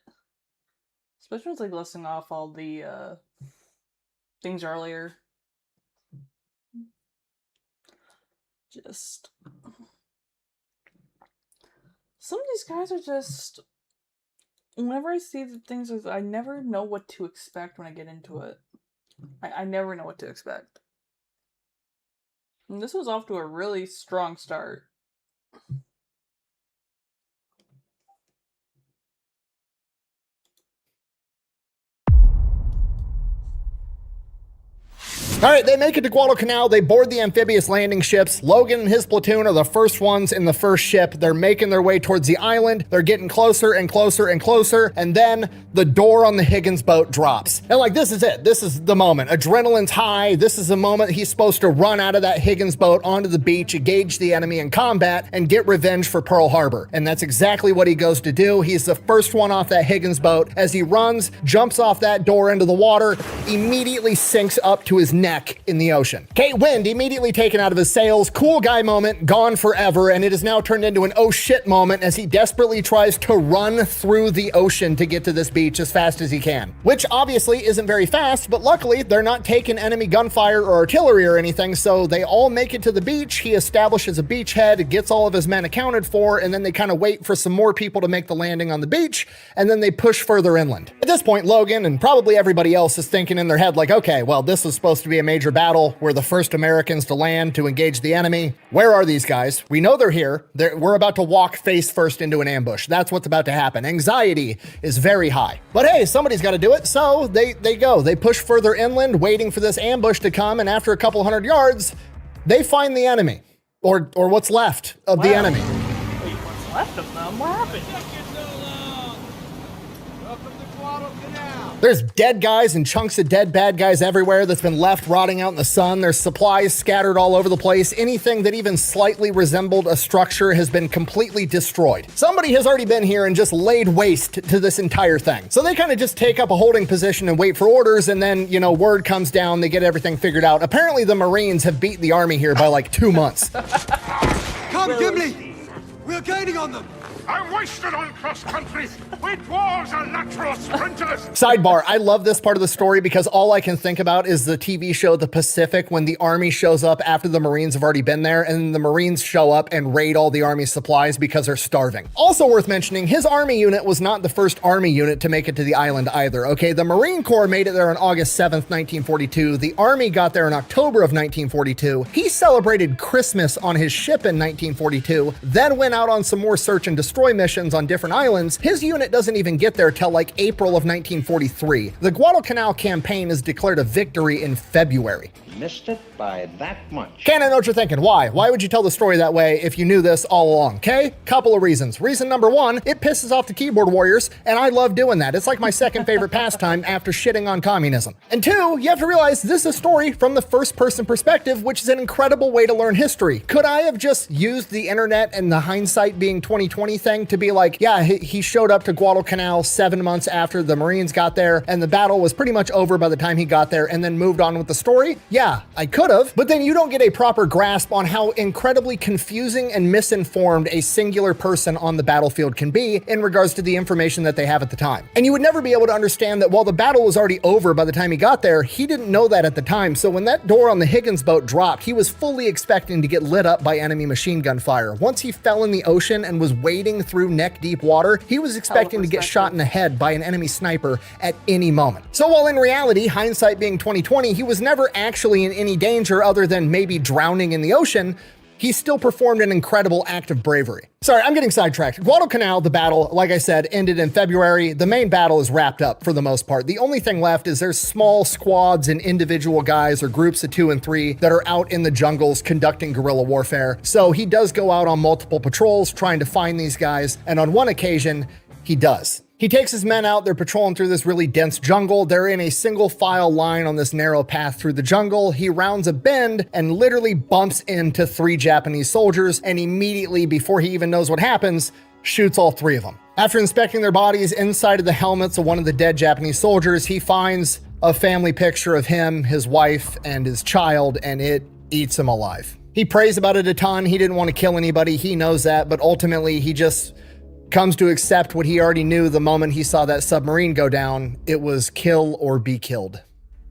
Especially when it's like listing off all the things earlier. Just some of these guys are just, whenever I see the things, I never know what to expect when I get into it. I never know what to expect. And this was off to a really strong start. All right, they make it to Guadalcanal. They board the amphibious landing ships. Logan and his platoon are the first ones in the first ship. They're making their way towards the island. They're getting closer and closer and closer. And then the door on the Higgins boat drops. And like, this is it. This is the moment. Adrenaline's high. This is the moment he's supposed to run out of that Higgins boat onto the beach, engage the enemy in combat, and get revenge for Pearl Harbor. And that's exactly what he goes to do. He's the first one off that Higgins boat. As he runs, jumps off that door into the water, immediately sinks up to his neck in the ocean. Okay, wind immediately taken out of his sails. Cool guy moment, gone forever, and it is now turned into an oh shit moment as he desperately tries to run through the ocean to get to this beach as fast as he can. Which obviously isn't very fast, but luckily they're not taking enemy gunfire or artillery or anything, so they all make it to the beach. He establishes a beachhead, gets all of his men accounted for, and then they kind of wait for some more people to make the landing on the beach, and then they push further inland. At this point, Logan and probably everybody else is thinking in their head like, okay, well, this was supposed to be a major battle. We're the first Americans to land to engage the enemy. Where are these guys? We know they're here. We're about to walk face first into an ambush. That's what's about to happen. Anxiety is very high. But hey, somebody's got to do it, so they go. They push further inland, waiting for this ambush to come, and after a couple hundred yards, they find the enemy. Or what's left of the enemy. Wait, what's left of them? What happened? There's dead guys and chunks of dead bad guys everywhere that's been left rotting out in the sun. There's supplies scattered all over the place. Anything that even slightly resembled a structure has been completely destroyed. Somebody has already been here and just laid waste to this entire thing. So they kind of just take up a holding position and wait for orders, and then, you know, word comes down, they get everything figured out. Apparently the Marines have beat the army here by like 2 months. Come, Gimli! We're gaining on them! I'm wasted on cross country. We dwarves are natural sprinters. Sidebar, I love this part of the story because all I can think about is the TV show The Pacific, when the army shows up after the Marines have already been there, and the Marines show up and raid all the army supplies because they're starving. Also worth mentioning, his army unit was not the first army unit to make it to the island either, okay? The Marine Corps made it there on August 7th, 1942. The Army got there in October of 1942. He celebrated Christmas on his ship in 1942, then went out on some more search and destroy missions on different islands. His unit doesn't even get there till like April of 1943. The Guadalcanal campaign is declared a victory in February. Missed it by that much. Ken, I know what you're thinking. Why? Why would you tell the story that way if you knew this all along? Okay? Couple of reasons. Reason number one, it pisses off the keyboard warriors, and I love doing that. It's like my second favorite pastime after shitting on communism. And two, you have to realize this is a story from the first person perspective, which is an incredible way to learn history. Could I have just used the internet and the hindsight being 2020 thing to be like, yeah, he showed up to Guadalcanal 7 months after the Marines got there, and the battle was pretty much over by the time he got there, and then moved on with the story? Yeah, I could have, but then you don't get a proper grasp on how incredibly confusing and misinformed a singular person on the battlefield can be in regards to the information that they have at the time. And you would never be able to understand that while the battle was already over by the time he got there, he didn't know that at the time. So when that door on the Higgins boat dropped, he was fully expecting to get lit up by enemy machine gun fire. Once he fell in the ocean and was wading through neck-deep water, he was expecting to get shot in the head by an enemy sniper at any moment. So while in reality, hindsight being 2020, he was never actually in any danger other than maybe drowning in the ocean, he still performed an incredible act of bravery. Sorry, I'm getting sidetracked. Guadalcanal, the battle, like I said, ended in February. The main battle is wrapped up for the most part. The only thing left is there's small squads and individual guys or groups of 2 and 3 that are out in the jungles conducting guerrilla warfare. So he does go out on multiple patrols trying to find these guys, and on one occasion, he does. He takes his men out, they're patrolling through this really dense jungle. They're in a single file line on this narrow path through the jungle. He rounds a bend and literally bumps into 3 Japanese soldiers, and immediately before he even knows what happens, shoots all 3 of them. After inspecting their bodies inside of the helmets of one of the dead Japanese soldiers, he finds a family picture of him, his wife, and his child, and it eats him alive. He prays about it a ton. He didn't want to kill anybody. He knows that, but ultimately he just comes to accept what he already knew the moment he saw that submarine go down. It was kill or be killed.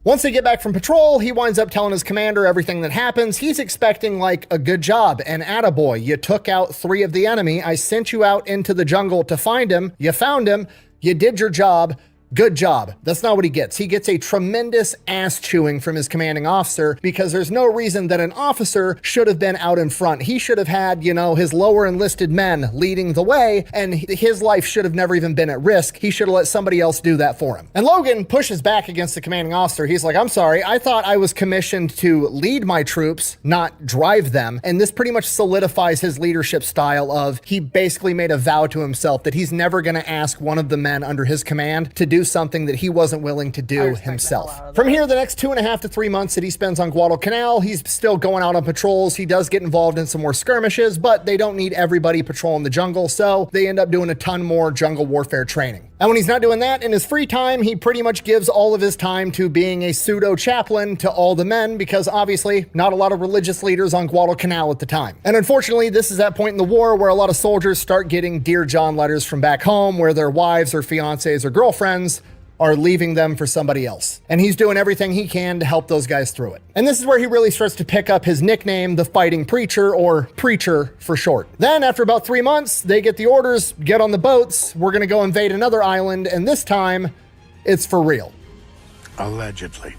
Once they get back from patrol, he winds up telling his commander everything that happens. He's expecting like a good job, an attaboy. You took out 3 of the enemy. I sent you out into the jungle to find him. You found him. You did your job. Good job. That's not what he gets. He gets a tremendous ass chewing from his commanding officer because there's no reason that an officer should have been out in front. He should have had, his lower enlisted men leading the way, and his life should have never even been at risk. He should have let somebody else do that for him. And Logan pushes back against the commanding officer. He's like, I'm sorry, I thought I was commissioned to lead my troops, not drive them. And this pretty much solidifies his leadership style of he basically made a vow to himself that he's never going to ask one of the men under his command to do something that he wasn't willing to do himself. From here, the next 2.5 to 3 months that he spends on Guadalcanal, he's still going out on patrols. He does get involved in some more skirmishes, but they don't need everybody patrolling the jungle, so they end up doing a ton more jungle warfare training. And when he's not doing that, in his free time, he pretty much gives all of his time to being a pseudo chaplain to all the men because obviously not a lot of religious leaders on Guadalcanal at the time. And unfortunately, this is that point in the war where a lot of soldiers start getting Dear John letters from back home where their wives or fiancés or girlfriends are leaving them for somebody else. And he's doing everything he can to help those guys through it. And this is where he really starts to pick up his nickname, the Fighting Preacher, or Preacher for short. Then after about 3 months, they get the orders, get on the boats, we're gonna go invade another island, and this time, it's for real. Allegedly.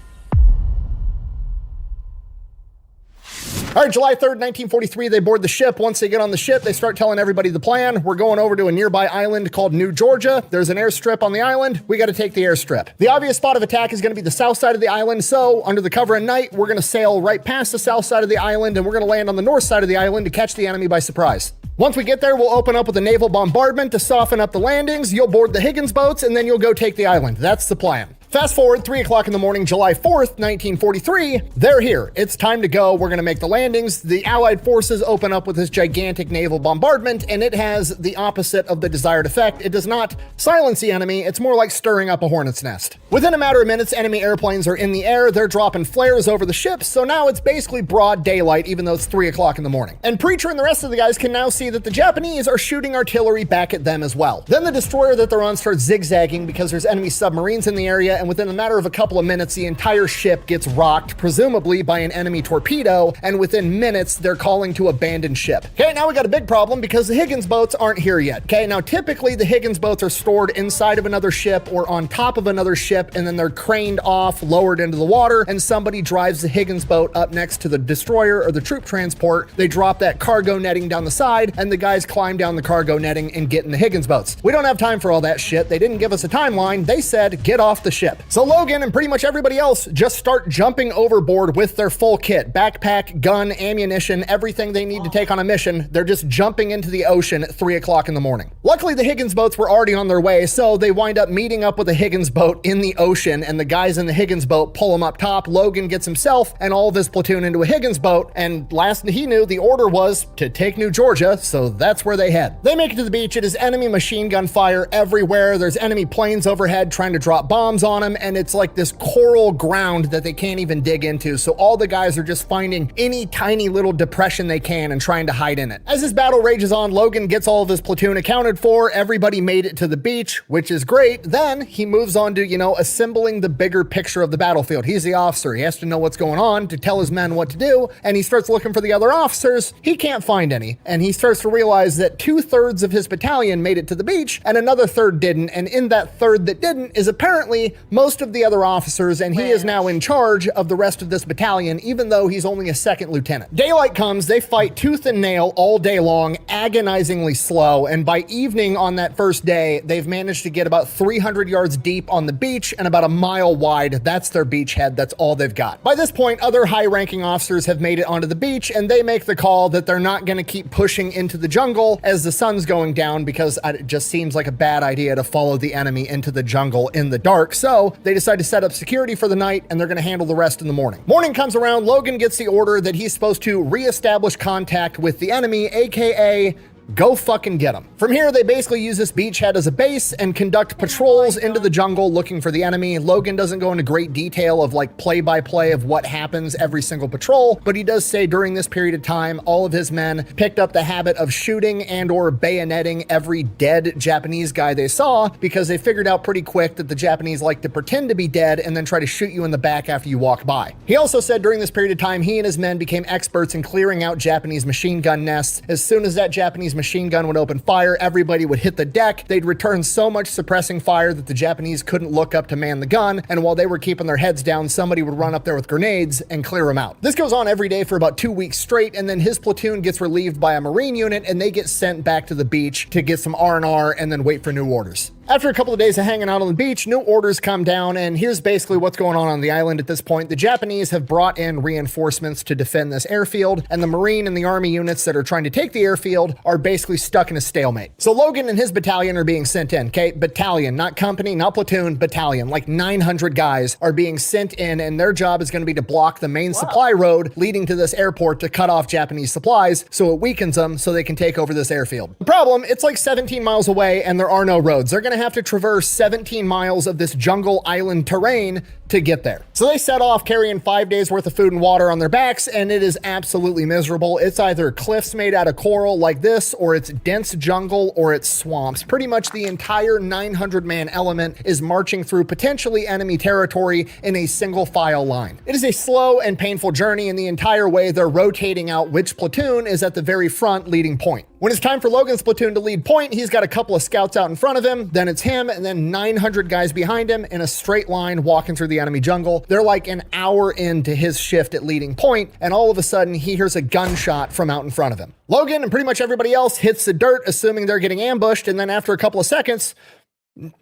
All right, July 3rd, 1943, they board the ship. Once they get on the ship, they start telling everybody the plan. We're going over to a nearby island called New Georgia. There's an airstrip on the island. We got to take the airstrip. The obvious spot of attack is going to be the south side of the island. So under the cover of night, we're going to sail right past the south side of the island and we're going to land on the north side of the island to catch the enemy by surprise. Once we get there, we'll open up with a naval bombardment to soften up the landings. You'll board the Higgins boats and then you'll go take the island. That's the plan. Fast forward 3 o'clock in the morning, July 4th, 1943, they're here. It's time to go. We're going to make the landings. The Allied forces open up with this gigantic naval bombardment, and it has the opposite of the desired effect. It does not silence the enemy. It's more like stirring up a hornet's nest. Within a matter of minutes, enemy airplanes are in the air. They're dropping flares over the ships, so now it's basically broad daylight, even though it's 3 o'clock in the morning. And Preacher and the rest of the guys can now see that the Japanese are shooting artillery back at them as well. Then the destroyer that they're on starts zigzagging because there's enemy submarines in the area, and within a matter of a couple of minutes, the entire ship gets rocked, presumably by an enemy torpedo, and within minutes, they're calling to abandon ship. Okay, now we got a big problem because the Higgins boats aren't here yet. Okay, now typically the Higgins boats are stored inside of another ship or on top of another ship, and then they're craned off, lowered into the water, and somebody drives the Higgins boat up next to the destroyer or the troop transport. They drop that cargo netting down the side, and the guys climb down the cargo netting and get in the Higgins boats. We don't have time for all that shit. They didn't give us a timeline. They said, get off the ship. So Logan and pretty much everybody else just start jumping overboard with their full kit, backpack, gun, ammunition, everything they need to take on a mission. They're just jumping into the ocean at 3 o'clock in the morning. Luckily, the Higgins boats were already on their way, so they wind up meeting up with the Higgins boat in the ocean, and the guys in the Higgins boat pull him up top. Logan gets himself and all of his platoon into a Higgins boat, and last he knew, the order was to take New Georgia, so that's where they head. They make it to the beach. It is enemy machine gun fire everywhere. There's enemy planes overhead trying to drop bombs on them, and it's like this coral ground that they can't even dig into. So all the guys are just finding any tiny little depression they can and trying to hide in it. As this battle rages on, Logan gets all of his platoon accounted for. Everybody made it to the beach, which is great. Then he moves on to, assembling the bigger picture of the battlefield. He's the officer. He has to know what's going on to tell his men what to do. And he starts looking for the other officers. He can't find any. And he starts to realize that 2/3 of his battalion made it to the beach and another third didn't. And in that third that didn't is apparently most of the other officers, and he is now in charge of the rest of this battalion, even though he's only a second lieutenant. Daylight comes, they fight tooth and nail all day long, agonizingly slow, and by evening on that first day, they've managed to get about 300 yards deep on the beach and about a mile wide. That's their beachhead. That's all they've got. By this point, other high-ranking officers have made it onto the beach, and they make the call that they're not going to keep pushing into the jungle as the sun's going down because it just seems like a bad idea to follow the enemy into the jungle in the dark. So they decide to set up security for the night, and they're going to handle the rest in the morning. Morning comes around, Logan gets the order that he's supposed to reestablish contact with the enemy, aka Go fucking get them. From here, they basically use this beachhead as a base and conduct patrols into the jungle looking for the enemy. Logan doesn't go into great detail of like play-by-play of what happens every single patrol, but he does say during this period of time, all of his men picked up the habit of shooting and or bayoneting every dead Japanese guy they saw because they figured out pretty quick that the Japanese like to pretend to be dead and then try to shoot you in the back after you walk by. He also said during this period of time, he and his men became experts in clearing out Japanese machine gun nests. As soon as that Japanese machine gun would open fire, everybody would hit the deck. They'd return so much suppressing fire that the Japanese couldn't look up to man the gun, and while they were keeping their heads down, somebody would run up there with grenades and clear them out. This goes on every day for about 2 weeks straight, and then his platoon gets relieved by a Marine unit, and they get sent back to the beach to get some R&R and then wait for new orders. After a couple of days of hanging out on the beach, new orders come down, and here's basically what's going on the island at this point. The Japanese have brought in reinforcements to defend this airfield, and the Marine and the Army units that are trying to take the airfield are basically stuck in a stalemate. So Logan and his battalion are being sent in, okay? Battalion, not company, not platoon, battalion. Like 900 guys are being sent in, and their job is going to be to block the main supply road leading to this airport to cut off Japanese supplies so it weakens them so they can take over this airfield. The problem, it's like 17 miles away, and there are no roads. They're going to have to traverse 17 miles of this jungle island terrain to get there. So they set off carrying 5 days worth of food and water on their backs, and it is absolutely miserable. It's either cliffs made out of coral like this, or it's dense jungle, or it's swamps. Pretty much the entire 900-man element is marching through potentially enemy territory in a single file line. It is a slow and painful journey, and the entire way they're rotating out which platoon is at the very front leading point. When it's time for Logan's platoon to lead point, he's got a couple of scouts out in front of him, then it's him, and then 900 guys behind him in a straight line walking through the enemy jungle. They're like an hour into his shift at leading point, and all of a sudden he hears a gunshot from out in front of him. Logan and pretty much everybody else hits the dirt, assuming they're getting ambushed, and then after a couple of seconds,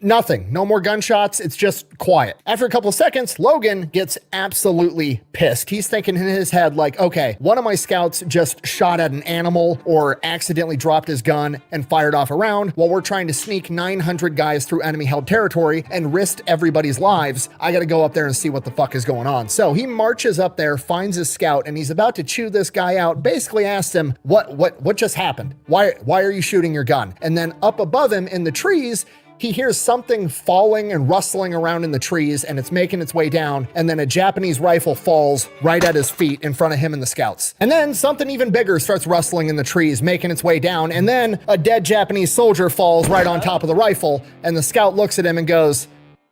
nothing. No more gunshots. It's just quiet. After a couple of seconds, Logan gets absolutely pissed. He's thinking in his head like, okay, one of my scouts just shot at an animal or accidentally dropped his gun and fired off a round while we're trying to sneak 900 guys through enemy held territory and risk everybody's lives. I got to go up there and see what the fuck is going on. So he marches up there, finds his scout, and he's about to chew this guy out. Basically asks him, what just happened? Why are you shooting your gun? And then up above him in the trees, he hears something falling and rustling around in the trees, and it's making its way down, and then a Japanese rifle falls right at his feet in front of him and the scouts. And then something even bigger starts rustling in the trees, making its way down, and then a dead Japanese soldier falls right on top of the rifle, and the scout looks at him and goes,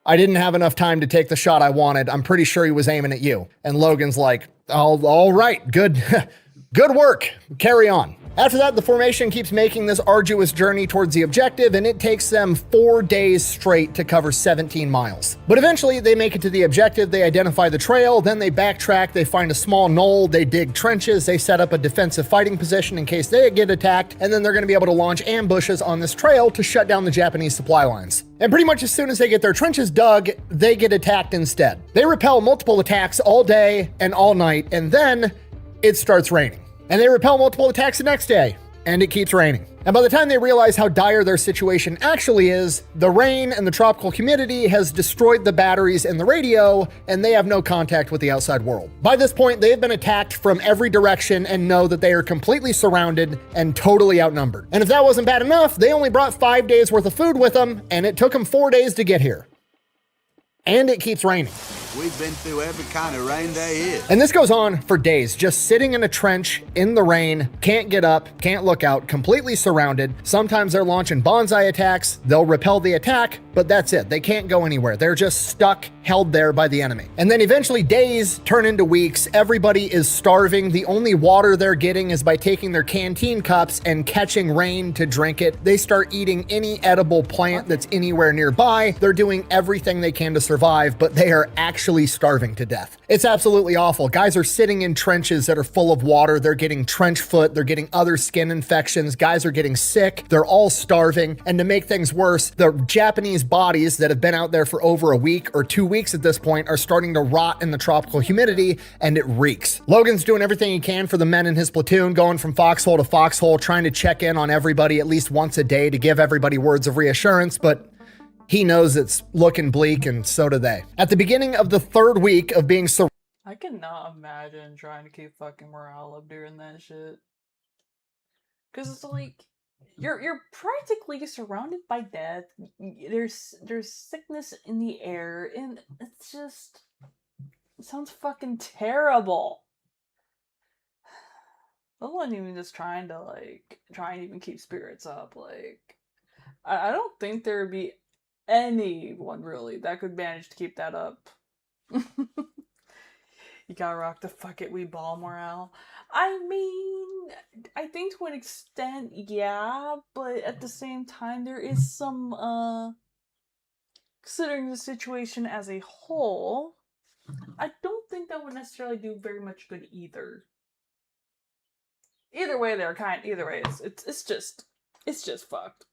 I didn't have enough time to take the shot I wanted. I'm pretty sure he was aiming at you. And Logan's like, all right, good, good work, carry on. After that, the formation keeps making this arduous journey towards the objective, and it takes them 4 days straight to cover 17 miles. But eventually, they make it to the objective, they identify the trail, then they backtrack, they find a small knoll, they dig trenches, they set up a defensive fighting position in case they get attacked, and then they're going to be able to launch ambushes on this trail to shut down the Japanese supply lines. And pretty much as soon as they get their trenches dug, they get attacked instead. They repel multiple attacks all day and all night, and then it starts raining. And they repel multiple attacks the next day, and it keeps raining. And by the time they realize how dire their situation actually is, the rain and the tropical humidity has destroyed the batteries in the radio, and they have no contact with the outside world. By this point, they have been attacked from every direction and know that they are completely surrounded and totally outnumbered. And if that wasn't bad enough, they only brought 5 days worth of food with them, and it took them 4 days to get here. And it keeps raining. We've been through every kind of rain there is. And this goes on for days, just sitting in a trench in the rain, can't get up, can't look out, completely surrounded. Sometimes they're launching bonsai attacks, they'll repel the attack, but that's it. They can't go anywhere. They're just stuck, held there by the enemy. And then eventually days turn into weeks. Everybody is starving. The only water they're getting is by taking their canteen cups and catching rain to drink it. They start eating any edible plant that's anywhere nearby. They're doing everything they can to survive, but they are actually starving to death. It's absolutely awful. Guys are sitting in trenches that are full of water. They're getting trench foot. They're getting other skin infections. Guys are getting sick. They're all starving. And to make things worse, the Japanese bodies that have been out there for over a week or 2 weeks at this point are starting to rot in the tropical humidity, and it reeks. Logan's doing everything he can for the men in his platoon, going from foxhole to foxhole, trying to check in on everybody at least once a day to give everybody words of reassurance, but he knows it's looking bleak, and so do they. At the beginning of the 3rd week of being surrounded, I cannot imagine trying to keep fucking morale up during that shit. Cause it's like, You're practically surrounded by death. There's sickness in the air, and it sounds fucking terrible. I wasn't even just trying to even keep spirits up. Like, I don't think there would be anyone really that could manage to keep that up. You gotta rock the fuck it, we ball morale. I mean, I think to an extent, yeah, but at the same time, there is some, considering the situation as a whole, I don't think that would necessarily do very much good either. Either way, it's just fucked.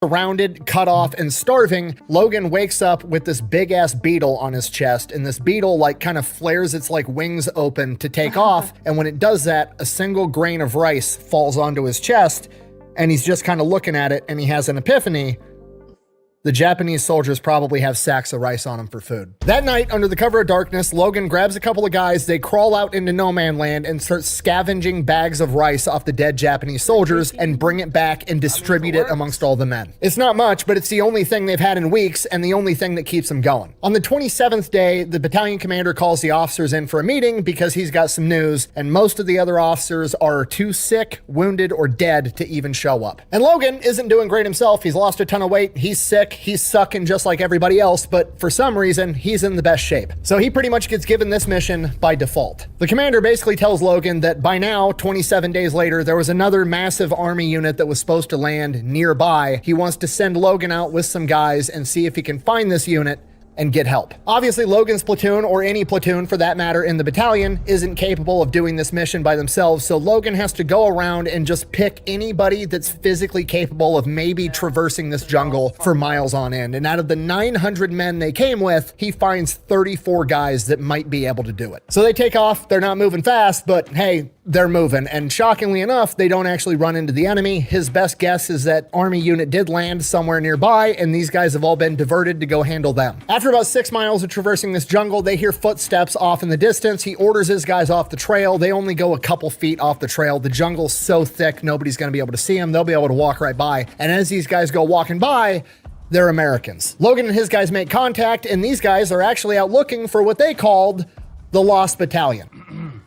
Surrounded, cut off, and starving, Logan wakes up with this big-ass beetle on his chest, and this beetle, like, kind of flares its, like, wings open to take off, and when it does that, a single grain of rice falls onto his chest, and he's just kind of looking at it, and he has an epiphany. The Japanese soldiers probably have sacks of rice on them for food. That night, under the cover of darkness, Logan grabs a couple of guys, they crawl out into no man land and start scavenging bags of rice off the dead Japanese soldiers and bring it back and distribute it amongst all the men. It's not much, but it's the only thing they've had in weeks and the only thing that keeps them going. On the 27th day, the battalion commander calls the officers in for a meeting because he's got some news, and most of the other officers are too sick, wounded, or dead to even show up. And Logan isn't doing great himself. He's lost a ton of weight, he's sick, he's sucking just like everybody else, but for some reason, he's in the best shape. So he pretty much gets given this mission by default. The commander basically tells Logan that by now, 27 days later, there was another massive army unit that was supposed to land nearby. He wants to send Logan out with some guys and see if he can find this unit and get help. Obviously, Logan's platoon, or any platoon for that matter in the battalion, isn't capable of doing this mission by themselves, so Logan has to go around and just pick anybody that's physically capable of maybe traversing this jungle for miles on end. And out of the 900 men they came with, he finds 34 guys that might be able to do it. So they take off, they're not moving fast, but hey, they're moving. And shockingly enough, they don't actually run into the enemy. His best guess is that army unit did land somewhere nearby, and these guys have all been diverted to go handle them. After about 6 miles of traversing this jungle, they hear footsteps off in the distance. He orders his guys off the trail. They only go a couple feet off the trail. The jungle's so thick, nobody's gonna be able to see them. They'll be able to walk right by. And as these guys go walking by, they're Americans. Logan and his guys make contact, and these guys are actually out looking for what they called the Lost Battalion.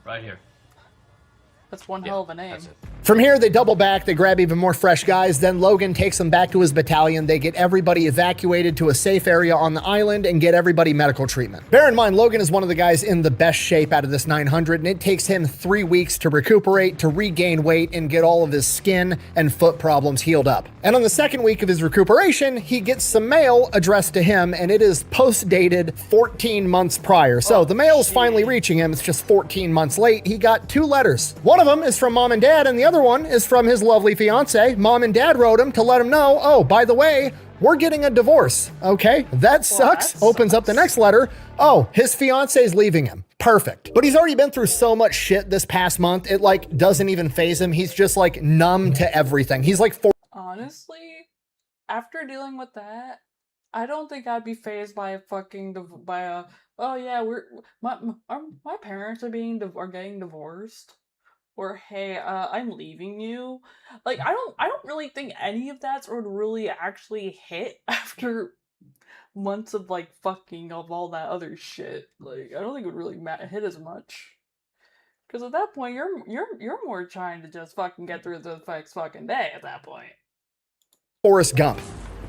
Right here. That's one hell of a name. From here, they double back, they grab even more fresh guys, then Logan takes them back to his battalion. They get everybody evacuated to a safe area on the island and get everybody medical treatment. Bear in mind, Logan is one of the guys in the best shape out of this 900, and it takes him 3 weeks to recuperate, to regain weight, and get all of his skin and foot problems healed up. And on the second week of his recuperation, he gets some mail addressed to him, and it is post-dated 14 months prior. So the mail's finally reaching him. It's just 14 months late. He got 2 letters. One of them is from mom and dad, and the other one is from his lovely fiance. Mom and dad wrote him to let him know, oh, by the way, we're getting a divorce. Okay, that sucks. Opens up the next letter. Oh, his fiance's leaving him. Perfect. But he's already been through so much shit this past month, it like doesn't even faze him. He's just like numb to everything. He's like honestly, after dealing with that, I don't think I'd be fazed by a fucking oh yeah, my parents are getting divorced. Or hey, I'm leaving you. Like I don't really think any of that would really actually hit after months of like fucking of all that other shit. Like I don't think it would really hit as much. Because at that point, you're more trying to just fucking get through the next fucking day at that point. Forrest Gump.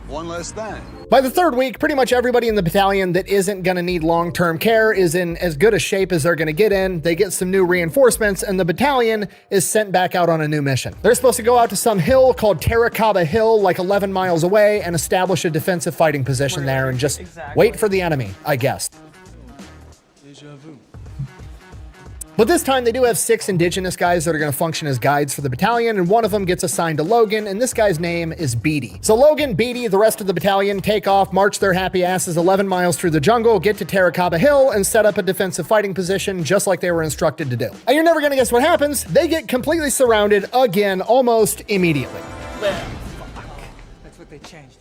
One less thing. By the 3rd week, pretty much everybody in the battalion that isn't going to need long-term care is in as good a shape as they're going to get in. They get some new reinforcements, and the battalion is sent back out on a new mission. They're supposed to go out to some hill called Terracaba Hill, like 11 miles away, and establish a defensive fighting position there and just wait for the enemy, I guess. Deja vu. But this time they do have 6 indigenous guys that are going to function as guides for the battalion, and one of them gets assigned to Logan, and this guy's name is Beatty. So Logan, Beatty, the rest of the battalion take off, march their happy asses 11 miles through the jungle, get to Terracaba Hill, and set up a defensive fighting position just like they were instructed to do. And you're never going to guess what happens. They get completely surrounded again almost immediately. That's what they changed.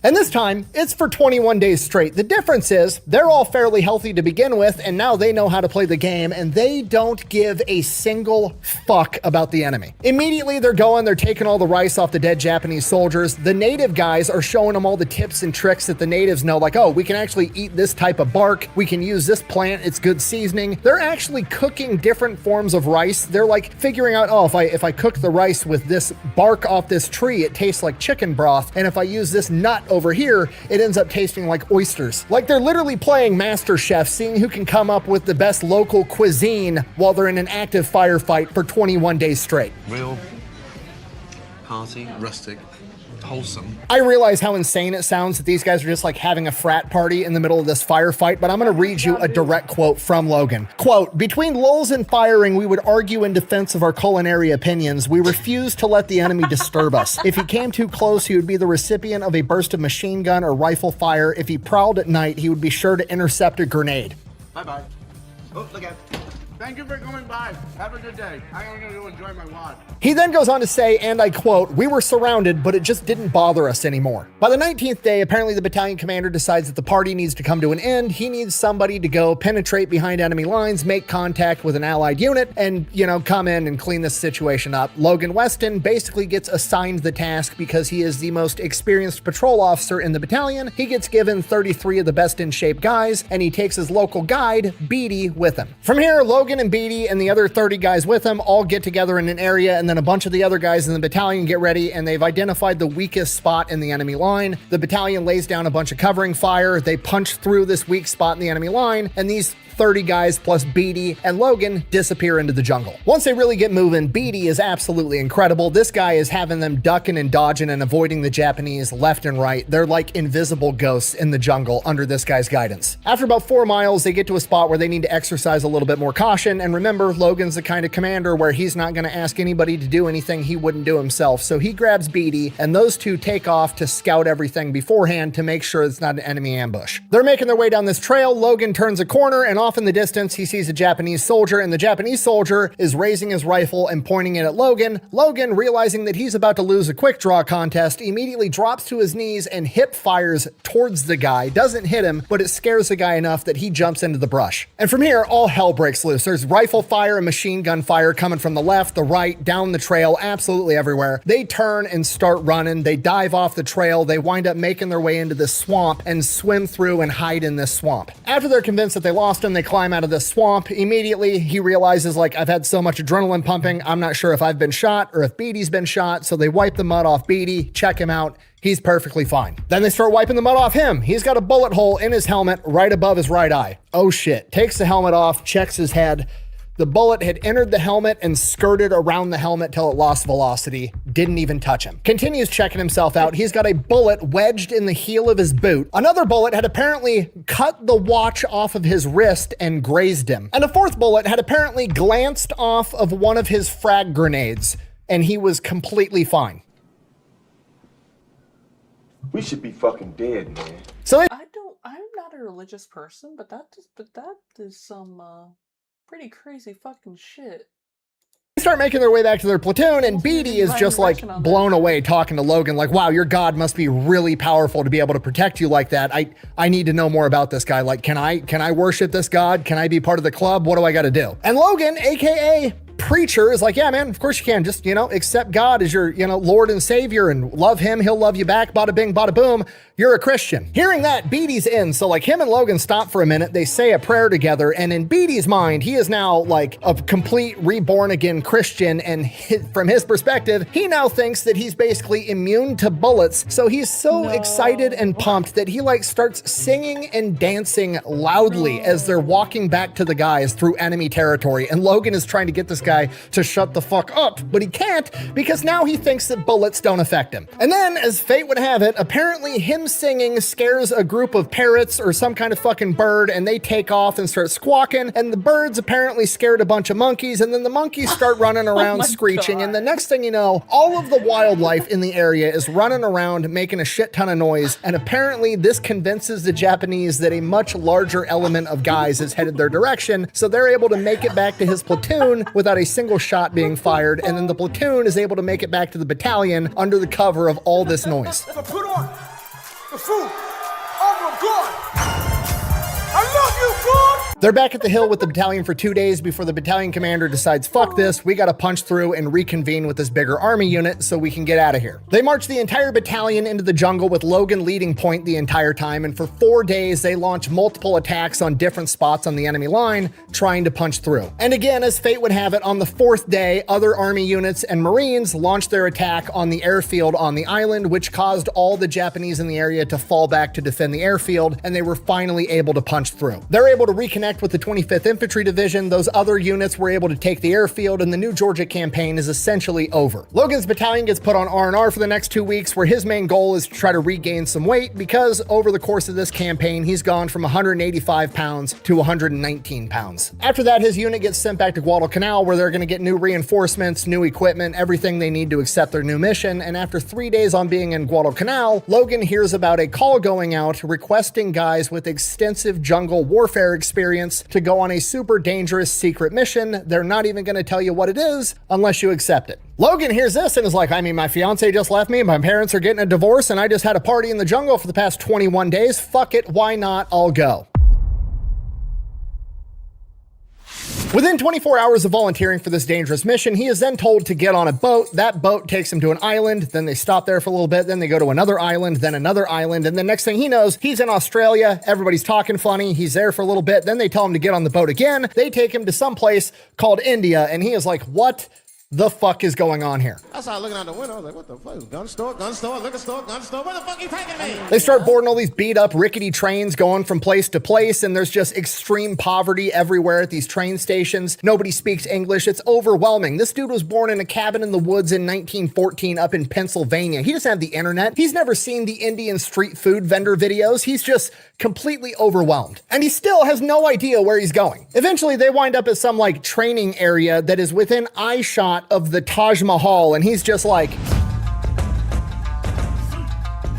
And this time, it's for 21 days straight. The difference is, they're all fairly healthy to begin with, and now they know how to play the game, and they don't give a single fuck about the enemy. Immediately, they're taking all the rice off the dead Japanese soldiers. The native guys are showing them all the tips and tricks that the natives know, like, oh, we can actually eat this type of bark, we can use this plant, it's good seasoning. They're actually cooking different forms of rice. They're like figuring out, oh, if I cook the rice with this bark off this tree, it tastes like chicken broth, and if I use this nut over here, it ends up tasting like oysters. Like they're literally playing Master Chef, seeing who can come up with the best local cuisine while they're in an active firefight for 21 days straight. Real, hearty, rustic, wholesome. I realize how insane it sounds that these guys are just like having a frat party in the middle of this firefight, but I'm gonna read you a direct quote from Logan. Quote, "Between lulls and firing, we would argue in defense of our culinary opinions. We refuse to let the enemy disturb us. If he came too close, he would be the recipient of a burst of machine gun or rifle fire. If he prowled at night, he would be sure to intercept a grenade." Bye-bye. Oh, look out. Thank you for coming by. Have a good day. I'm going to go enjoy my wad. He then goes on to say, and I quote, "We were surrounded, but it just didn't bother us anymore." By the 19th day, apparently the battalion commander decides that the party needs to come to an end. He needs somebody to go penetrate behind enemy lines, make contact with an allied unit, and, come in and clean this situation up. Logan Weston basically gets assigned the task because he is the most experienced patrol officer in the battalion. He gets given 33 of the best in shape guys, and he takes his local guide, Beatty, with him. From here, Logan and Beatty and the other 30 guys with him all get together in an area, and then a bunch of the other guys in the battalion get ready, and they've identified the weakest spot in the enemy line. The battalion lays down a bunch of covering fire. They punch through this weak spot in the enemy line, and these 30 guys plus Beatty and Logan disappear into the jungle. Once they really get moving, Beatty is absolutely incredible. This guy is having them ducking and dodging and avoiding the Japanese left and right. They're like invisible ghosts in the jungle under this guy's guidance. After about 4 miles, they get to a spot where they need to exercise a little bit more caution. And remember, Logan's the kind of commander where he's not going to ask anybody to do anything he wouldn't do himself. So he grabs Beatty, and those two take off to scout everything beforehand to make sure it's not an enemy ambush. They're making their way down this trail. Logan turns a corner, and off in the distance, he sees a Japanese soldier, and the Japanese soldier is raising his rifle and pointing it at Logan. Logan, realizing that he's about to lose a quick draw contest, immediately drops to his knees and hip fires towards the guy. Doesn't hit him, but it scares the guy enough that he jumps into the brush. And from here, all hell breaks loose. There's rifle fire and machine gun fire coming from the left, the right, down the trail, absolutely everywhere. They turn and start running. They dive off the trail. They wind up making their way into this swamp and swim through and hide in this swamp. After they're convinced that they lost him, they climb out of the swamp. Immediately, he realizes, like, I've had so much adrenaline pumping, I'm not sure if I've been shot or if Beatty's been shot, so they wipe the mud off Beatty, check him out. He's perfectly fine. Then they start wiping the mud off him. He's got a bullet hole in his helmet right above his right eye. Oh shit. Takes the helmet off, checks his head. The bullet had entered the helmet and skirted around the helmet till it lost velocity. Didn't even touch him. Continues checking himself out. He's got a bullet wedged in the heel of his boot. Another bullet had apparently cut the watch off of his wrist and grazed him. And a fourth bullet had apparently glanced off of one of his frag grenades, and he was completely fine. We should be fucking dead, man. So I'm not a religious person, but that is some pretty crazy fucking shit. They start making their way back to their platoon, and Beatty is just like blown away talking to Logan, like, wow, your God must be really powerful to be able to protect you like that. I need to know more about this guy. Like, can I worship this God? Can I be part of the club? What do I got to do? And Logan, AKA Preacher, is like, yeah, man, of course you can. Just, accept God as your, Lord and Savior and love him. He'll love you back. Bada bing, bada boom. You're a Christian. Hearing that, Beatty's in. So like him and Logan stop for a minute. They say a prayer together. And in Beatty's mind, he is now like a complete reborn again Christian. And from his perspective, he now thinks that he's basically immune to bullets. So he's so excited and pumped that he like starts singing and dancing loudly as they're walking back to the guys through enemy territory. And Logan is trying to get this guy to shut the fuck up, but he can't because now he thinks that bullets don't affect him. And then, as fate would have it, apparently him singing scares a group of parrots or some kind of fucking bird, and they take off and start squawking, and the birds apparently scared a bunch of monkeys, and then the monkeys start running around screeching, and the next thing you know, all of the wildlife in the area is running around making a shit ton of noise, and apparently this convinces the Japanese that a much larger element of guys is headed their direction, so they're able to make it back to his platoon without without a single shot being fired, and then the platoon is able to make it back to the battalion under the cover of all this noise. So put on the food. Oh my God. I love you, God. They're back at the hill with the battalion for 2 days before the battalion commander decides, fuck this, we gotta punch through and reconvene with this bigger army unit so we can get out of here. They march the entire battalion into the jungle with Logan leading point the entire time, and for 4 days they launch multiple attacks on different spots on the enemy line, trying to punch through. And again, as fate would have it, on the 4th day, other army units and Marines launched their attack on the airfield on the island, which caused all the Japanese in the area to fall back to defend the airfield, and they were finally able to punch through. They're able to reconnect with the 25th Infantry Division, those other units were able to take the airfield, and the New Georgia campaign is essentially over. Logan's battalion gets put on R&R for the next 2 weeks, where his main goal is to try to regain some weight, because over the course of this campaign, he's gone from 185 pounds to 119 pounds. After that, his unit gets sent back to Guadalcanal, where they're going to get new reinforcements, new equipment, everything they need to accept their new mission, and after 3 days on being in Guadalcanal, Logan hears about a call going out requesting guys with extensive jungle warfare experience to go on a super dangerous secret mission. They're not even going to tell you what it is unless you accept it. Logan hears this and is like, I mean, my fiance just left me, my parents are getting a divorce, and I just had a party in the jungle for the past 21 days. Fuck it, why not? I'll go. Within 24 hours of volunteering for this dangerous mission, he is then told to get on a boat. That boat takes him to an island, then they stop there for a little bit, then they go to another island, then another island, and the next thing he knows, he's in Australia, everybody's talking funny, he's there for a little bit, then they tell him to get on the boat again, they take him to some place called India, and he is like, what the fuck is going on here? I started looking out the window, I was like, what the fuck? Gun store, liquor store, gun store, where the fuck are you taking me? They start boarding all these beat up rickety trains going from place to place, and there's just extreme poverty everywhere at these train stations. Nobody speaks English. It's overwhelming. This dude was born in a cabin in the woods in 1914 up in Pennsylvania. He doesn't have the internet. He's never seen the Indian street food vendor videos. He's just completely overwhelmed. And he still has no idea where he's going. Eventually, they wind up at some like training area that is within eyeshot of the Taj Mahal, and he's just like,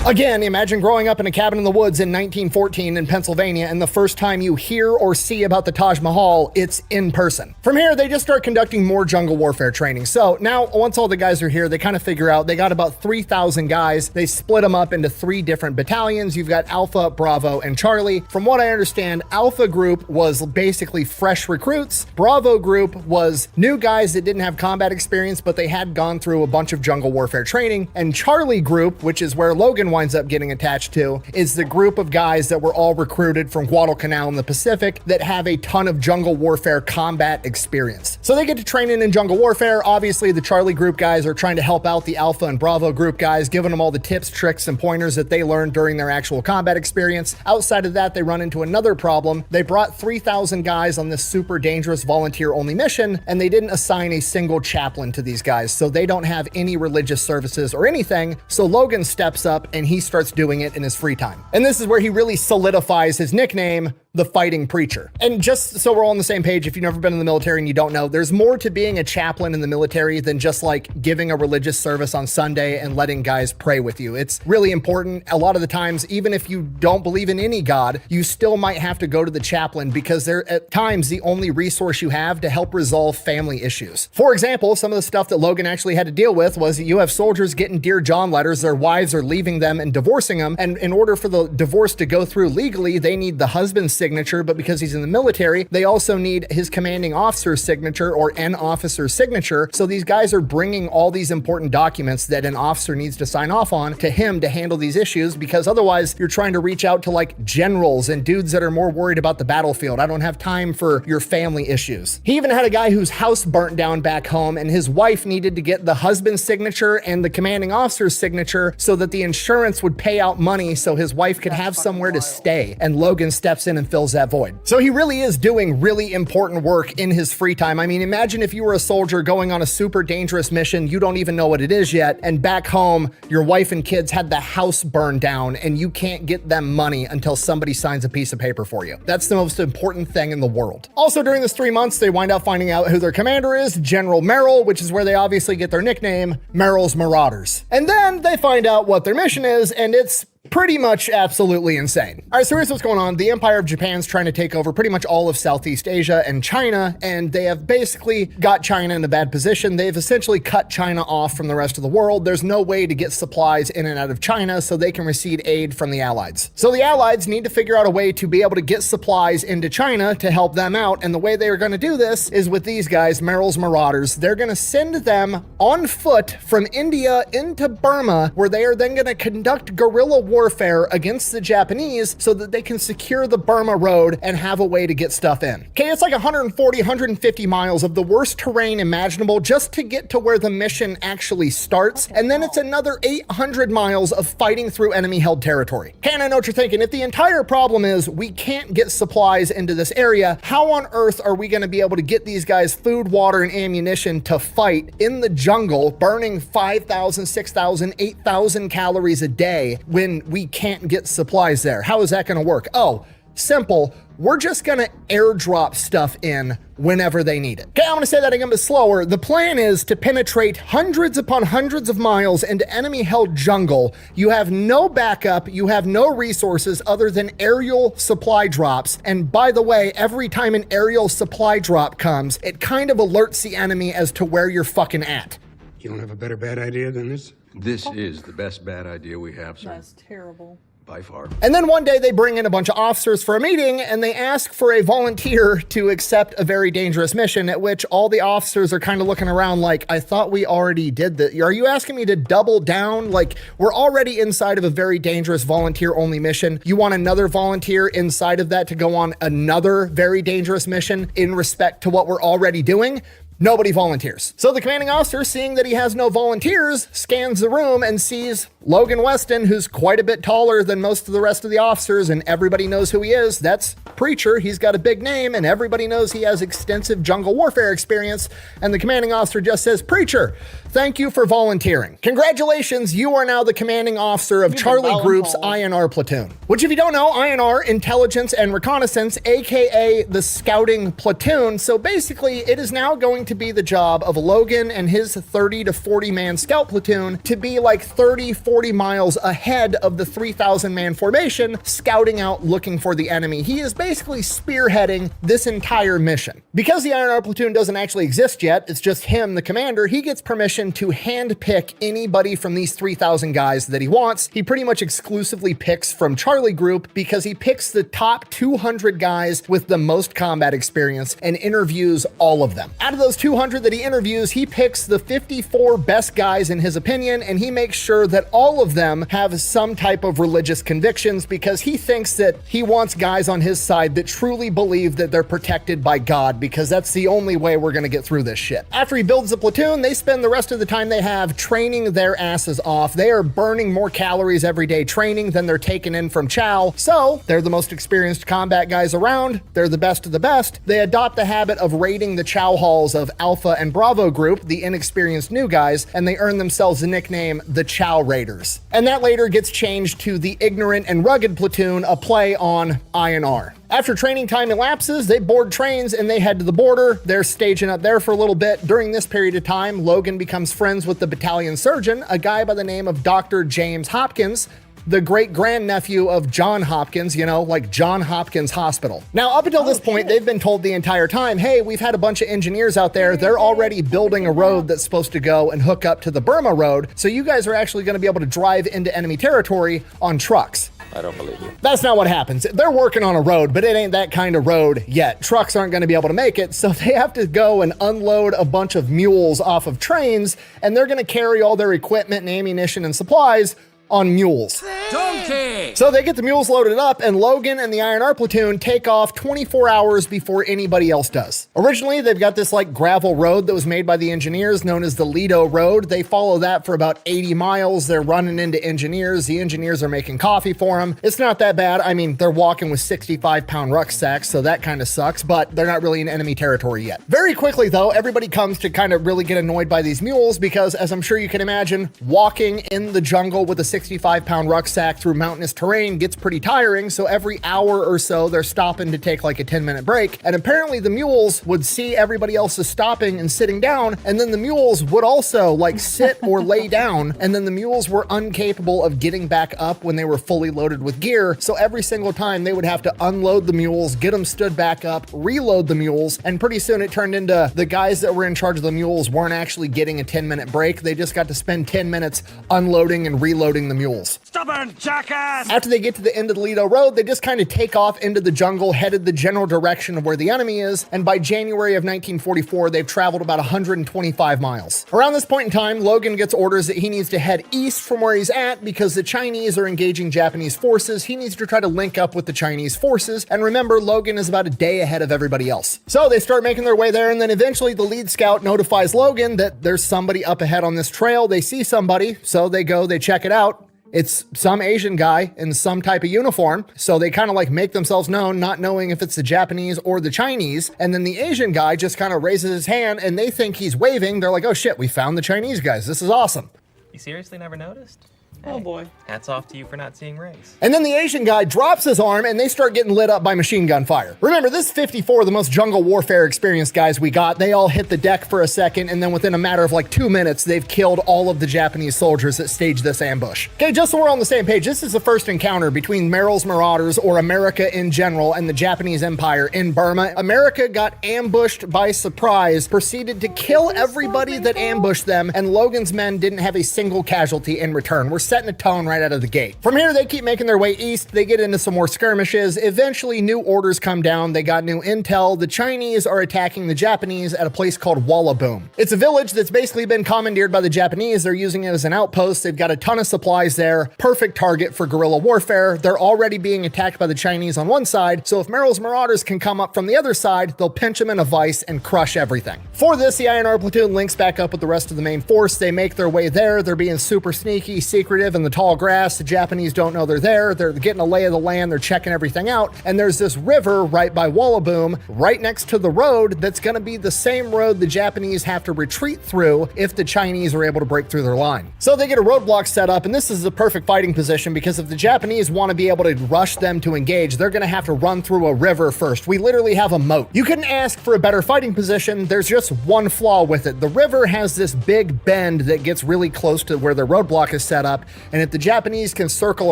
again, imagine growing up in a cabin in the woods in 1914 in Pennsylvania, and the first time you hear or see about the Taj Mahal, it's in person. From here, they just start conducting more jungle warfare training. So now, once all the guys are here, they kind of figure out they got about 3,000 guys. They split them up into 3 different battalions. You've got Alpha, Bravo, and Charlie. From what I understand, Alpha group was basically fresh recruits. Bravo group was new guys that didn't have combat experience, but they had gone through a bunch of jungle warfare training. And Charlie group, which is where Logan winds up getting attached to, is the group of guys that were all recruited from Guadalcanal in the Pacific that have a ton of jungle warfare combat experience. So they get to train in jungle warfare. Obviously, the Charlie group guys are trying to help out the Alpha and Bravo group guys, giving them all the tips, tricks, and pointers that they learned during their actual combat experience. Outside of that, they run into another problem. They brought 3,000 guys on this super dangerous volunteer-only mission, and they didn't assign a single chaplain to these guys, so they don't have any religious services or anything. So Logan steps up and he starts doing it in his free time. And this is where he really solidifies his nickname, the Fighting Preacher. And just so we're all on the same page, if you've never been in the military and you don't know, there's more to being a chaplain in the military than just like giving a religious service on Sunday and letting guys pray with you. It's really important. A lot of the times, even if you don't believe in any God, you still might have to go to the chaplain because they're at times the only resource you have to help resolve family issues. For example, some of the stuff that Logan actually had to deal with was you have soldiers getting Dear John letters, their wives are leaving them and divorcing them, and in order for the divorce to go through legally, they need the husband's signature, but because he's in the military, they also need his commanding officer's signature or an officer's signature. So these guys are bringing all these important documents that an officer needs to sign off on to him to handle these issues, because otherwise you're trying to reach out to like generals and dudes that are more worried about the battlefield. I don't have time for your family issues. He even had a guy whose house burnt down back home, and his wife needed to get the husband's signature and the commanding officer's signature so that the insurance would pay out money so his wife could have somewhere to stay. And Logan steps in and fills that void. So he really is doing really important work in his free time. I mean, imagine if you were a soldier going on a super dangerous mission, you don't even know what it is yet, and back home, your wife and kids had the house burned down and you can't get them money until somebody signs a piece of paper for you. That's the most important thing in the world. Also, during this 3 months, they wind up finding out who their commander is, General Merrill, which is where they obviously get their nickname, Merrill's Marauders. And then they find out what their mission is, and it's pretty much absolutely insane. All right, so here's what's going on. The Empire of Japan's trying to take over pretty much all of Southeast Asia and China, and they have basically got China in a bad position. They've essentially cut China off from the rest of the world. There's no way to get supplies in and out of China so they can receive aid from the Allies. So the Allies need to figure out a way to be able to get supplies into China to help them out, and the way they are going to do this is with these guys, Merrill's Marauders. They're going to send them on foot from India into Burma, where they are then going to conduct guerrilla warfare against the Japanese so that they can secure the Burma road and have a way to get stuff in. Okay, it's like 140, 150 miles of the worst terrain imaginable just to get to where the mission actually starts, and then it's another 800 miles of fighting through enemy-held territory. Okay, and I know what you're thinking. If the entire problem is we can't get supplies into this area, how on earth are we going to be able to get these guys food, water, and ammunition to fight in the jungle, burning 5,000, 6,000, 8,000 calories a day when we can't get supplies there? How is that going to work? Oh, simple. We're just going to airdrop stuff in whenever they need it. Okay, I'm going to say that again, but slower. The plan is to penetrate hundreds upon hundreds of miles into enemy-held jungle. You have no backup. You have no resources other than aerial supply drops. And by the way, every time an aerial supply drop comes, it kind of alerts the enemy as to where you're fucking at. You don't have a better bad idea than this? This is the best bad idea we have, sir. That's terrible. By far. And then one day they bring in a bunch of officers for a meeting and they ask for a volunteer to accept a very dangerous mission, at which all the officers are kind of looking around like, I thought we already did that. Are you asking me to double down? Like, we're already inside of a very dangerous volunteer-only mission. You want another volunteer inside of that to go on another very dangerous mission in respect to what we're already doing? Nobody volunteers. So the commanding officer, seeing that he has no volunteers, scans the room and sees Logan Weston, who's quite a bit taller than most of the rest of the officers, and everybody knows who he is. That's Preacher. He's got a big name, and everybody knows he has extensive jungle warfare experience. And the commanding officer just says, Preacher, thank you for volunteering. Congratulations, you are now the commanding officer of Charlie Group's INR platoon. Which, if you don't know, INR, Intelligence and Reconnaissance, aka the Scouting Platoon. So basically, it is now going to be the job of Logan and his 30 to 40 man scout platoon to be like 30, 40 miles ahead of the 3,000 man formation, scouting out looking for the enemy. He is basically spearheading this entire mission. Because the INR platoon doesn't actually exist yet, it's just him, the commander, he gets permission to handpick anybody from these 3,000 guys that he wants. He pretty much exclusively picks from Charlie Group because he picks the top 200 guys with the most combat experience and interviews all of them. Out of those 200 that he interviews, he picks the 54 best guys in his opinion, and he makes sure that all of them have some type of religious convictions because he thinks that he wants guys on his side that truly believe that they're protected by God, because that's the only way we're going to get through this shit. After he builds the platoon, they spend the rest of the time they have training their asses off. They are burning more calories every day training than they're taking in from chow. So they're the most experienced combat guys around. They're the best of the best. They adopt the habit of raiding the chow halls of Alpha and Bravo Group, the inexperienced new guys, and they earn themselves the nickname the Chow Raiders. And that later gets changed to the Ignorant and Rugged Platoon, a play on INR. After training time elapses, they board trains and they head to the border. They're staging up there for a little bit. During this period of time, Logan becomes friends with the battalion surgeon, a guy by the name of Dr. James Hopkins, the great-grandnephew of John Hopkins, you know, like John Hopkins Hospital. Now, up until this point, they've been told the entire time, hey, we've had a bunch of engineers out there. They're already building a road that's supposed to go and hook up to the Burma road. So you guys are actually going to be able to drive into enemy territory on trucks. I don't believe you. That's not what happens. They're working on a road, but it ain't that kind of road yet. Trucks aren't going to be able to make it, so they have to go and unload a bunch of mules off of trains, and they're going to carry all their equipment and ammunition and supplies on mules. Donkey! So they get the mules loaded up, and Logan and the INR platoon take off 24 hours before anybody else does. Originally, they've got this like gravel road that was made by the engineers known as the Lido Road. They follow that for about 80 miles. They're running into engineers. The engineers are making coffee for them. It's not that bad. I mean, they're walking with 65-pound rucksacks, so that kind of sucks, but they're not really in enemy territory yet. Very quickly, though, everybody comes to kind of really get annoyed by these mules because, as I'm sure you can imagine, walking in the jungle with a 65-pound rucksack through mountainous terrain gets pretty tiring, so every hour or so they're stopping to take like a 10-minute break. And apparently the mules would see everybody else is stopping and sitting down, and then the mules would also like sit or lay down, and then the mules were incapable of getting back up when they were fully loaded with gear. So every single time they would have to unload the mules, get them stood back up, reload the mules, and pretty soon it turned into the guys that were in charge of the mules weren't actually getting a 10-minute break. They just got to spend 10 minutes unloading and reloading the mules. Stubborn jackass! After they get to the end of the Lido Road, they just kind of take off into the jungle, headed the general direction of where the enemy is, and by January of 1944, they've traveled about 125 miles. Around this point in time, Logan gets orders that he needs to head east from where he's at because the Chinese are engaging Japanese forces. He needs to try to link up with the Chinese forces, and remember, Logan is about a day ahead of everybody else. So they start making their way there, and then eventually the lead scout notifies Logan that there's somebody up ahead on this trail. They see somebody, so they go, they check it out. It's some Asian guy in some type of uniform. So they kind of like make themselves known, not knowing if it's the Japanese or the Chinese. And then the Asian guy just kind of raises his hand and they think he's waving. They're like, oh shit, we found the Chinese guys. This is awesome. You seriously never noticed? Oh boy. Hats off to you for not seeing rays. And then the Asian guy drops his arm and they start getting lit up by machine gun fire. Remember, this is 54, the most jungle warfare experienced guys we got. They all hit the deck for a second, and then within a matter of like 2 minutes, they've killed all of the Japanese soldiers that staged this ambush. Okay, just so we're on the same page, this is the first encounter between Merrill's Marauders, or America in general, and the Japanese Empire in Burma. America got ambushed by surprise, proceeded to kill everybody that ambushed them, and Logan's men didn't have a single casualty in return. We're setting a tone right out of the gate. From here, they keep making their way east. They get into some more skirmishes. Eventually, new orders come down. They got new intel. The Chinese are attacking the Japanese at a place called Wallaboom. It's a village that's basically been commandeered by the Japanese. They're using it as an outpost. They've got a ton of supplies there. Perfect target for guerrilla warfare. They're already being attacked by the Chinese on one side, so if Merrill's Marauders can come up from the other side, they'll pinch them in a vice and crush everything. For this, the INR platoon links back up with the rest of the main force. They make their way there. They're being super sneaky, secretive, and the tall grass. The Japanese don't know they're there. They're getting a lay of the land. They're checking everything out. And there's this river right by Wallaboom, right next to the road that's going to be the same road the Japanese have to retreat through if the Chinese are able to break through their line. So they get a roadblock set up, and this is a perfect fighting position because if the Japanese want to be able to rush them to engage, they're going to have to run through a river first. We literally have a moat. You couldn't ask for a better fighting position. There's just one flaw with it. The river has this big bend that gets really close to where the roadblock is set up, and if the Japanese can circle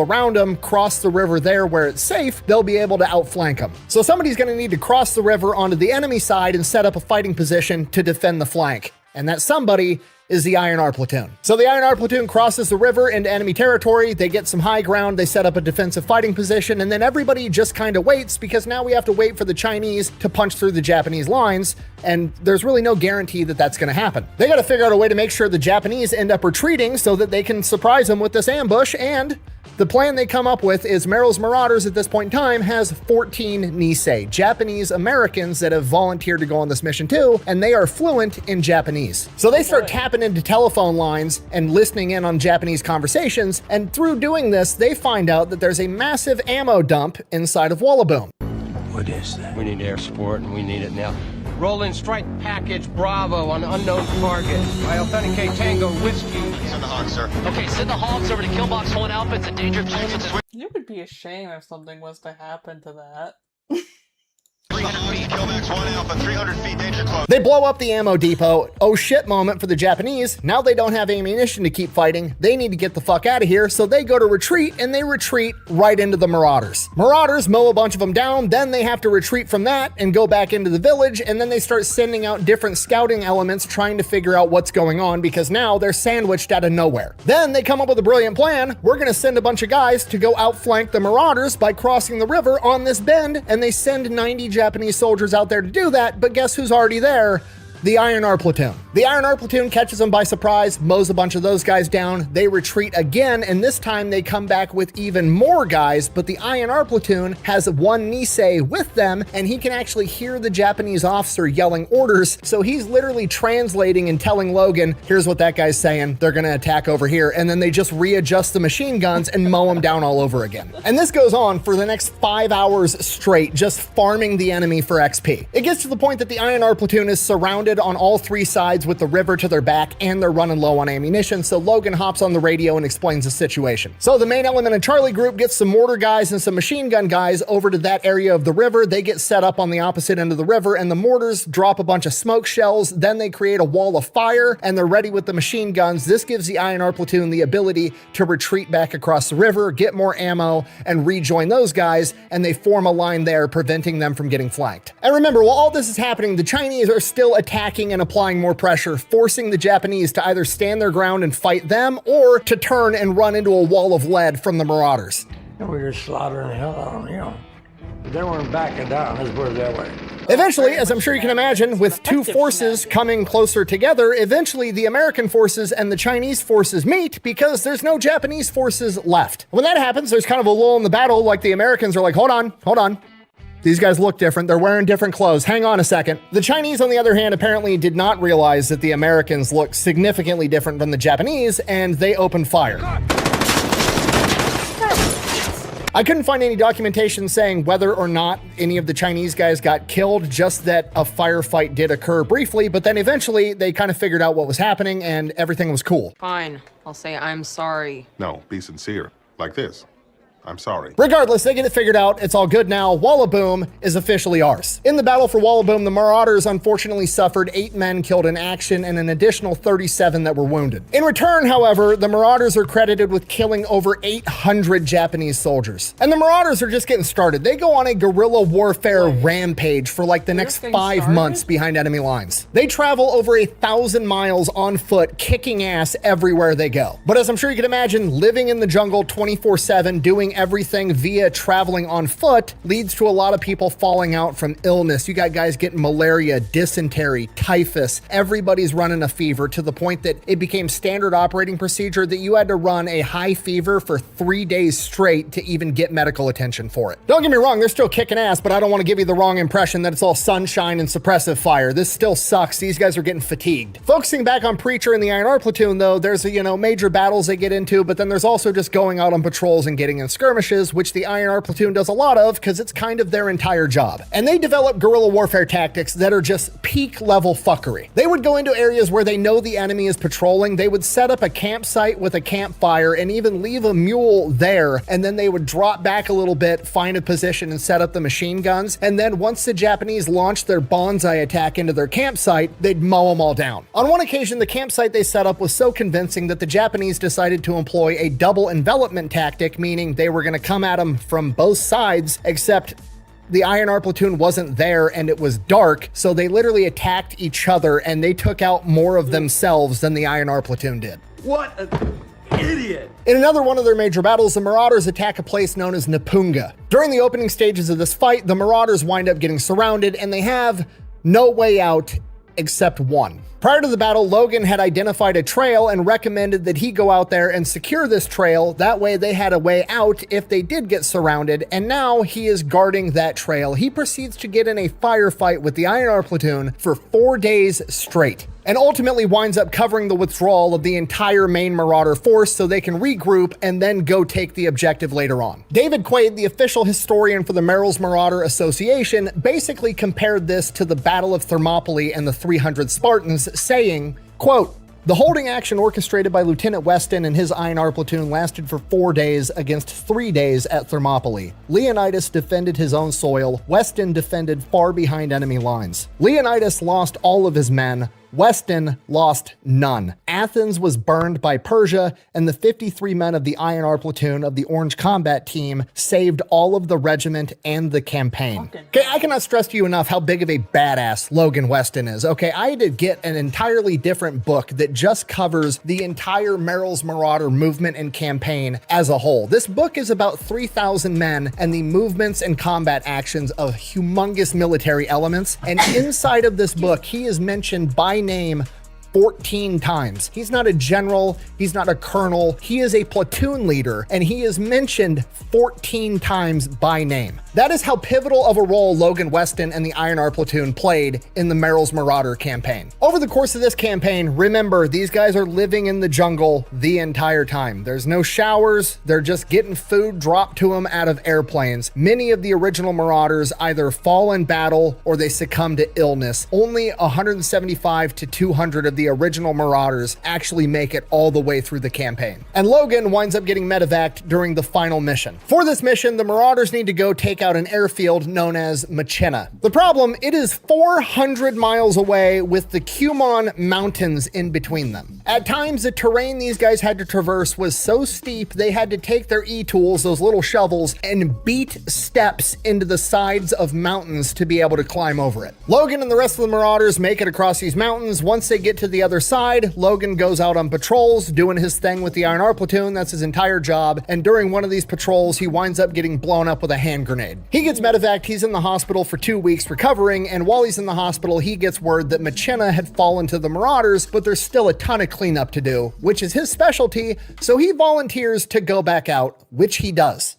around them, cross the river there where it's safe, they'll be able to outflank them. So somebody's going to need to cross the river onto the enemy side and set up a fighting position to defend the flank. And that somebody is the INR platoon. So the INR platoon crosses the river into enemy territory. They get some high ground. They set up a defensive fighting position, and then everybody just kind of waits because now we have to wait for the Chinese to punch through the Japanese lines, and there's really no guarantee that that's going to happen. They got to figure out a way to make sure the Japanese end up retreating so that they can surprise them with this ambush, and the plan they come up with is Merrill's Marauders at this point in time has 14 Nisei, Japanese Americans that have volunteered to go on this mission too, and they are fluent in Japanese. So they start tapping into telephone lines and listening in on Japanese conversations, and through doing this, they find out that there's a massive ammo dump inside of Wallaboom. What is that? We need air support, and we need it now. Roll in strike package Bravo on unknown target. I authenticate Tango Whiskey. Send the Hawks, sir. Okay, send the Hawks over to Killbox 1 Alpha. It's a dangerous place. It would be a shame if something was to happen to that. 300 feet. Killbox 1 Alpha, 300 feet, danger close. They blow up the ammo depot. Oh shit moment for the Japanese. Now they don't have ammunition to keep fighting. They need to get the fuck out of here, so they go to retreat, and they retreat right into the Marauders. Marauders mow a bunch of them down, then they have to retreat from that and go back into the village, and then they start sending out different scouting elements trying to figure out what's going on because now they're sandwiched out of nowhere. Then they come up with a brilliant plan. We're gonna send a bunch of guys to go outflank the Marauders by crossing the river on this bend, and they send 90 Japanese soldiers out there to do that, but guess who's already there? The INR platoon. The INR platoon catches them by surprise, mows a bunch of those guys down. They retreat again, and this time they come back with even more guys, but the INR platoon has one Nisei with them, and he can actually hear the Japanese officer yelling orders, so he's literally translating and telling Logan, here's what that guy's saying, they're gonna attack over here, and then they just readjust the machine guns and mow them down all over again. And this goes on for the next 5 hours straight, just farming the enemy for XP. It gets to the point that the INR platoon is surrounded surrounded on all three sides with the river to their back, and they're running low on ammunition, so Logan hops on the radio and explains the situation. So the main element in Charlie group gets some mortar guys and some machine gun guys over to that area of the river. They get set up on the opposite end of the river, and the mortars drop a bunch of smoke shells. Then they create a wall of fire, and they're ready with the machine guns. This gives the INR platoon the ability to retreat back across the river, get more ammo, and rejoin those guys, and they form a line there, preventing them from getting flanked. And remember, while all this is happening, the Chinese are still attacking and applying more pressure, forcing the Japanese to either stand their ground and fight them, or to turn and run into a wall of lead from the Marauders. And we were just slaughtering the hell out of them, you know. But they weren't backing down, let's put it that way. Eventually, as I'm sure you can imagine, with two forces coming closer together, eventually the American forces and the Chinese forces meet because there's no Japanese forces left. When that happens, there's kind of a lull in the battle, like the Americans are like, hold on. These guys look different. They're wearing different clothes. Hang on a second. The Chinese, on the other hand, apparently did not realize that the Americans looked significantly different from the Japanese, and they opened fire. I couldn't find any documentation saying whether or not any of the Chinese guys got killed, just that a firefight did occur briefly, but then eventually they kind of figured out what was happening and everything was cool. Fine, I'll say I'm sorry. No, be sincere. Like this. I'm sorry. Regardless, they get it figured out. It's all good now. Wallaboom is officially ours. In the battle for Wallaboom, the Marauders unfortunately suffered 8 men killed in action and an additional 37 that were wounded. In return, however, the Marauders are credited with killing over 800 Japanese soldiers. And the Marauders are just getting started. They go on a guerrilla warfare rampage for like the next 5 months behind enemy lines. They travel over 1,000 miles on foot, kicking ass everywhere they go. But as I'm sure you can imagine, living in the jungle 24/7, doing everything via traveling on foot leads to a lot of people falling out from illness. You got guys getting malaria, dysentery, typhus. Everybody's running a fever, to the point that it became standard operating procedure that you had to run a high fever for 3 days straight to even get medical attention for it. Don't get me wrong, they're still kicking ass, but I don't want to give you the wrong impression that it's all sunshine and suppressive fire. This still sucks. These guys are getting fatigued. Focusing back on Preacher and the INR platoon, though, there's major battles they get into, but then there's also just going out on patrols and getting in skirmishes, which the INR platoon does a lot of because it's kind of their entire job. And they develop guerrilla warfare tactics that are just peak level fuckery. They would go into areas where they know the enemy is patrolling. They would set up a campsite with a campfire and even leave a mule there, and then they would drop back a little bit, find a position, and set up the machine guns. And then once the Japanese launched their bonsai attack into their campsite, they'd mow them all down. On one occasion, the campsite they set up was so convincing that the Japanese decided to employ a double envelopment tactic, meaning they were going to come at them from both sides, except the INR platoon wasn't there and it was dark, so they literally attacked each other and they took out more of themselves than the INR platoon did. What an idiot! In another one of their major battles, the Marauders attack a place known as Napunga. During the opening stages of this fight, the Marauders wind up getting surrounded and they have no way out except one. Prior to the battle, Logan had identified a trail and recommended that he go out there and secure this trail. That way they had a way out if they did get surrounded, and now he is guarding that trail. He proceeds to get in a firefight with the INR platoon for 4 days straight, and ultimately winds up covering the withdrawal of the entire main Marauder force so they can regroup and then go take the objective later on. David Quaid, the official historian for the Merrill's Marauder Association, basically compared this to the Battle of Thermopylae and the 300 Spartans, saying, quote, "The holding action orchestrated by Lieutenant Weston and his INR platoon lasted for 4 days against 3 days at Thermopylae. Leonidas defended his own soil. Weston defended far behind enemy lines. Leonidas lost all of his men. Weston lost none. Athens was burned by Persia, and the 53 men of the INR platoon of the Orange Combat Team saved all of the regiment and the campaign." Okay, I cannot stress to you enough how big of a badass Logan Weston is. Okay, I had to get an entirely different book that just covers the entire Merrill's Marauder movement and campaign as a whole. This book is about 3,000 men and the movements and combat actions of humongous military elements, and inside of this book, he is mentioned by name 14 times. He's not a general, he's not a colonel, he is a platoon leader, and he is mentioned 14 times by name. That is how pivotal of a role Logan Weston and the INR platoon played in the Merrill's Marauder campaign. Over the course of this campaign, remember, these guys are living in the jungle the entire time. There's no showers, they're just getting food dropped to them out of airplanes. Many of the original Marauders either fall in battle or they succumb to illness. Only 175 to 200 of the original Marauders actually make it all the way through the campaign. And Logan winds up getting medevaced during the final mission. For this mission, the Marauders need to go take out an airfield known as Machina. The problem, it is 400 miles away with the Cumon Mountains in between them. At times, the terrain these guys had to traverse was so steep they had to take their e-tools, those little shovels, and beat steps into the sides of mountains to be able to climb over it. Logan and the rest of the Marauders make it across these mountains. Once they get to the other side, Logan goes out on patrols, doing his thing with the INR platoon. That's his entire job. And during one of these patrols, he winds up getting blown up with a hand grenade. He gets medevaced, he's in the hospital for 2 weeks recovering, and while he's in the hospital, he gets word that Machina had fallen to the Marauders, but there's still a ton of cleanup to do, which is his specialty, so he volunteers to go back out, which he does.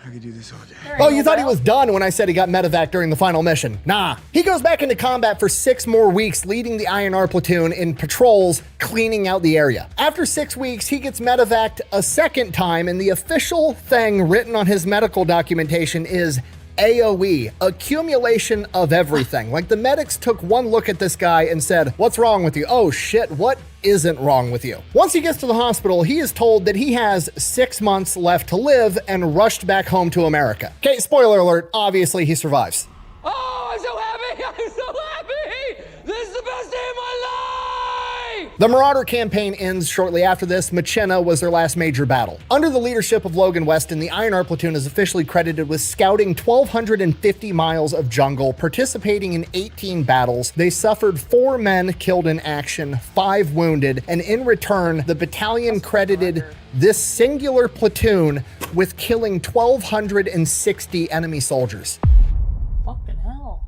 I could do this all day. Oh, you thought he was done when I said he got medevac during the final mission. Nah. He goes back into combat for 6 more weeks, leading the INR platoon in patrols, cleaning out the area. After 6 weeks, he gets medevaced a second time, and the official thing written on his medical documentation is AOE, accumulation of everything. Like the medics took one look at this guy and said, "What's wrong with you?" Oh shit, what isn't wrong with you? Once he gets to the hospital, he is told that he has 6 months left to live and rushed back home to America. Okay, spoiler alert, obviously he survives. Oh, I'm so happy! I'm so happy! This is the best day of my life! The Marauder campaign ends shortly after this. Machina was their last major battle. Under the leadership of Logan Weston, the INR platoon is officially credited with scouting 1,250 miles of jungle, participating in 18 battles. They suffered 4 men killed in action, 5 wounded, and in return, the battalion credited this singular platoon with killing 1,260 enemy soldiers. Fucking hell.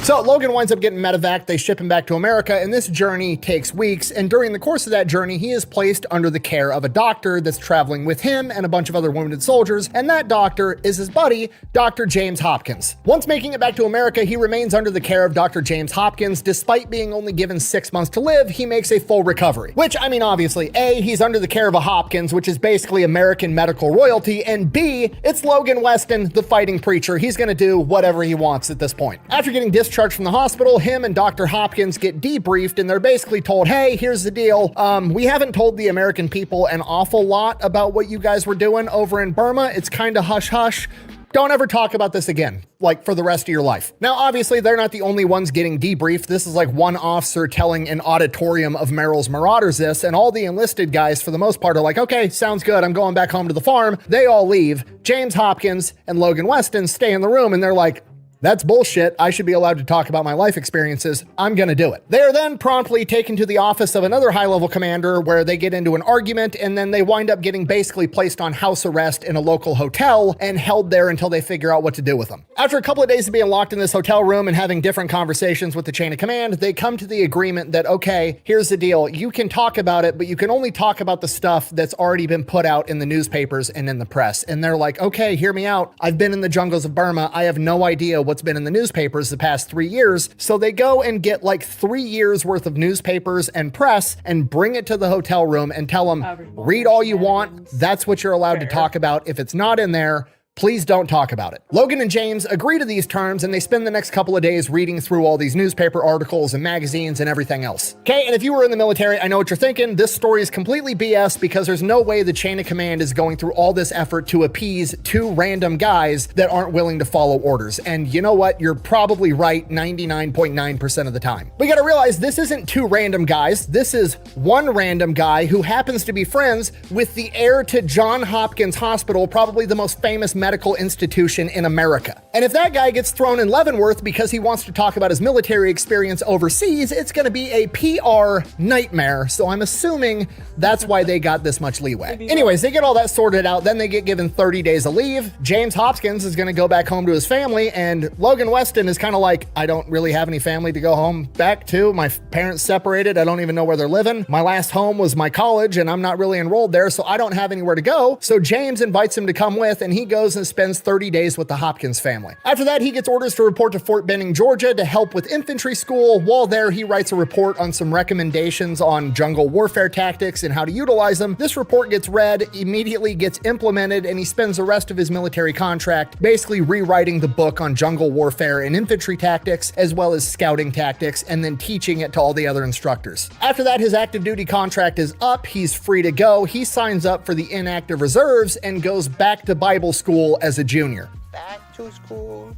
So Logan winds up getting medevac, they ship him back to America, and this journey takes weeks, and during the course of that journey, he is placed under the care of a doctor that's traveling with him and a bunch of other wounded soldiers, and that doctor is his buddy, Dr. James Hopkins. Once making it back to America, he remains under the care of Dr. James Hopkins. Despite being only given 6 months to live, he makes a full recovery. Which, I mean, obviously, A, he's under the care of a Hopkins, which is basically American medical royalty, and B, it's Logan Weston, the fighting preacher. He's gonna do whatever he wants at this point. After getting discharged from the hospital, him and Dr. Hopkins get debriefed, and they're basically told, hey, here's the deal. We haven't told the American people an awful lot about what you guys were doing over in Burma. It's kind of hush-hush. Don't ever talk about this again, like for the rest of your life. Now, obviously, they're not the only ones getting debriefed. This is like one officer telling an auditorium of Merrill's Marauders this, and all the enlisted guys, for the most part, are like, okay, sounds good. I'm going back home to the farm. They all leave. James Hopkins and Logan Weston stay in the room, and they're like, that's bullshit. I should be allowed to talk about my life experiences. I'm gonna do it. They are then promptly taken to the office of another high-level commander where they get into an argument, and then they wind up getting basically placed on house arrest in a local hotel and held there until they figure out what to do with them. After a couple of days of being locked in this hotel room and having different conversations with the chain of command, they come to the agreement that, okay, here's the deal. You can talk about it, but you can only talk about the stuff that's already been put out in the newspapers and in the press. And they're like, okay, hear me out. I've been in the jungles of Burma. I have no idea what's been in the newspapers the past 3 years. So they go and get like 3 years worth of newspapers and press and bring it to the hotel room and tell them, read all you want. That's what you're allowed to talk about. If it's not in there, please don't talk about it. Logan and James agree to these terms, and they spend the next couple of days reading through all these newspaper articles and magazines and everything else. Okay, and if you were in the military, I know what you're thinking. This story is completely BS because there's no way the chain of command is going through all this effort to appease 2 random guys that aren't willing to follow orders. And you know what? You're probably right 99.9% of the time. We gotta realize this isn't 2 random guys. This is 1 random guy who happens to be friends with the heir to Johns Hopkins Hospital, probably the most famous medical institution in America. And if that guy gets thrown in Leavenworth because he wants to talk about his military experience overseas, it's going to be a PR nightmare. So I'm assuming that's why they got this much leeway. Anyways, they get all that sorted out. Then they get given 30 days of leave. James Hopkins is going to go back home to his family. And Logan Weston is kind of like, I don't really have any family to go home back to. My parents separated. I don't even know where they're living. My last home was my college and I'm not really enrolled there, so I don't have anywhere to go. So James invites him to come with, and he goes and spends 30 days with the Hopkins family. After that, he gets orders to report to Fort Benning, Georgia to help with infantry school. While there, he writes a report on some recommendations on jungle warfare tactics and how to utilize them. This report gets read, immediately gets implemented, and he spends the rest of his military contract basically rewriting the book on jungle warfare and infantry tactics, as well as scouting tactics, and then teaching it to all the other instructors. After that, his active duty contract is up. He's free to go. He signs up for the inactive reserves and goes back to Bible school as a junior. Back to school.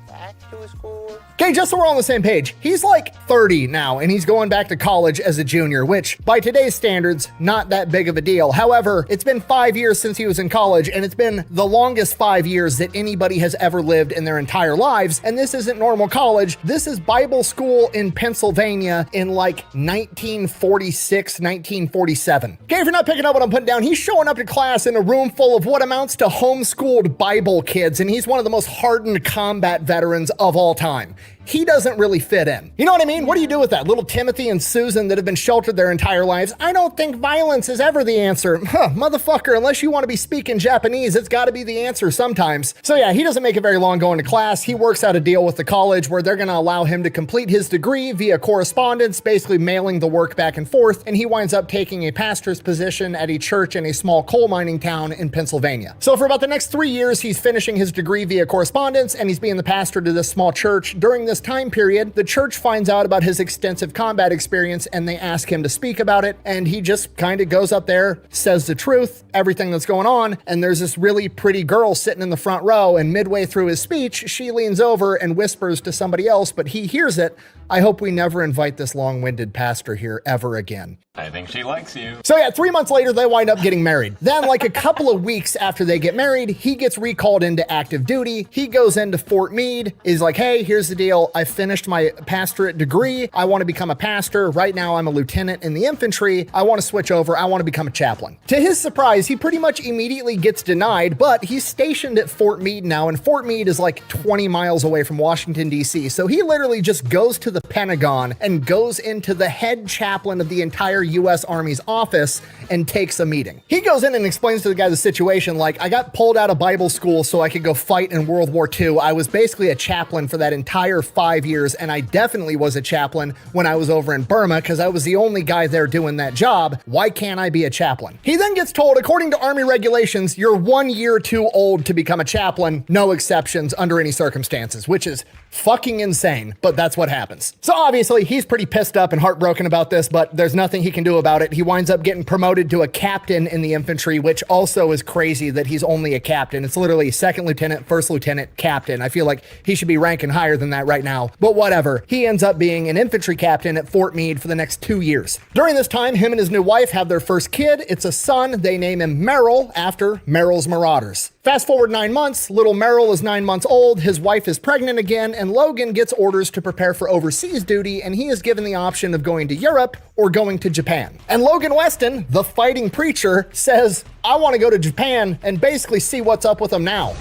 Back to school. Okay, just so we're on the same page, he's like 30 now, and he's going back to college as a junior, which by today's standards, not that big of a deal. However, it's been 5 years since he was in college, and it's been the longest 5 years that anybody has ever lived in their entire lives. And this isn't normal college. This is Bible school in Pennsylvania in like 1946, 1947. Okay, if you're not picking up what I'm putting down, he's showing up to class in a room full of what amounts to homeschooled Bible kids, and he's one of the most hardened combat veterans of all time. He doesn't really fit in. You know what I mean? What do you do with that? Little Timothy and Susan that have been sheltered their entire lives. I don't think violence is ever the answer. Motherfucker, unless you want to be speaking Japanese, it's got to be the answer sometimes. So yeah, he doesn't make it very long going to class. He works out a deal with the college where they're going to allow him to complete his degree via correspondence, basically mailing the work back and forth, and he winds up taking a pastor's position at a church in a small coal mining town in Pennsylvania. So for about the next 3 years, he's finishing his degree via correspondence, and he's being the pastor to this small church. During this time period, the church finds out about his extensive combat experience and they ask him to speak about it, and he just kind of goes up there, says the truth, everything that's going on, and there's this really pretty girl sitting in the front row, and midway through his speech, she leans over and whispers to somebody else, but he hears it. I hope we never invite this long-winded pastor here ever again. I think she likes you. So yeah, 3 months later, they wind up getting married. Then like a couple of weeks after they get married, he gets recalled into active duty. He goes into Fort Meade, is like, hey, here's the deal. I finished my pastorate degree. I want to become a pastor. Right now, I'm a lieutenant in the infantry. I want to switch over. I want to become a chaplain. To his surprise, he pretty much immediately gets denied, but he's stationed at Fort Meade now, and Fort Meade is like 20 miles away from Washington, D.C. So he literally just goes to the Pentagon and goes into the head chaplain of the entire U.S. Army's office and takes a meeting. He goes in and explains to the guy the situation, like, I got pulled out of Bible school so I could go fight in World War II. I was basically a chaplain for that entire 5 years, and I definitely was a chaplain when I was over in Burma because I was the only guy there doing that job. Why can't I be a chaplain? He then gets told, according to Army regulations, you're 1 year too old to become a chaplain, no exceptions under any circumstances, which is fucking insane, but that's what happens. So obviously he's pretty pissed up and heartbroken about this, but there's nothing he can do about it. He winds up getting promoted to a captain in the infantry, which also is crazy that he's only a captain. It's literally second lieutenant, first lieutenant, captain. I feel like he should be ranking higher than that right now, but whatever. He ends up being an infantry captain at Fort Meade for the next 2 years. During this time, him and his new wife have their first kid. It's a son. They name him Merrill after Merrill's Marauders. Fast forward 9 months, little Merrill is 9 months old, his wife is pregnant again, and Logan gets orders to prepare for overseas duty, and he is given the option of going to Europe or going to Japan. And Logan Weston, the fighting preacher, says, I want to go to Japan and basically see what's up with them now.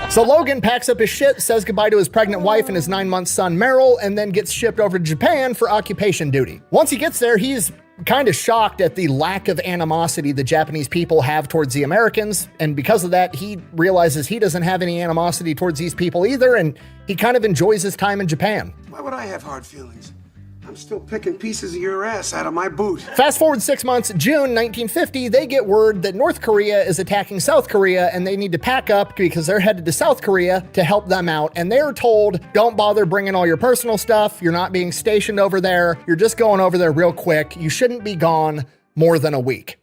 So Logan packs up his shit, says goodbye to his pregnant wife and his 9-month son Merrill, and then gets shipped over to Japan for occupation duty. Once he gets there, he's kind of shocked at the lack of animosity the Japanese people have towards the Americans, and because of that, he realizes he doesn't have any animosity towards these people either, and he kind of enjoys his time in Japan. Why would I have hard feelings? I'm still picking pieces of your ass out of my boot. Fast forward 6 months, June 1950, they get word that North Korea is attacking South Korea and they need to pack up because they're headed to South Korea to help them out. And they're told, don't bother bringing all your personal stuff. You're not being stationed over there. You're just going over there real quick. You shouldn't be gone more than a week.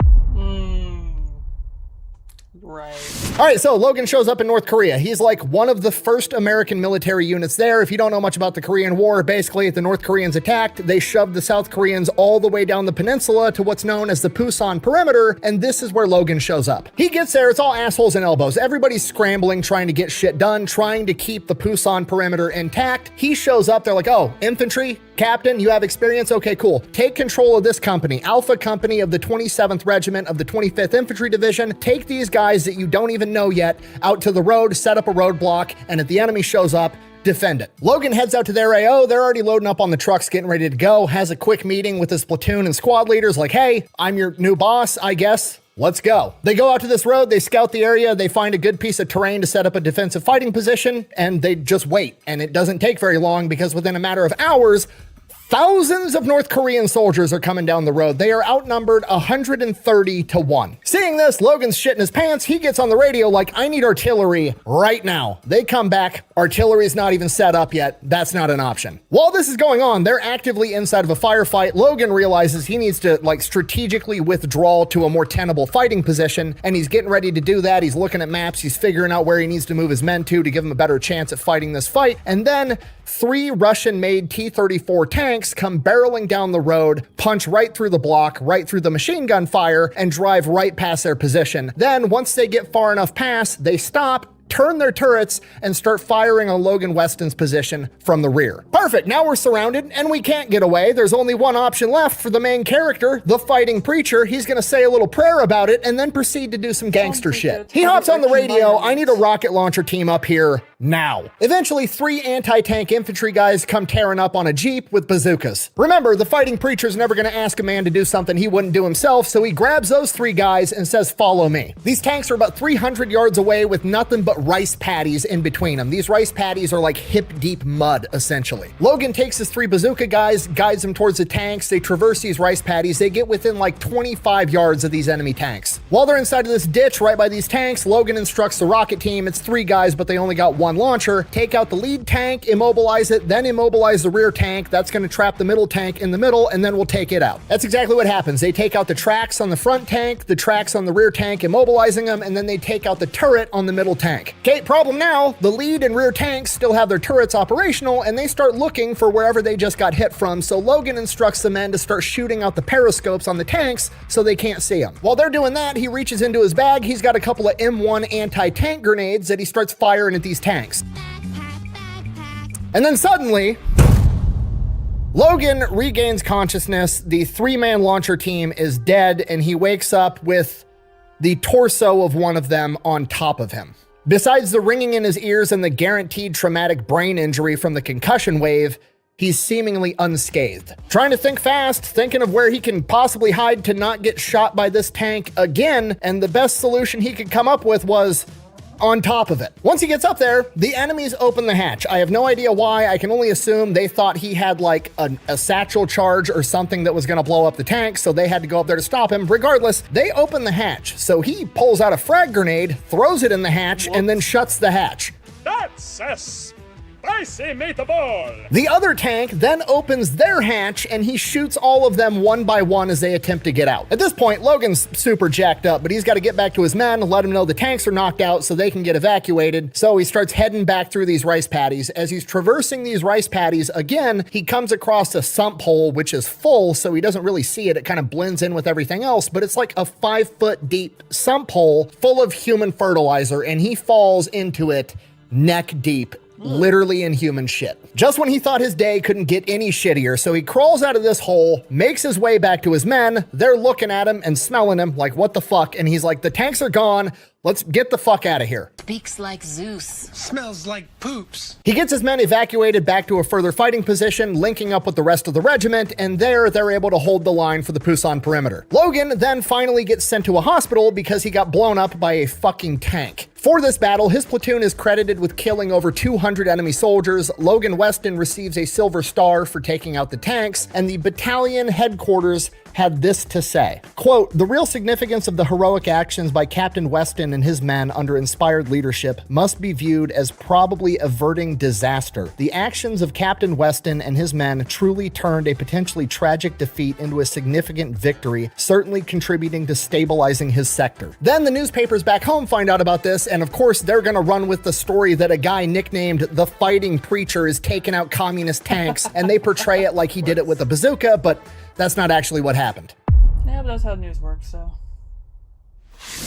Right. All right, so Logan shows up in North Korea. He's like one of the first American military units there. If you don't know much about the Korean War, basically, if the North Koreans attacked, they shoved the South Koreans all the way down the peninsula to what's known as the Pusan perimeter, and this is where Logan shows up. He gets there, it's all assholes and elbows. Everybody's scrambling, trying to get shit done, trying to keep the Pusan perimeter intact. He shows up, they're like, oh, infantry? Captain, you have experience? Okay, cool. Take control of this company, Alpha Company of the 27th Regiment of the 25th Infantry Division. Take these guys that you don't even know yet out to the road, set up a roadblock, and if the enemy shows up, defend it. Logan heads out to their AO. They're already loading up on the trucks, getting ready to go, has a quick meeting with his platoon and squad leaders like, hey, I'm your new boss, I guess. Let's go. They go out to this road, they scout the area, they find a good piece of terrain to set up a defensive fighting position, and they just wait. And it doesn't take very long because within a matter of hours, thousands of North Korean soldiers are coming down the road. They are outnumbered 130 to 1. Seeing this, Logan's shitting his pants. He gets on the radio like, I need artillery right now. They come back. Artillery's not even set up yet. That's not an option. While this is going on, they're actively inside of a firefight. Logan realizes he needs to strategically withdraw to a more tenable fighting position, and he's getting ready to do that. He's looking at maps. He's figuring out where he needs to move his men to give him a better chance at fighting this fight. And then 3 Russian-made T-34 tanks come barreling down the road, punch right through the block, right through the machine gun fire, and drive right past their position. Then, once they get far enough past, they stop, turn their turrets, and start firing on Logan Weston's position from the rear. Perfect, now we're surrounded, and we can't get away. There's only one option left for the main character, the fighting preacher. He's gonna say a little prayer about it, and then proceed to do some gangster shit. He hops on the radio, I need a rocket launcher team up here now. Eventually, 3 anti-tank infantry guys come tearing up on a Jeep with bazookas. Remember, the fighting preacher's never gonna ask a man to do something he wouldn't do himself, so he grabs those 3 guys and says, follow me. These tanks are about 300 yards away with nothing but rice paddies in between them. These rice paddies are like hip-deep mud, essentially. Logan takes his 3 bazooka guys, guides them towards the tanks. They traverse these rice paddies. They get within like 25 yards of these enemy tanks. While they're inside of this ditch right by these tanks, Logan instructs the rocket team. It's 3 guys, but they only got 1 launcher. Take out the lead tank, immobilize it, then immobilize the rear tank. That's going to trap the middle tank in the middle, and then we'll take it out. That's exactly what happens. They take out the tracks on the front tank, the tracks on the rear tank, immobilizing them, and then they take out the turret on the middle tank. Okay, problem now, the lead and rear tanks still have their turrets operational, and they start looking for wherever they just got hit from, so Logan instructs the men to start shooting out the periscopes on the tanks so they can't see them. While they're doing that, he reaches into his bag. He's got a couple of M1 anti-tank grenades that he starts firing at these tanks. And then suddenly, Logan regains consciousness. The 3-man launcher team is dead, and he wakes up with the torso of one of them on top of him. Besides the ringing in his ears and the guaranteed traumatic brain injury from the concussion wave, he's seemingly unscathed. Trying to think fast, thinking of where he can possibly hide to not get shot by this tank again, and the best solution he could come up with was on top of it. Once he gets up there, the enemies open the hatch. I have no idea why. I can only assume they thought he had like a satchel charge or something that was gonna blow up the tank, so they had to go up there to stop him. Regardless, they open the hatch. So he pulls out a frag grenade, throws it in the hatch, and then shuts the hatch. That's a spicy meatball! The other tank then opens their hatch, and he shoots all of them one by one as they attempt to get out. At this point, Logan's super jacked up, but he's got to get back to his men, let them know the tanks are knocked out so they can get evacuated. So he starts heading back through these rice paddies. As he's traversing these rice paddies again, he comes across a sump hole, which is full, so he doesn't really see it. It kind of blends in with everything else, but it's like a 5-foot deep sump hole full of human fertilizer, and he falls into it neck deep, literally in human shit. Just when he thought his day couldn't get any shittier, so he crawls out of this hole, makes his way back to his men. They're looking at him and smelling him like, what the fuck? And he's like, the tanks are gone. Let's get the fuck out of here. Speaks like Zeus. Smells like poops. He gets his men evacuated back to a further fighting position, linking up with the rest of the regiment, and there they're able to hold the line for the Pusan perimeter. Logan then finally gets sent to a hospital because he got blown up by a fucking tank. For this battle, his platoon is credited with killing over 200 enemy soldiers. Logan Weston receives a Silver Star for taking out the tanks, and the battalion headquarters had this to say, quote, "The real significance of the heroic actions by Captain Weston and his men under inspired leadership must be viewed as probably averting disaster. The actions of Captain Weston and his men truly turned a potentially tragic defeat into a significant victory, certainly contributing to stabilizing his sector. Then the newspapers back home find out about this, and of course they're gonna run with the story that a guy nicknamed the Fighting Preacher is taking out communist tanks, and they portray it like he did it with a bazooka, but that's not actually what happened. Yeah, but that's how news works, so.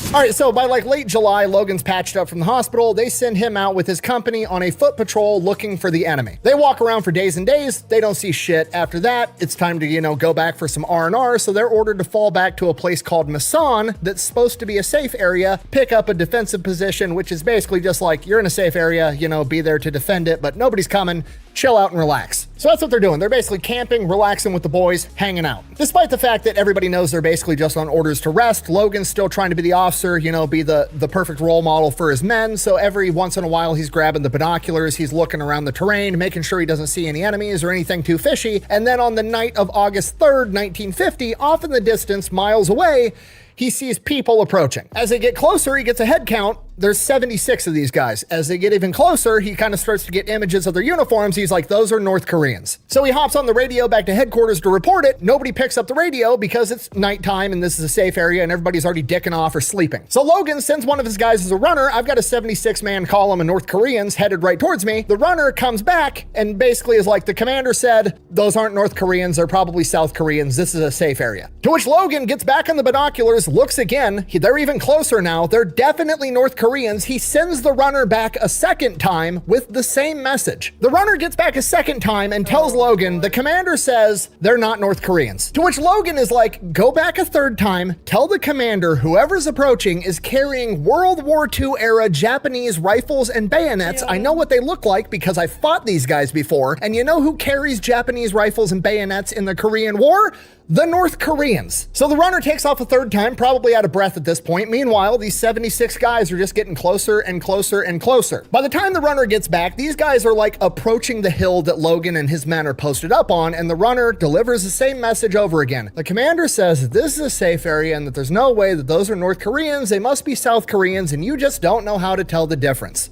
All right, so by like late July, Logan's patched up from the hospital. They send him out with his company on a foot patrol looking for the enemy. They walk around for days and days. They don't see shit. After that, it's time to, go back for some R&R. So they're ordered to fall back to a place called Mason that's supposed to be a safe area, pick up a defensive position, which is basically just like you're in a safe area, be there to defend it, but nobody's coming. Chill out and relax. So that's what they're doing. They're basically camping, relaxing with the boys, hanging out. Despite the fact that everybody knows they're basically just on orders to rest, Logan's still trying to be the officer, be the perfect role model for his men. So every once in a while, he's grabbing the binoculars, he's looking around the terrain, making sure he doesn't see any enemies or anything too fishy. And then on the night of August 3rd, 1950, off in the distance, miles away, he sees people approaching. As they get closer, he gets a head count. There's 76 of these guys. As they get even closer, he kind of starts to get images of their uniforms. He's like, those are North Koreans. So he hops on the radio back to headquarters to report it. Nobody picks up the radio because it's nighttime and this is a safe area and everybody's already dicking off or sleeping. So Logan sends one of his guys as a runner. I've got a 76-man column of North Koreans headed right towards me. The runner comes back and basically is like, the commander said, those aren't North Koreans. They're probably South Koreans. This is a safe area. To which Logan gets back on the binoculars, looks again. They're even closer now. They're definitely North Koreans. He sends the runner back a second time with the same message. The runner gets back a second time and tells Logan, the commander says they're not North Koreans. To which Logan is like, go back a third time, tell the commander whoever's approaching is carrying World War II era Japanese rifles and bayonets. I know what they look like because I fought these guys before. And you know who carries Japanese rifles and bayonets in the Korean War? The North Koreans. So the runner takes off a third time, probably out of breath at this point. Meanwhile, these 76 guys are just getting closer and closer and closer. By the time the runner gets back, these guys are like approaching the hill that Logan and his men are posted up on, and the runner delivers the same message over again. The commander says that this is a safe area and that there's no way that those are North Koreans. They must be South Koreans, and you just don't know how to tell the difference.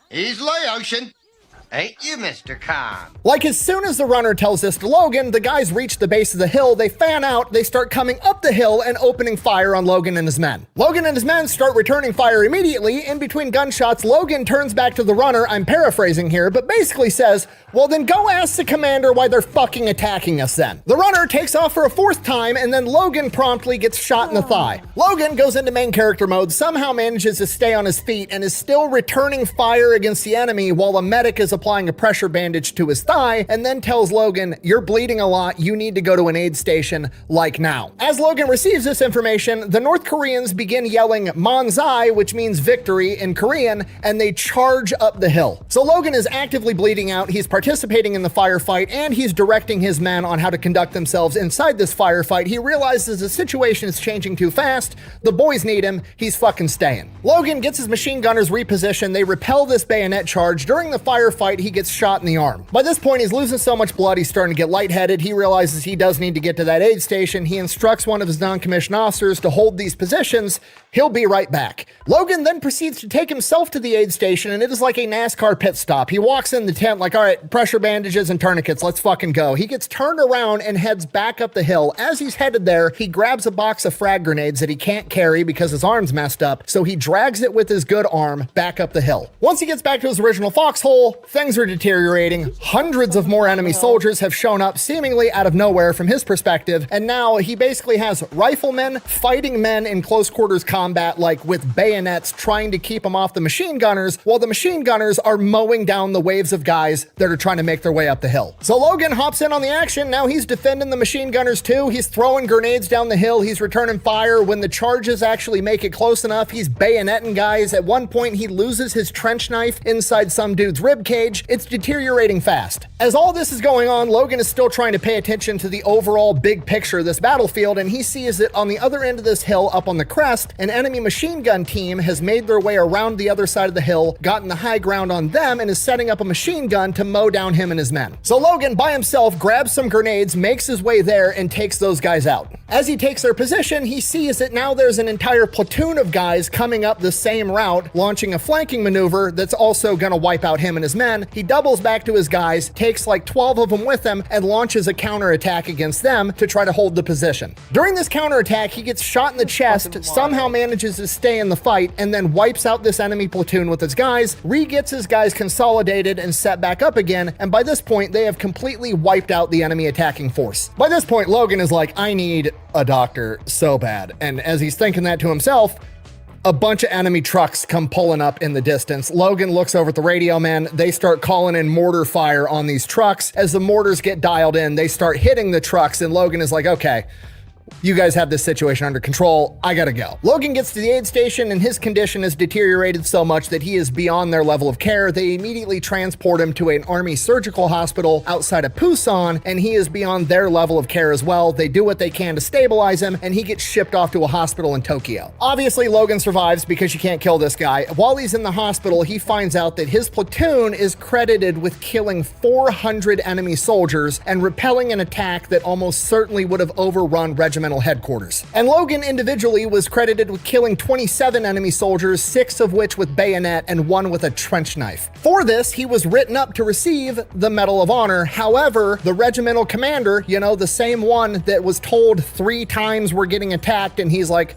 He's Laotian. Ain't you, Mr. Khan? Like as soon as the runner tells this to Logan, the guys reach the base of the hill, they fan out, they start coming up the hill and opening fire on Logan and his men. Logan and his men start returning fire immediately. In between gunshots, Logan turns back to the runner, I'm paraphrasing here, but basically says, well then go ask the commander why they're fucking attacking us then. The runner takes off for a fourth time and then Logan promptly gets shot in the thigh. Logan goes into main character mode, somehow manages to stay on his feet and is still returning fire against the enemy while a medic is applying a pressure bandage to his thigh and then tells Logan, you're bleeding a lot, you need to go to an aid station like now. As Logan receives this information, the North Koreans begin yelling Manzai, which means victory in Korean, and they charge up the hill. So Logan is actively bleeding out, he's participating in the firefight, and he's directing his men on how to conduct themselves inside this firefight. He realizes the situation is changing too fast, the boys need him, he's fucking staying. Logan gets his machine gunners repositioned, they repel this bayonet charge. During the firefight, he gets shot in the arm. By this point, he's losing so much blood, he's starting to get lightheaded. He realizes he does need to get to that aid station. He instructs one of his non-commissioned officers to hold these positions. He'll be right back. Logan then proceeds to take himself to the aid station, and it is like a NASCAR pit stop. He walks in the tent like, all right, pressure bandages and tourniquets, let's fucking go. He gets turned around and heads back up the hill. As he's headed there, he grabs a box of frag grenades that he can't carry because his arm's messed up, so he drags it with his good arm back up the hill. Once he gets back to his original foxhole, things are deteriorating. Hundreds of more enemy soldiers have shown up seemingly out of nowhere from his perspective, and now he basically has riflemen fighting men in close quarters combat, like with bayonets, trying to keep them off the machine gunners, while the machine gunners are mowing down the waves of guys that are trying to make their way up the hill. So Logan hops in on the action. Now he's defending the machine gunners too. He's throwing grenades down the hill. He's returning fire. When the charges actually make it close enough, he's bayoneting guys. At one point, he loses his trench knife inside some dude's rib cage. It's deteriorating fast. As all this is going on, Logan is still trying to pay attention to the overall big picture of this battlefield, and he sees that on the other end of this hill, up on the crest, an enemy machine gun team has made their way around the other side of the hill, gotten the high ground on them, and is setting up a machine gun to mow down him and his men. So Logan, by himself, grabs some grenades, makes his way there, and takes those guys out. As he takes their position, he sees that now there's an entire platoon of guys coming up the same route, launching a flanking maneuver that's also gonna wipe out him and his men. He doubles back to his guys, takes like 12 of them with him, and launches a counterattack against them to try to hold the position. During this counterattack, he gets shot in the chest, somehow manages to stay in the fight, and then wipes out this enemy platoon with his guys, re-gets his guys consolidated and set back up again, and by this point, they have completely wiped out the enemy attacking force. By this point, Logan is like, I need a doctor so bad. And as he's thinking that to himself, a bunch of enemy trucks come pulling up in the distance. Logan looks over at the radio man. They start calling in mortar fire on these trucks. As the mortars get dialed in, they start hitting the trucks, and Logan is like, okay, you guys have this situation under control. I gotta go. Logan gets to the aid station and his condition has deteriorated so much that he is beyond their level of care. They immediately transport him to an army surgical hospital outside of Busan, and he is beyond their level of care as well. They do what they can to stabilize him, and he gets shipped off to a hospital in Tokyo. Obviously, Logan survives because you can't kill this guy. While he's in the hospital, he finds out that his platoon is credited with killing 400 enemy soldiers and repelling an attack that almost certainly would have overrun regimental headquarters. And Logan individually was credited with killing 27 enemy soldiers, 6 of which with bayonet and 1 with a trench knife. For this, he was written up to receive the Medal of Honor. However, the regimental commander, you know, the same one that was told 3 times we're getting attacked, and he's like,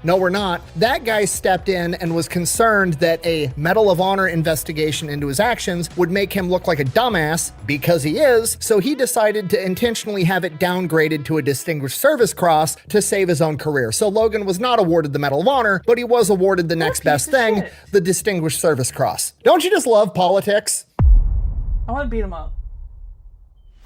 no, we're not. That guy stepped in and was concerned that a Medal of Honor investigation into his actions would make him look like a dumbass, because he is, so he decided to intentionally have it downgraded to a Distinguished Service Cross to save his own career. So Logan was not awarded the Medal of Honor, but he was awarded the next best thing, the Distinguished Service Cross. Don't you just love politics? I want to beat him up.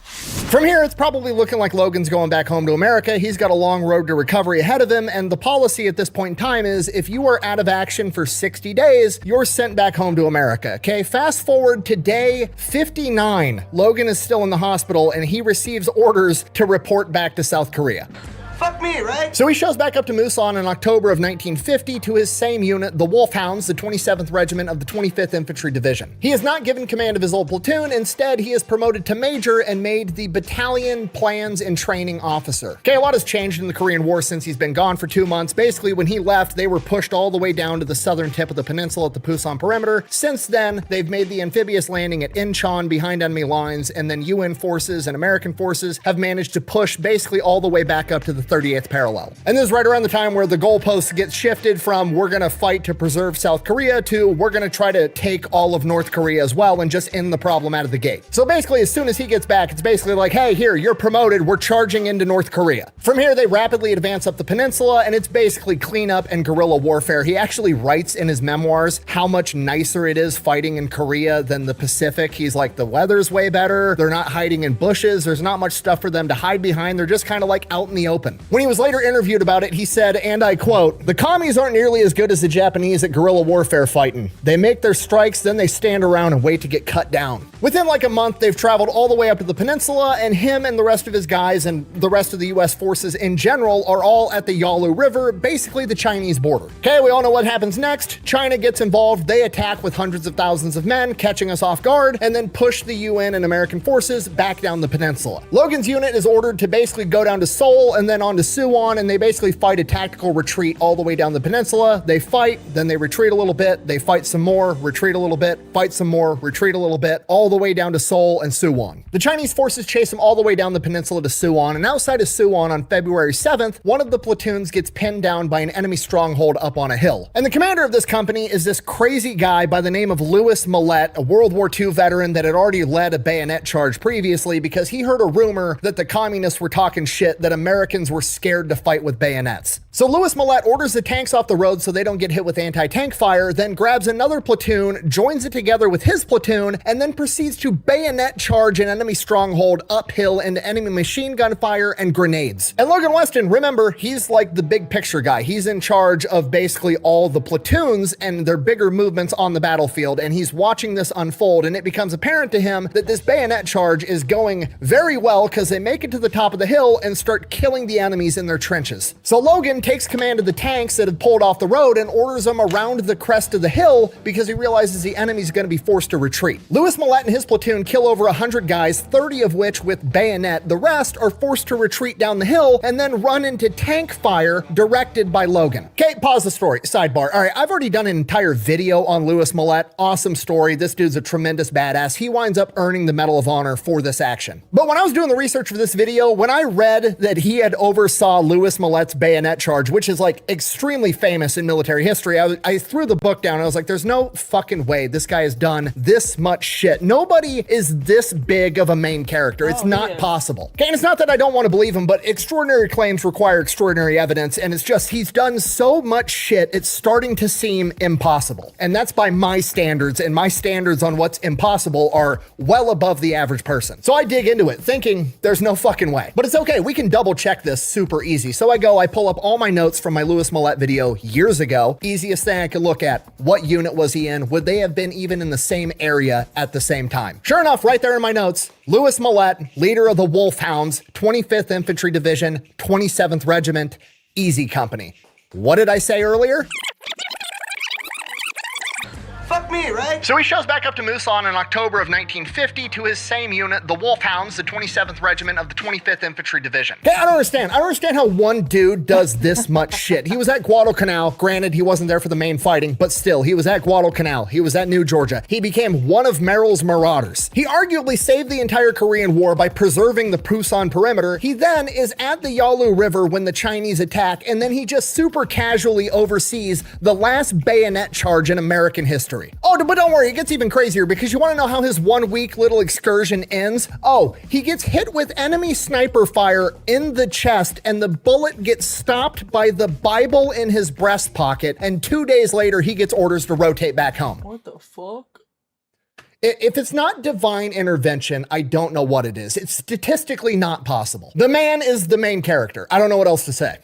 From here, it's probably looking like Logan's going back home to America. He's got a long road to recovery ahead of him, and the policy at this point in time is if you are out of action for 60 days, you're sent back home to America, okay? Fast forward to day 59. Logan is still in the hospital, and he receives orders to report back to South Korea. Fuck me, right? So he shows back up to Busan in October of 1950 to his same unit, the Wolfhounds, the 27th Regiment of the 25th Infantry Division. He is not given command of his old platoon. Instead, he is promoted to major and made the Battalion Plans and Training Officer. Okay, a lot has changed in the Korean War since he's been gone for 2 months. Basically, when he left, they were pushed all the way down to the southern tip of the peninsula at the Busan perimeter. Since then, they've made the amphibious landing at Incheon behind enemy lines, and then UN forces and American forces have managed to push basically all the way back up to the 38th parallel. And this is right around the time where the goalposts get shifted from we're gonna fight to preserve South Korea to we're gonna try to take all of North Korea as well and just end the problem out of the gate. So basically, as soon as he gets back, it's basically like, hey, here, you're promoted, we're charging into North Korea. From here, they rapidly advance up the peninsula, and it's basically cleanup and guerrilla warfare. He actually writes in his memoirs how much nicer it is fighting in Korea than the Pacific. He's like, the weather's way better, they're not hiding in bushes, there's not much stuff for them to hide behind, they're just kind of like out in the open. When he was later interviewed about it, he said, and I quote, "The commies aren't nearly as good as the Japanese at guerrilla warfare fighting. They make their strikes, then they stand around and wait to get cut down." Within like a month, they've traveled all the way up to the peninsula, and him and the rest of his guys and the rest of the US forces in general are all at the Yalu River, basically the Chinese border. Okay, we all know what happens next. China gets involved, they attack with hundreds of thousands of men, catching us off guard, and then push the UN and American forces back down the peninsula. Logan's unit is ordered to basically go down to Seoul and then on to Suwon, and they basically fight a tactical retreat all the way down the peninsula. They fight, then they retreat a little bit, they fight some more, retreat a little bit, fight some more, retreat a little bit, all the way down to Seoul and Suwon. The Chinese forces chase them all the way down the peninsula to Suwon, and outside of Suwon on February 7th, one of the platoons gets pinned down by an enemy stronghold up on a hill. And the commander of this company is this crazy guy by the name of Louis Millet, a World War II veteran that had already led a bayonet charge previously because he heard a rumor that the communists were talking shit that Americans were scared to fight with bayonets. So Louis Millet orders the tanks off the road so they don't get hit with anti-tank fire, then grabs another platoon, joins it together with his platoon, and then proceeds to bayonet charge an enemy stronghold uphill into enemy machine gun fire and grenades. And Logan Weston, remember, he's like the big picture guy. He's in charge of basically all the platoons and their bigger movements on the battlefield, and he's watching this unfold, and it becomes apparent to him that this bayonet charge is going very well because they make it to the top of the hill and start killing the enemies in their trenches. So Logan takes command of the tanks that had pulled off the road and orders them around the crest of the hill because he realizes the enemy's going to be forced to retreat. Louis Millette and his platoon kill over 100 guys, 30 of which with bayonet. The rest are forced to retreat down the hill and then run into tank fire directed by Logan. Okay, pause the story. Sidebar. All right, I've already done an entire video on Louis Millette. Awesome story. This dude's a tremendous badass. He winds up earning the Medal of Honor for this action. But when I was doing the research for this video, when I read that he had oversaw Louis Millette's bayonet charge, which is like extremely famous in military history, I threw the book down and I was like, there's no fucking way this guy has done this much shit. Nobody is this big of a main character. It's not possible. Okay, and it's not that I don't want to believe him, but extraordinary claims require extraordinary evidence, and it's just he's done so much shit, it's starting to seem impossible. And that's by my standards, and my standards on what's impossible are well above the average person. So I dig into it thinking there's no fucking way. But it's okay, we can double check this super easy. So I pull up all my notes from my Louis Millette video years ago. Easiest thing I could look at, what unit was he in? Would they have been even in the same area at the same time? Sure enough, right there in my notes, Louis Millette, leader of the Wolfhounds, 25th Infantry Division, 27th Regiment, Easy Company. What did I say earlier? Fuck me, right? So he shows back up to Musan in October of 1950 to his same unit, the Wolfhounds, the 27th Regiment of the 25th Infantry Division. Okay, I don't understand how one dude does this much shit. He was at Guadalcanal. Granted, he wasn't there for the main fighting, but still, he was at Guadalcanal. He was at New Georgia. He became one of Merrill's marauders. He arguably saved the entire Korean War by preserving the Pusan perimeter. He then is at the Yalu River when the Chinese attack, and then he just super casually oversees the last bayonet charge in American history. Oh, but don't worry, it gets even crazier because you want to know how his 1 week little excursion ends? Oh, he gets hit with enemy sniper fire in the chest and the bullet gets stopped by the Bible in his breast pocket, and 2 days later he gets orders to rotate back home. What the fuck? If it's not divine intervention, I don't know what it is. It's statistically not possible. The man is the main character. I don't know what else to say.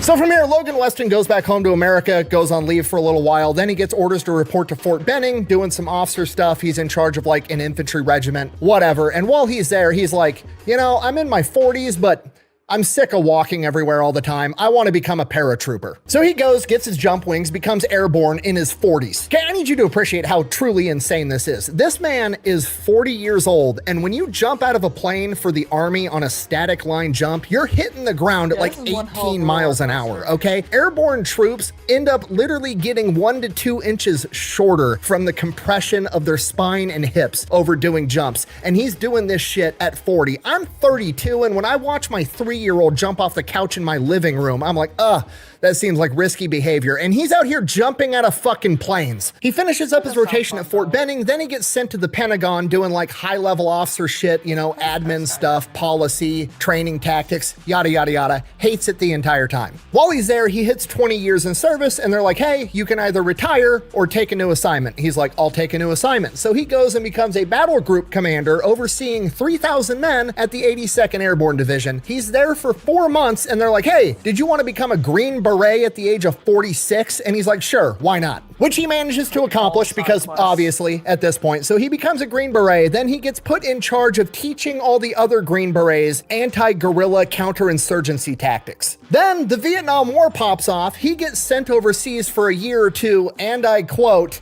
So from here, Logan Weston goes back home to America, goes on leave for a little while. Then he gets orders to report to Fort Benning, doing some officer stuff. He's in charge of like an infantry regiment, whatever. And while he's there, he's like, you know, I'm in my 40s, but I'm sick of walking everywhere all the time. I want to become a paratrooper. So he goes, gets his jump wings, becomes airborne in his 40s. Okay, I need you to appreciate how truly insane this is. This man is 40 years old, and when you jump out of a plane for the Army on a static line jump, you're hitting the ground at like 18 miles an hour, okay? Airborne troops end up literally getting 1 to 2 inches shorter from the compression of their spine and hips over doing jumps, and he's doing this shit at 40. I'm 32, and when I watch my 3-year-old jump off the couch in my living room, I'm like, that seems like risky behavior. And he's out here jumping out of fucking planes. He finishes up his rotation at Fort Benning, then he gets sent to the Pentagon doing like high-level officer shit, you know, admin stuff, policy, training tactics, yada, yada, yada. Hates it the entire time. While he's there, he hits 20 years in service and they're like, hey, you can either retire or take a new assignment. He's like, I'll take a new assignment. So he goes and becomes a battle group commander overseeing 3,000 men at the 82nd Airborne Division. He's there for 4 months and they're like, hey, did you want to become a Green Beret at the age of 46? And he's like, sure, why not? Which he manages to accomplish because obviously at this point, so he becomes a Green Beret. Then he gets put in charge of teaching all the other Green Berets anti-guerrilla counterinsurgency tactics. Then the Vietnam War pops off. He gets sent overseas for a year or two, and I quote,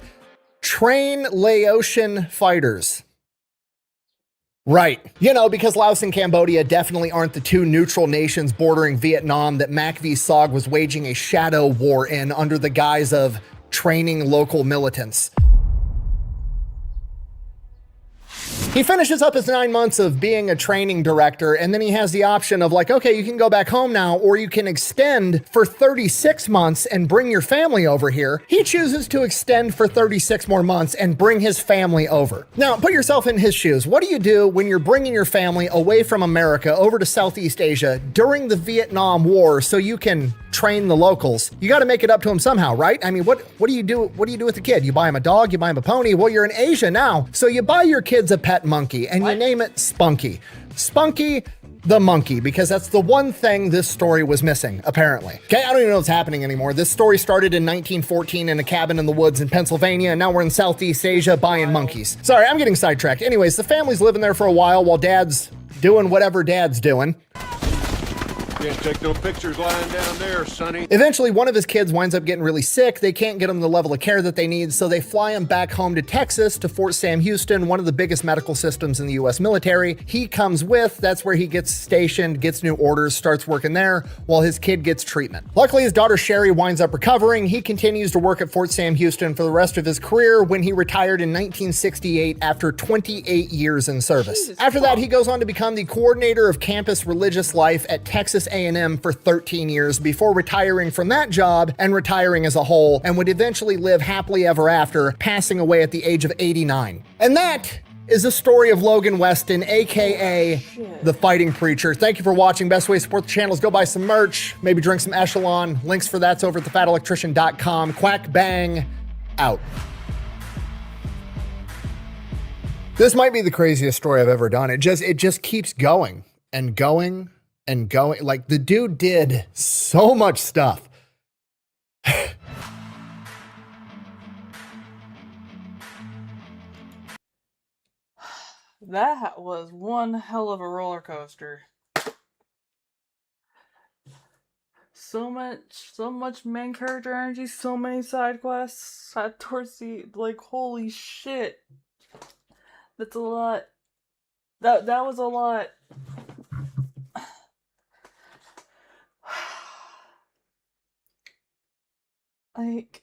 train Laotian fighters. Right. You know, because Laos and Cambodia definitely aren't the two neutral nations bordering Vietnam that Mac V. Sog was waging a shadow war in under the guise of training local militants. He finishes up his 9 months of being a training director, and then he has the option of like, okay, you can go back home now, or you can extend for 36 months and bring your family over here. He chooses to extend for 36 more months and bring his family over. Now, put yourself in his shoes. What do you do when you're bringing your family away from America over to Southeast Asia during the Vietnam War so you can train the locals? You got to make it up to him somehow, right? I mean, what do you do? What do you do with the kid? You buy him a dog, you buy him a pony. Well, you're in Asia now, so you buy your kids a pet monkey and you name it Spunky. Spunky the monkey, because that's the one thing this story was missing, apparently. Okay, I don't even know what's happening anymore. This story started in 1914 in a cabin in the woods in Pennsylvania, and now we're in Southeast Asia buying monkeys. Sorry, I'm getting sidetracked. Anyways, the family's living there for a while Dad's doing whatever dad's doing. Can't take no pictures lying down there, Sonny. Eventually, one of his kids winds up getting really sick. They can't get him the level of care that they need, so they fly him back home to Texas to Fort Sam Houston, one of the biggest medical systems in the US military. He comes with, that's where he gets stationed, gets new orders, starts working there, while his kid gets treatment. Luckily, his daughter Sherry winds up recovering. He continues to work at Fort Sam Houston for the rest of his career when he retired in 1968 after 28 years in service. After that, he goes on to become the coordinator of campus religious life at Texas A&M for 13 years before retiring from that job and retiring as a whole, and would eventually live happily ever after, passing away at the age of 89. And that is the story of Logan Weston, aka the Fighting Preacher. Thank you for watching. Best way to support the channel is go buy some merch, maybe drink some Echelon. Links for that's over at thefatelectrician.com. Quack bang, out. This might be the craziest story I've ever done. It just keeps going and going and going. Like, the dude did so much stuff. That was one hell of a roller coaster. So much main character energy, so many side quests towards the, like, holy shit. That's a lot. That was a lot. Like,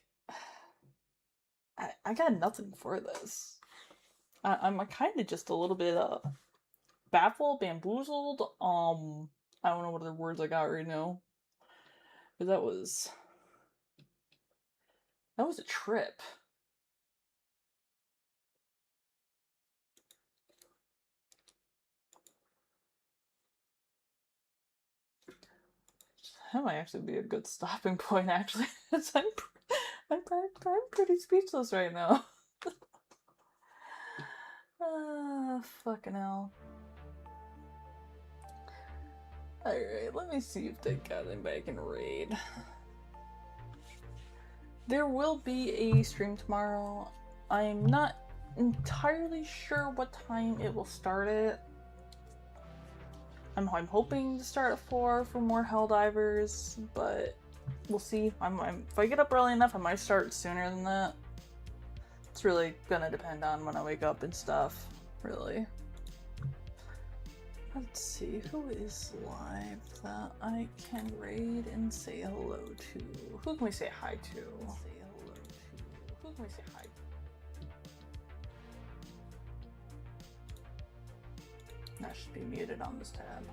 I got nothing for this. I'm kind of just a little bit baffled, bamboozled. I don't know what other words I got right now. But that was a trip. That might actually be a good stopping point, actually. I'm pretty speechless right now. Fucking hell. Alright, let me see if they got anybody I can raid. There will be a stream tomorrow. I'm not entirely sure what time it will start at. I'm hoping to start at 4 for more Helldivers, but we'll see. If I get up early enough, I might start sooner than that. It's really gonna depend on when I wake up and stuff, really. Let's see, who is live that I can raid and say hello to? Who can we say hi to? Say hello to. Who can we say hi to? That should be muted on this tab.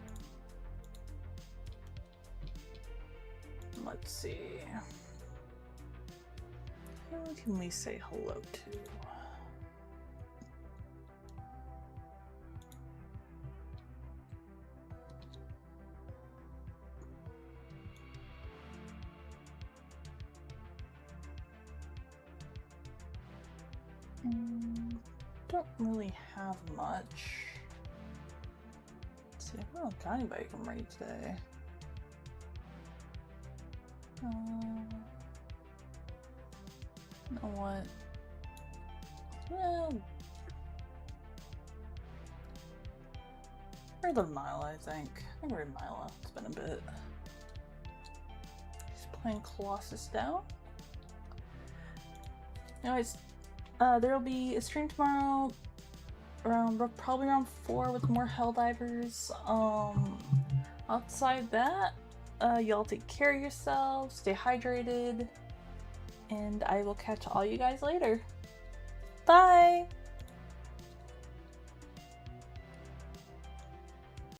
Let's see. Who can we say hello to? Don't really have much. Let's see, I don't got anybody who can raid today. You know what? Well, raid Mila, I think. I can raid Mila. It's been a bit. She's playing Colossus down. Anyways, there'll be a stream tomorrow probably around 4 with more Helldivers. Outside that, y'all take care of yourselves, stay hydrated, and I will catch all you guys later. Bye!